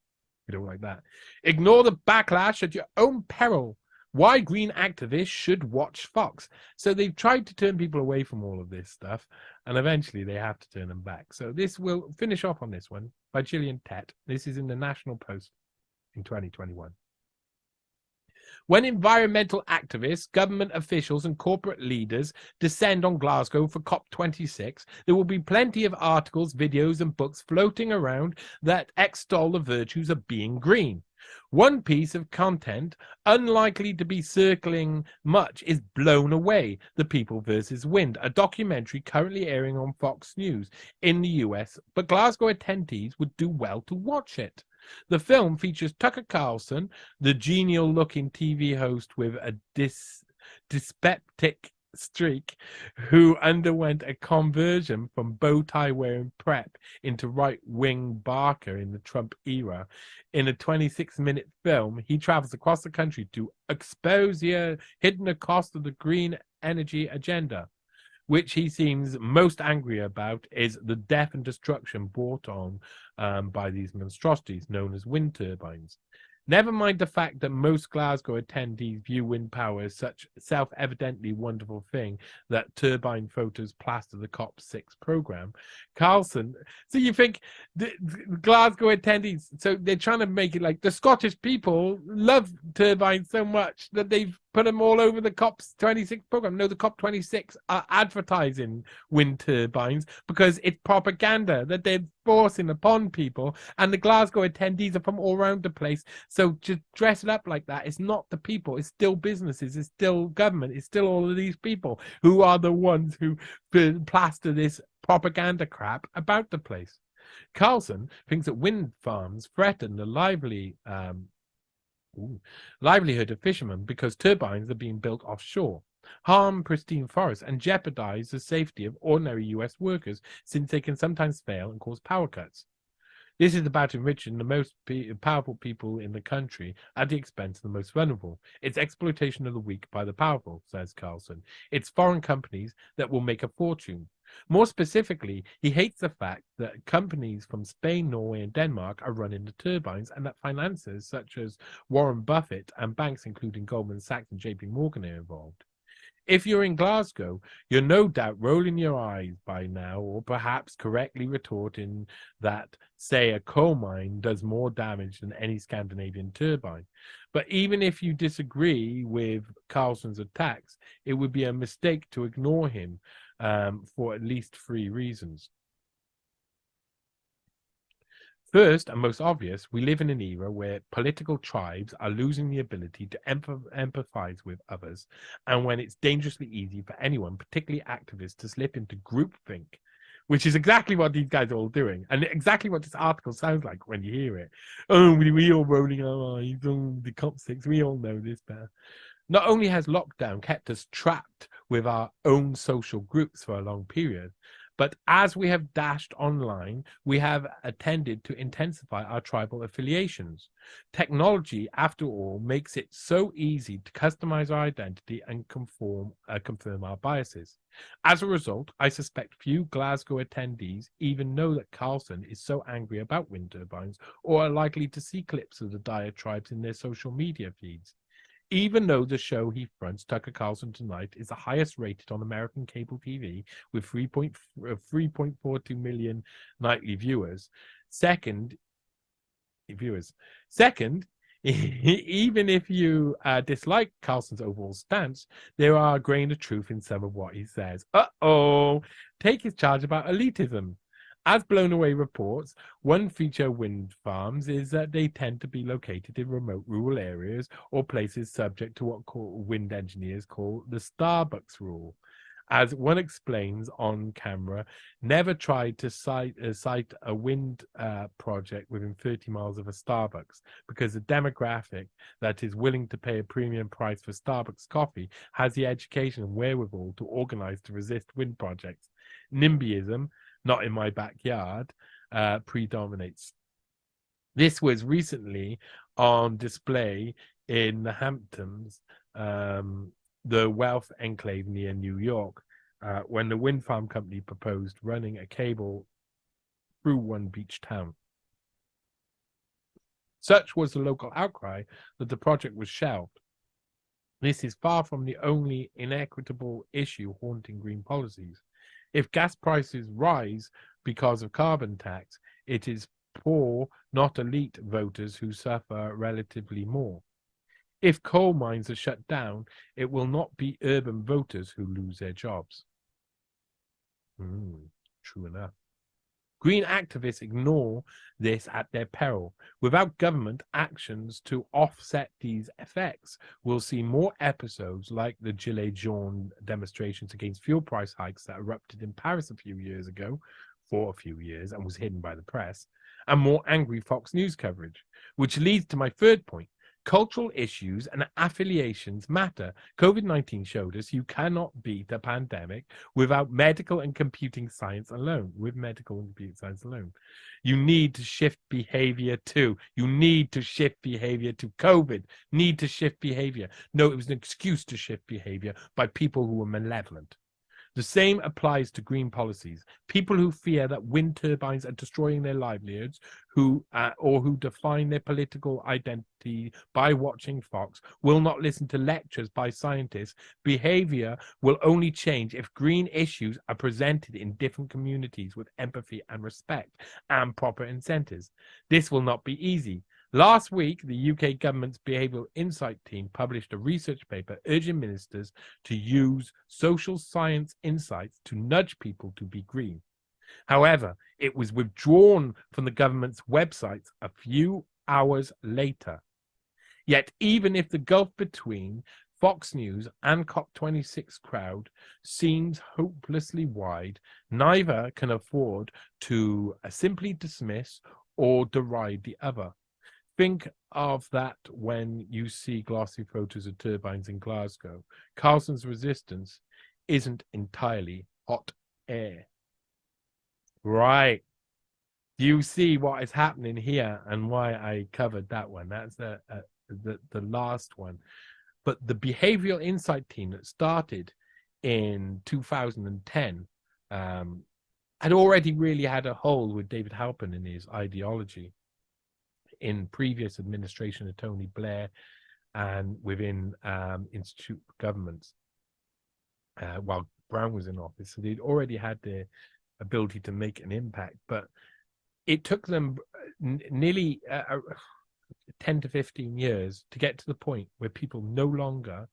You don't like that. Ignore the backlash at your own peril. Why green activists should watch Fox. So they've tried to turn people away from all of this stuff, and eventually they have to turn them back. So this will finish off on this one by Gillian Tett. This is in the National Post in 2021. When environmental activists, government officials, and corporate leaders descend on Glasgow for COP26, there will be plenty of articles, videos, and books floating around that extol the virtues of being green. One piece of content, unlikely to be circling much, is Blown Away, The People versus Wind, a documentary currently airing on Fox News in the US, but Glasgow attendees would do well to watch it. The film features Tucker Carlson, the genial-looking TV host with a dyspeptic streak, who underwent a conversion from bow-tie-wearing prep into right-wing barker in the Trump era. In a 26-minute film, he travels across the country to expose the hidden cost of the green energy agenda. Which he seems most angry about is the death and destruction brought on by these monstrosities known as wind turbines. Never mind the fact that most Glasgow attendees view wind power as such a self-evidently wonderful thing that turbine photos plaster the COP6 program. Carlson, so you think the Glasgow attendees, so they're trying to make it like the Scottish people love turbines so much that they've put them all over the COP26 program. No, the COP26 are advertising wind turbines because it's propaganda that they're forcing upon people, and the Glasgow attendees are from all around the place. So just dress it up like that. It's not the people. It's still businesses. It's still government. It's still all of these people who are the ones who plaster this propaganda crap about the place. Carlson thinks that wind farms threaten the livelihood of fishermen because turbines are being built offshore, harm pristine forests, and jeopardize the safety of ordinary US workers since they can sometimes fail and cause power cuts. This is about enriching the most powerful people in the country at the expense of the most vulnerable. It's exploitation of the weak by the powerful, says Carlson. It's foreign companies that will make a fortune. More specifically, he hates the fact that companies from Spain, Norway, and Denmark are running the turbines, and that financiers such as Warren Buffett and banks including Goldman Sachs and JP Morgan are involved. If you're in Glasgow, you're no doubt rolling your eyes by now, or perhaps correctly retorting that, say, a coal mine does more damage than any Scandinavian turbine. But even if you disagree with Carlson's attacks, it would be a mistake to ignore him for at least 3 reasons. First, and most obvious, we live in an era where political tribes are losing the ability to empathize with others, and when it's dangerously easy for anyone, particularly activists, to slip into groupthink, which is exactly what these guys are all doing, and exactly what this article sounds like when you hear it. Oh, we all rolling our eyes on the COP6, we all know this better. Not only has lockdown kept us trapped with our own social groups for a long period, but as we have dashed online, we have attended to intensify our tribal affiliations. Technology, after all, makes it so easy to customize our identity and confirm our biases. As a result, I suspect few Glasgow attendees even know that Carlson is so angry about wind turbines or are likely to see clips of the diatribes in their social media feeds. Even though the show he fronts, Tucker Carlson Tonight, is the highest rated on American cable TV with 3.42 million nightly viewers. Second, Even if you dislike Carlson's overall stance, there are a grain of truth in some of what he says. Take his charge about elitism. As Blown Away reports, one feature of wind farms is that they tend to be located in remote rural areas or places subject to what wind engineers call the Starbucks rule. As one explains on camera, never tried to cite a wind project within 30 miles of a Starbucks because the demographic that is willing to pay a premium price for Starbucks coffee has the education and wherewithal to organize to resist wind projects. NIMBYism, not in my backyard, predominates. This was recently on display in the Hamptons, the Wealth Enclave near New York, when the wind farm company proposed running a cable through one beach town. Such was the local outcry that the project was shelved. This is far from the only inequitable issue haunting green policies. If gas prices rise because of carbon tax, it is poor, not elite voters who suffer relatively more. If coal mines are shut down, it will not be urban voters who lose their jobs. True enough. Green activists ignore this at their peril. Without government actions to offset these effects, we'll see more episodes like the Gilets jaunes demonstrations against fuel price hikes that erupted in Paris a few years ago, for a few years, and was hidden by the press, and more angry Fox News coverage, which leads to my third point. Cultural issues and affiliations matter. COVID-19 showed us you cannot beat a pandemic without medical and computing science alone. You need to shift behavior too. You need to shift behavior to COVID. Need to shift behavior. No, it was an excuse to shift behavior by people who were malevolent. The same applies to green policies. People who fear that wind turbines are destroying their livelihoods, or who define their political identity by watching Fox, will not listen to lectures by scientists. Behavior will only change if green issues are presented in different communities with empathy and respect and proper incentives. This will not be easy. Last week, the UK government's Behavioural Insight team published a research paper urging ministers to use social science insights to nudge people to be green. However, it was withdrawn from the government's websites a few hours later. Yet, even if the gulf between Fox News and COP26 crowd seems hopelessly wide, neither can afford to simply dismiss or deride the other. Think of that when you see glossy photos of turbines in Glasgow. Carlson's resistance isn't entirely hot air. Right. You see what is happening here and why I covered that one. That's the last one. But the Behavioural Insight team that started in 2010 had already really had a hold with David Halpern in his ideology in previous administration of Tony Blair and within institute governments while Brown was in office. So they'd already had the ability to make an impact, but it took them nearly 10 to 15 years to get to the point where people no longer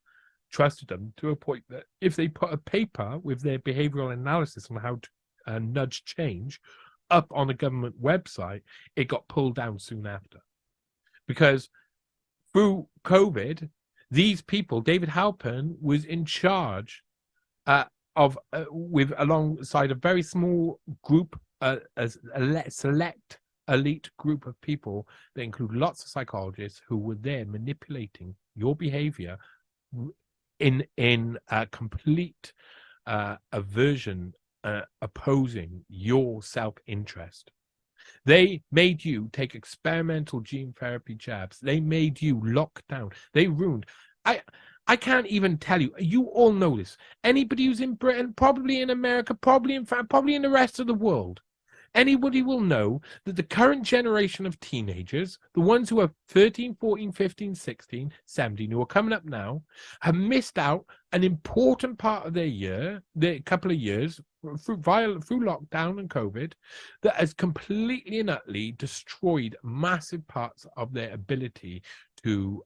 trusted them, to a point that if they put a paper with their behavioral analysis on how to nudge change up on a government website, it got pulled down soon after. Because through COVID, these people, David Halpern was in charge with alongside a very small group, a select elite group of people that include lots of psychologists who were there manipulating your behavior in a complete aversion, opposing your self-interest. They made you take experimental gene therapy jabs. They made you lock down. They ruined. I can't even tell you. You all know this. Anybody who's in Britain, probably in America, probably in France, probably in the rest of the world, anybody will know that the current generation of teenagers, the ones who are 13, 14, 15, 16, 17, who are coming up now, have missed out an important part of their year, their couple of years, through lockdown and COVID, that has completely and utterly destroyed massive parts of their ability to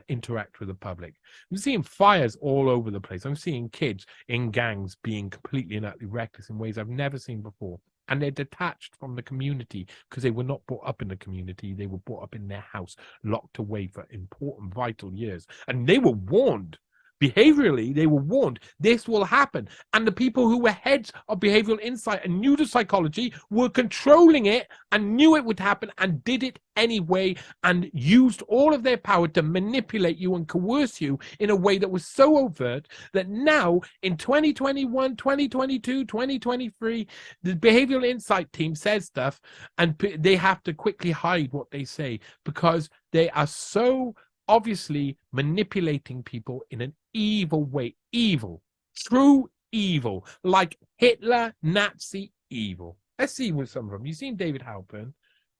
interact with the public. I'm seeing fires all over the place. I'm seeing kids in gangs being completely and utterly reckless in ways I've never seen before. And they're detached from the community because they were not brought up in the community. They were brought up in their house, locked away for important, vital years. And they were warned. Behaviorally, they were warned this will happen. And the people who were heads of behavioral insight and knew the psychology were controlling it and knew it would happen and did it anyway and used all of their power to manipulate you and coerce you in a way that was so overt that now in 2021, 2022, 2023, the behavioral insight team says stuff and they have to quickly hide what they say because they are so obviously manipulating people in an evil way. Evil. True evil. Like Hitler, Nazi evil. Let's see what some of them. You've seen David Halpern.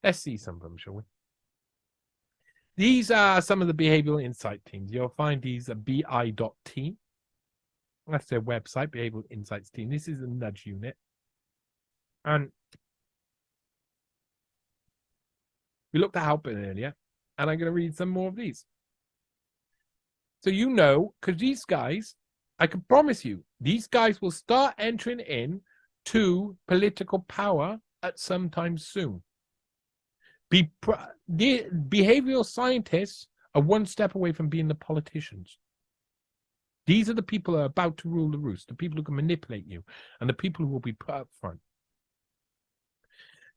Let's see some of them, shall we? These are some of the behavioral insight teams. You'll find these at bi.team. That's their website, Behavioral Insights Team. This is a nudge unit. And we looked at Halpern earlier, and I'm going to read some more of these. So you know, because these guys, I can promise you, these guys will start entering in to political power at some time soon. The behavioral scientists are one step away from being the politicians. These are the people who are about to rule the roost, the people who can manipulate you, and the people who will be put up front.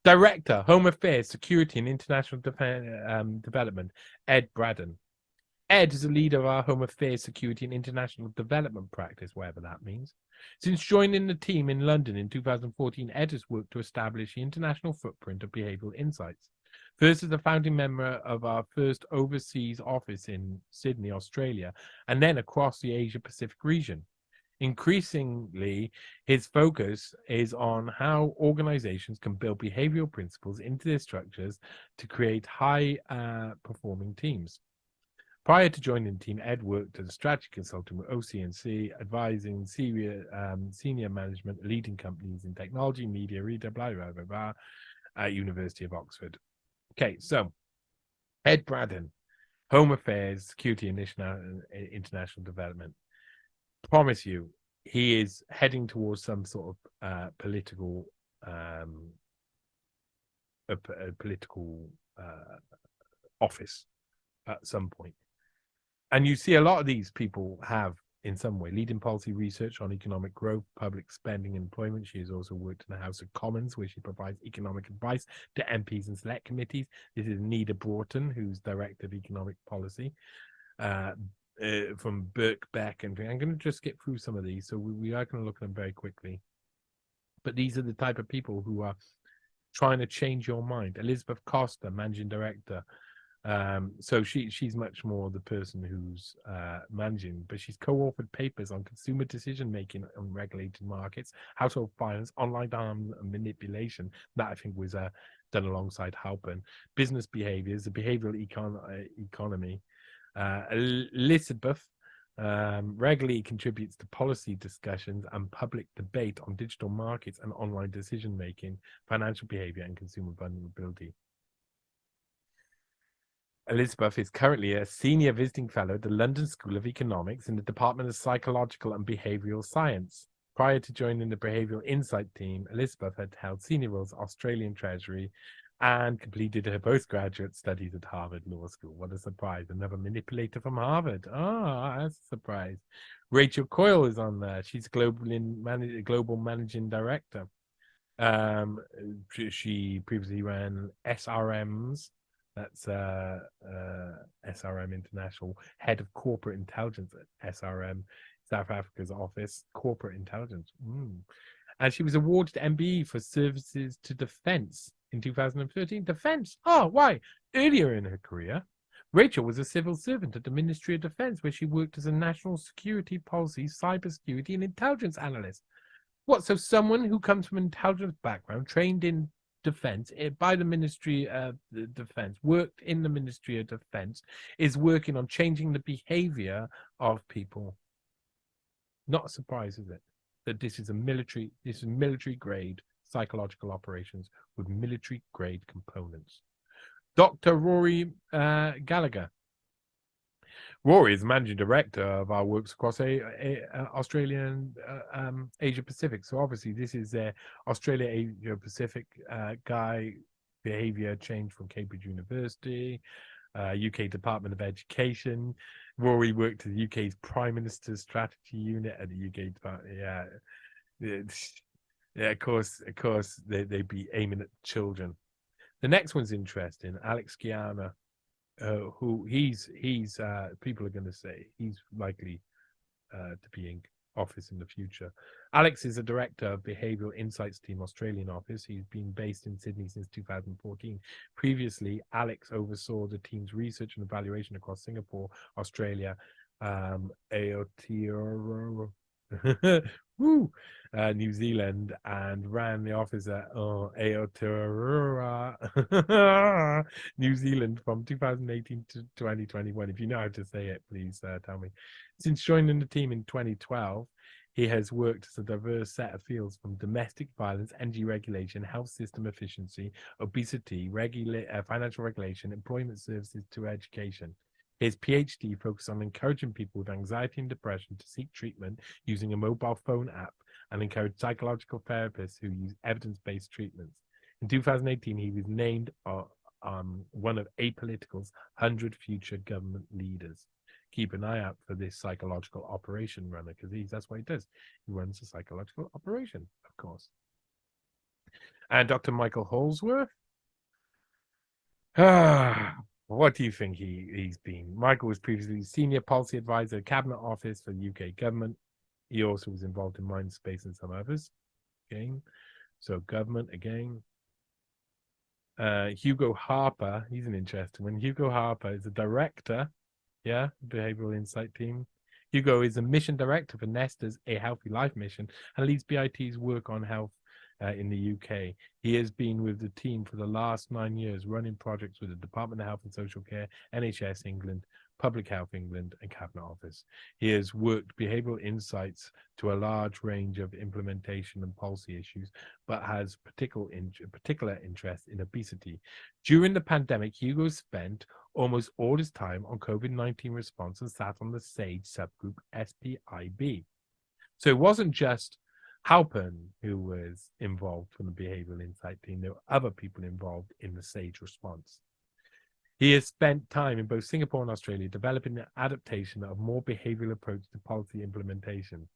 Director, Home Affairs, Security and International Development, Ed Braden. Ed is the leader of our Home Affairs, Security and International Development practice, whatever that means. Since joining the team in London in 2014, Ed has worked to establish the international footprint of behavioral insights. First as a founding member of our first overseas office in Sydney, Australia, and then across the Asia-Pacific region. Increasingly, his focus is on how organizations can build behavioral principles into their structures to create high-performing teams. Prior to joining the team, Ed worked as a strategy consultant with OC&C, advising senior management, leading companies in technology, media, retail, blah, blah, blah, blah, at University of Oxford. Okay, so Ed Braden, Home Affairs, Security and International Development. Promise you, he is heading towards some sort of political office at some point. And you see a lot of these people have, in some way, leading policy research on economic growth, public spending, and employment. She has also worked in the House of Commons, where she provides economic advice to MPs and select committees. This is Nida Broughton, who's Director of Economic Policy from Birkbeck. And I'm going to just skip through some of these, so we are going to look at them very quickly. But these are the type of people who are trying to change your mind. Elizabeth Costa, Managing Director. So she's much more the person who's managing, but she's co-authored papers on consumer decision making on regulated markets, household finance, online harm and manipulation. That I think was done alongside Halpern. Business behaviors, the behavioral economy. Elizabeth regularly contributes to policy discussions and public debate on digital markets and online decision making, financial behavior, and consumer vulnerability. Elizabeth is currently a senior visiting fellow at the London School of Economics in the Department of Psychological and Behavioural Science. Prior to joining the Behavioural Insight team, Elizabeth had held senior roles at Australian Treasury and completed her postgraduate studies at Harvard Law School. What a surprise. Another manipulator from Harvard. Oh, that's a surprise. Rachel Coyle is on there. She's global managing director. She previously ran SRMs. That's SRM International, head of corporate intelligence at SRM, South Africa's office, corporate intelligence. And she was awarded MBE for services to defense in 2013. Defense? Oh, why? Earlier in her career, Rachel was a civil servant at the Ministry of Defense, where she worked as a national security policy, cybersecurity, and intelligence analyst. What? So someone who comes from an intelligence background, trained in defense by the Ministry of Defense, worked in the Ministry of Defense, is working on changing the behavior of people. Not a surprise, is it, that this is military grade psychological operations with military grade components. Dr. Rory Gallagher, Rory is managing director of our works across Australia and Asia Pacific. So obviously this is Australia Asia Pacific guy, behaviour change from Cambridge University, UK Department of Education. Rory worked at the UK's Prime Minister's Strategy Unit at the UK Department. Yeah, of course, they'd be aiming at children. The next one's interesting. Alex Giana, who he's people are going to say he's likely to be in office in the future. Alex is a director of Behavioural Insights Team Australian office. He's been based in Sydney since 2014. Previously, Alex oversaw the team's research and evaluation across Singapore, Australia, Aotearoa, New Zealand, and ran the office at Aotearoa, New Zealand from 2018 to 2021. If you know how to say it, please tell me. Since joining the team in 2012, he has worked as a diverse set of fields from domestic violence, energy regulation, health system efficiency, obesity, financial regulation, employment services to education. His PhD focused on encouraging people with anxiety and depression to seek treatment using a mobile phone app and encourage psychological therapists who use evidence-based treatments. In 2018, he was named one of Apolitical's 100 future government leaders. Keep an eye out for this psychological operation runner, because that's what he does. He runs a psychological operation, of course. And Dr. Michael Holsworth. What do you think he's been? Michael was previously senior policy advisor, cabinet office for the UK government. He also was involved in Mindspace and some others. Again, so government again. Hugo Harper, he's an interesting one. Hugo Harper is a director, Behavioural Insight Team. Hugo is a mission director for Nesta's A Healthy Life mission and leads BIT's work on health in the UK. He has been with the team for the last 9 years, running projects with the Department of Health and Social Care, NHS England, Public Health England, and Cabinet Office. He has worked behavioural insights to a large range of implementation and policy issues, but has particular interest in obesity. During the pandemic, Hugo spent almost all his time on COVID-19 response and sat on the SAGE subgroup SPIB. So it wasn't just Halpern who was involved from the Behavioural Insight Team. There were other people involved in the SAGE response. He has spent time in both Singapore and Australia developing an adaptation of more behavioural approach to policy implementation.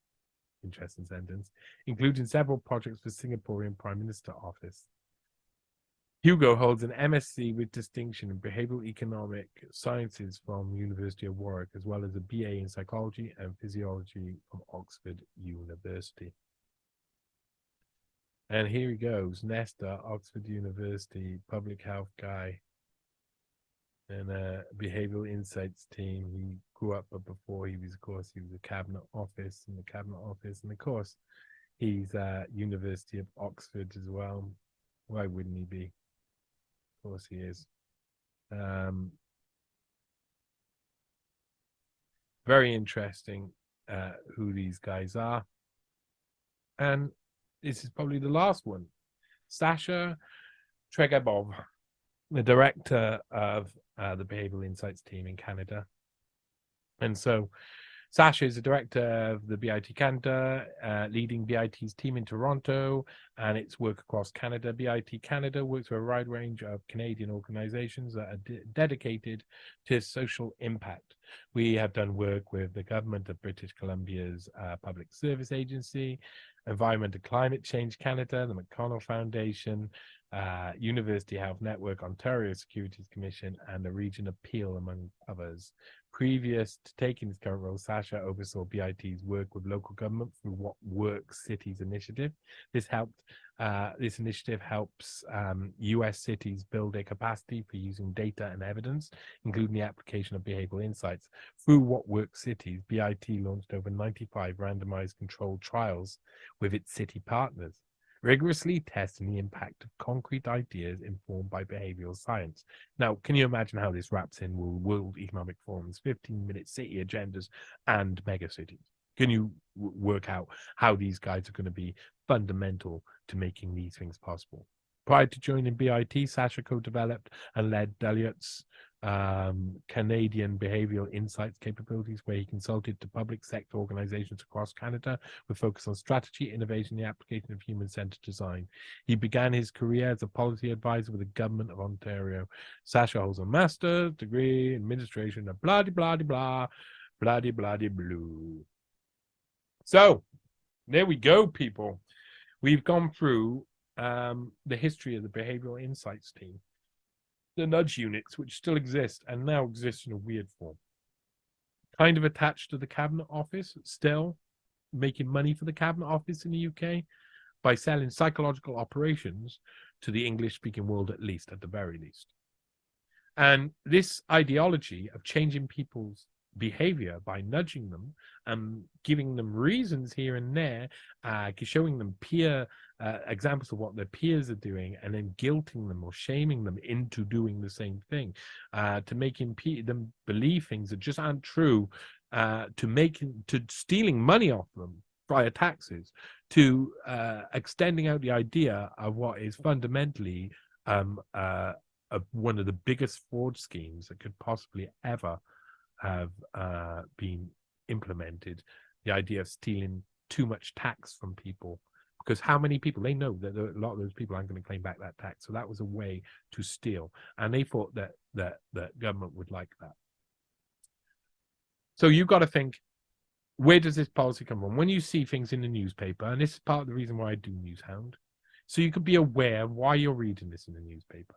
Interesting sentence. Including several projects for Singaporean Prime Minister office. Hugo holds an MSc with distinction in Behavioural Economic Sciences from University of Warwick, as well as a BA in Psychology and Physiology from Oxford University. And here he goes, Nesta, Oxford University, public health guy, and Behavioural Insights Team. He grew up, but before he was a cabinet office, and of course, he's University of Oxford as well. Why wouldn't he be? Of course he is. Very interesting who these guys are. And this is probably the last one. Sasha Tregabov, the director of the Behavioural Insights Team in Canada. And so Sasha is the director of the BIT Canada, leading BIT's team in Toronto and its work across Canada. BIT Canada works with a wide range of Canadian organizations that are dedicated to social impact. We have done work with the government of British Columbia's Public Service Agency, Environment and Climate Change Canada, the McConnell Foundation, University Health Network, Ontario Securities Commission, and the Region Appeal, among others. Previous to taking his current role, Sasha oversaw BIT's work with local government through What Works Cities initiative. This initiative helps US cities build their capacity for using data and evidence, including the application of behavioral insights. Through What Works Cities, BIT launched over 95 randomized controlled trials with its city partners, rigorously testing the impact of concrete ideas informed by behavioral science. Now, can you imagine how this wraps in with World Economic Forum's 15-minute city agendas and megacities? Can you work out how these guys are going to be fundamental to making these things possible? Prior to joining BIT, Sasha co-developed and led Deloitte's Canadian behavioral insights capabilities, where he consulted to public sector organizations across Canada with focus on strategy, innovation, and the application of human-centered design. He began his career as a policy advisor with the government of Ontario. Sasha holds a master's degree in administration of blah-de-blah-de-blah, blah-de-blah-de-blue. So, there we go, people. We've gone through the history of the behavioral insights team. The nudge units, which still exist and now exist in a weird form. Kind of attached to the Cabinet Office, still making money for the Cabinet Office in the UK by selling psychological operations to the English-speaking world, at the very least. And this ideology of changing people's behavior by nudging them and giving them reasons here and there, showing them peer examples of what their peers are doing, and then guilting them or shaming them into doing the same thing, to making them believe things that just aren't true, to stealing money off them via taxes, to extending out the idea of what is fundamentally one of the biggest fraud schemes that could possibly ever have been implemented. The idea of stealing too much tax from people, because how many people, they know that a lot of those people aren't going to claim back that tax. So that was a way to steal, and they thought that government would like that. So you've got to think, where does this policy come from? When you see things in the newspaper, and this is part of the reason why I do NewsHound, so you could be aware why you're reading this in the newspaper.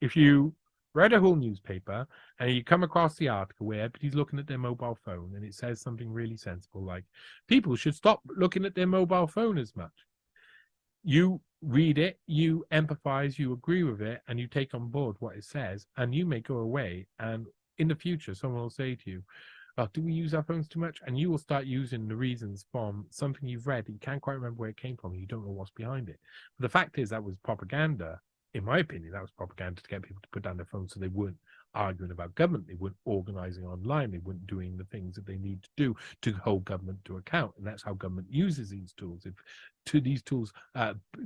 If you read a whole newspaper and you come across the article where everybody's looking at their mobile phone and it says something really sensible like people should stop looking at their mobile phone as much, you read it, you empathize, you agree with it, and you take on board what it says, and you may go away, and in the future someone will say to you, oh, do we use our phones too much? And you will start using the reasons from something you've read that you can't quite remember where it came from, and you don't know what's behind it. But the fact is, that was propaganda. In my opinion, that was propaganda to get people to put down their phones so they weren't arguing about government, they weren't organizing online, they weren't doing the things that they need to do to hold government to account. And that's how government uses these tools. These tools,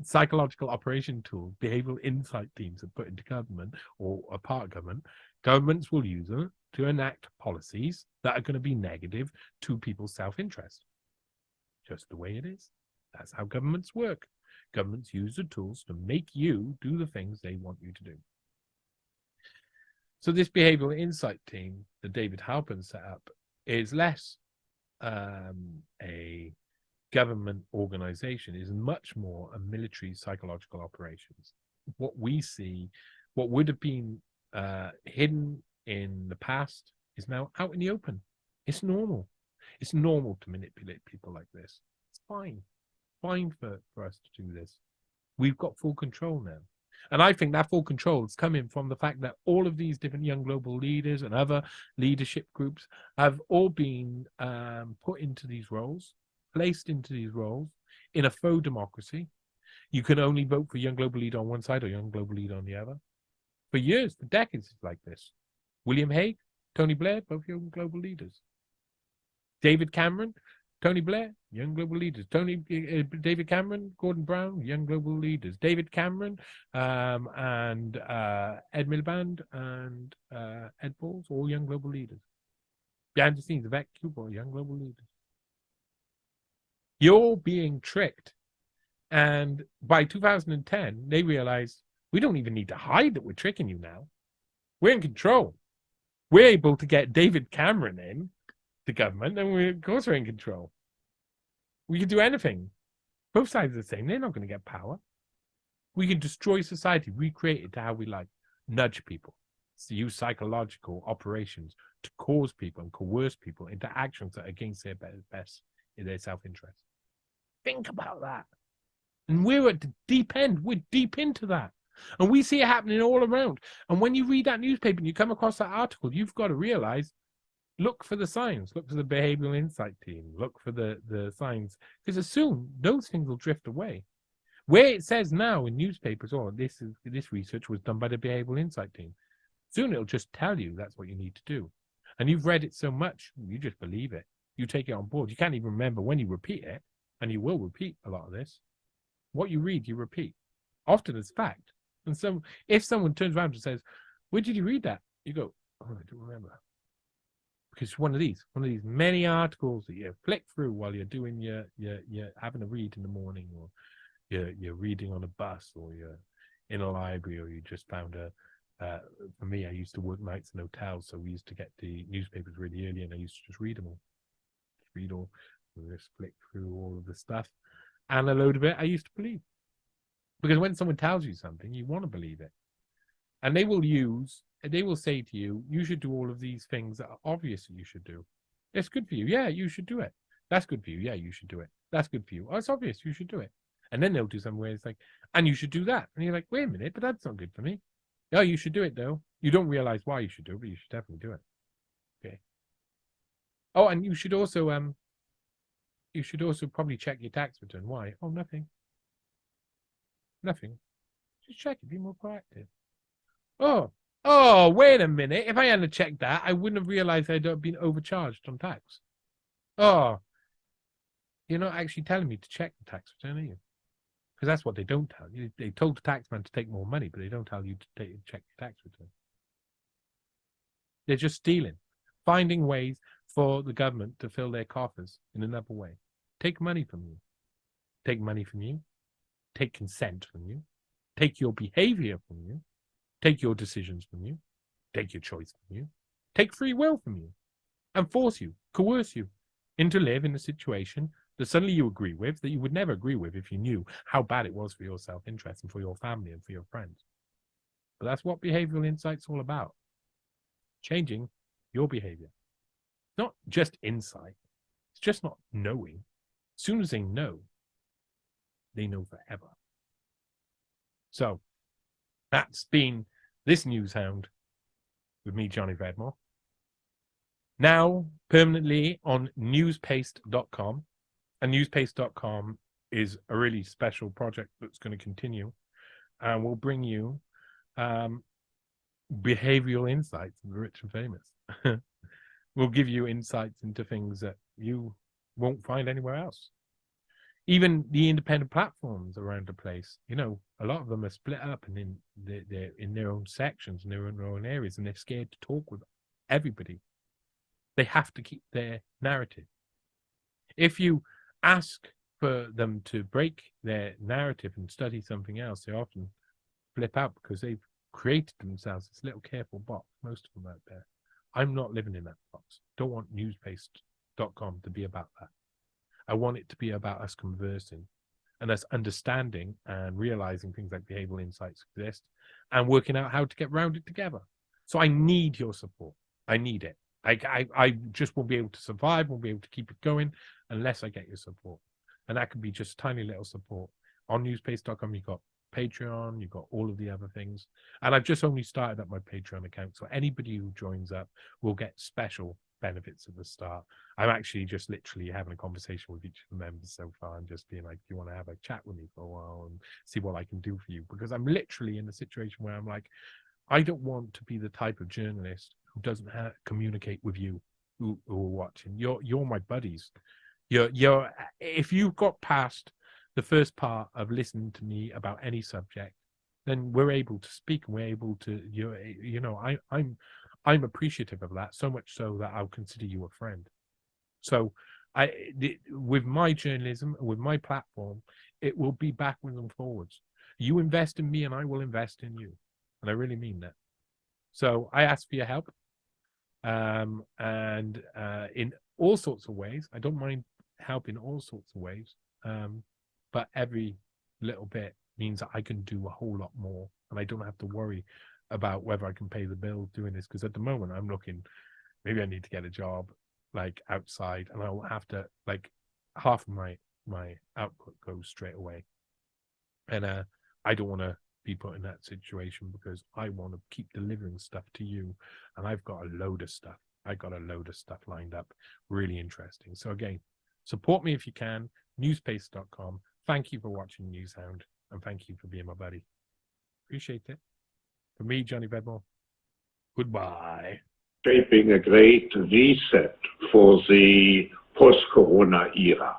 psychological operation tools, behavioral insight teams are put into government or a part of government, governments will use them to enact policies that are going to be negative to people's self-interest. Just the way it is. That's how governments work. Governments use the tools to make you do the things they want you to do. So this behavioral insight team that David Halpern set up is less a government organization, is much more a military psychological operations. What we see, what would have been hidden in the past is now out in the open. It's normal. It's normal to manipulate people like this. It's fine. Fine for us to do this. We've got full control now. And I think that full control is coming from the fact that all of these different young global leaders and other leadership groups have all been put into these roles, placed into these roles in a faux democracy. You can only vote for young global leader on one side or young global leader on the other. For years, for decades, it's like this. William Hague, Tony Blair, both young global leaders. David Cameron, Tony Blair, young global leaders. David Cameron, Gordon Brown, young global leaders. David Cameron and Ed Miliband and Ed Balls, all young global leaders. Behind the scenes, Vivek Kubel, young global leaders. You're being tricked. And by 2010, they realized we don't even need to hide that we're tricking you now. We're in control. We're able to get David Cameron in the government, and of course we're in control. We can do anything. Both sides are the same. They're not going to get power. We can destroy society, recreate it to how we like, nudge people, to use psychological operations to cause people and coerce people into actions that are against their best in their self-interest. Think about that. And we're at the deep end. We're deep into that. And we see it happening all around. And when you read that newspaper and you come across that article, you've got to realize, look for the signs, look for the behavioral insight team, look for the signs, because soon those things will drift away. Where it says now in newspapers, oh, this research was done by the behavioral insight team, soon it'll just tell you that's what you need to do. And you've read it so much, you just believe it. You take it on board. You can't even remember when you repeat it, and you will repeat a lot of this. What you read, you repeat, often as fact. And so if someone turns around and says, where did you read that? You go, oh, I don't remember. Because one of these many articles that you flick through while you're doing your having a read in the morning, or you're reading on a bus, or you're in a library, or you just found for me, I used to work nights in hotels, so we used to get the newspapers really early, and I used to just read them all. Just flick through all of the stuff, and a load of it I used to believe. Because when someone tells you something, you want to believe it. And they will say to you, you should do all of these things that are obvious that you should do. It's good for you. Yeah, you should do it. That's good for you. Yeah, you should do it. That's good for you. Oh, it's obvious. You should do it. And then they'll do something where it's like, and you should do that. And you're like, wait a minute, but that's not good for me. Oh, you should do it, though. You don't realize why you should do it, but you should definitely do it. Okay. Oh, and you should also probably check your tax return. Why? Oh, nothing. Nothing. Just check it. Be more proactive. Oh, wait a minute. If I hadn't checked that, I wouldn't have realized I'd been overcharged on tax. Oh, you're not actually telling me to check the tax return, are you? Because that's what they don't tell you. They told the taxman to take more money, but they don't tell you to check your tax return. They're just stealing, finding ways for the government to fill their coffers in another way. Take money from you. Take money from you. Take consent from you. Take your behavior from you. Take your decisions from you. Take your choice from you. Take free will from you. And force you, coerce you into live in a situation that suddenly you agree with, that you would never agree with if you knew how bad it was for your self-interest and for your family and for your friends. But that's what behavioral insight's all about. Changing your behavior. Not just insight. It's just not knowing. As soon as they know forever. So that's been this NEWSHOUND with me, Johnny Vedmore. Now permanently on NEWSPASTE.com. And NEWSPASTE.com is a really special project that's going to continue. And we'll bring you behavioral insights of the rich and famous. We'll give you insights into things that you won't find anywhere else. Even the independent platforms around the place, you know, a lot of them are split up and they're in their own sections and they're in their own areas, and they're scared to talk with everybody. They have to keep their narrative. If you ask for them to break their narrative and study something else, they often flip out because they've created themselves this little careful box, most of them out there. I'm not living in that box. Don't want NEWSPASTE.com to be about that. I want it to be about us conversing and us understanding and realizing things like behavioral insights exist and working out how to get round it together. So I need your support. I need it. I just won't be able to survive, won't be able to keep it going unless I get your support. And that could be just tiny little support. On NEWSPASTE.com, you've got Patreon, you've got all of the other things. And I've just only started up my Patreon account. So anybody who joins up will get special benefits at the start. I'm actually just literally having a conversation with each of the members so far and just being like, do you want to have a chat with me for a while and see what I can do for you? Because I'm literally in a situation where I'm like, I don't want to be the type of journalist who doesn't communicate with you who are watching. You're my buddies. You're if you've got past the first part of listening to me about any subject, then we're able to speak and we're able to, you know, I'm appreciative of that, so much so that I'll consider you a friend. So with my journalism, with my platform, it will be backwards and forwards. You invest in me and I will invest in you. And I really mean that. So I ask for your help. And in all sorts of ways. I don't mind help in all sorts of ways. But every little bit means that I can do a whole lot more. And I don't have to worry about whether I can pay the bills doing this. Because at the moment I'm looking, maybe I need to get a job like outside, and I'll have to, like, half of my output goes straight away. And I don't want to be put in that situation because I want to keep delivering stuff to you. And I've got a load of stuff. I got a load of stuff lined up. Really interesting. So again, support me if you can. NEWSPASTE.com. Thank you for watching NEWSHOUND, and thank you for being my buddy. Appreciate it. For me, Johnny Vedmore, goodbye. Shaping a great reset for the post-corona era.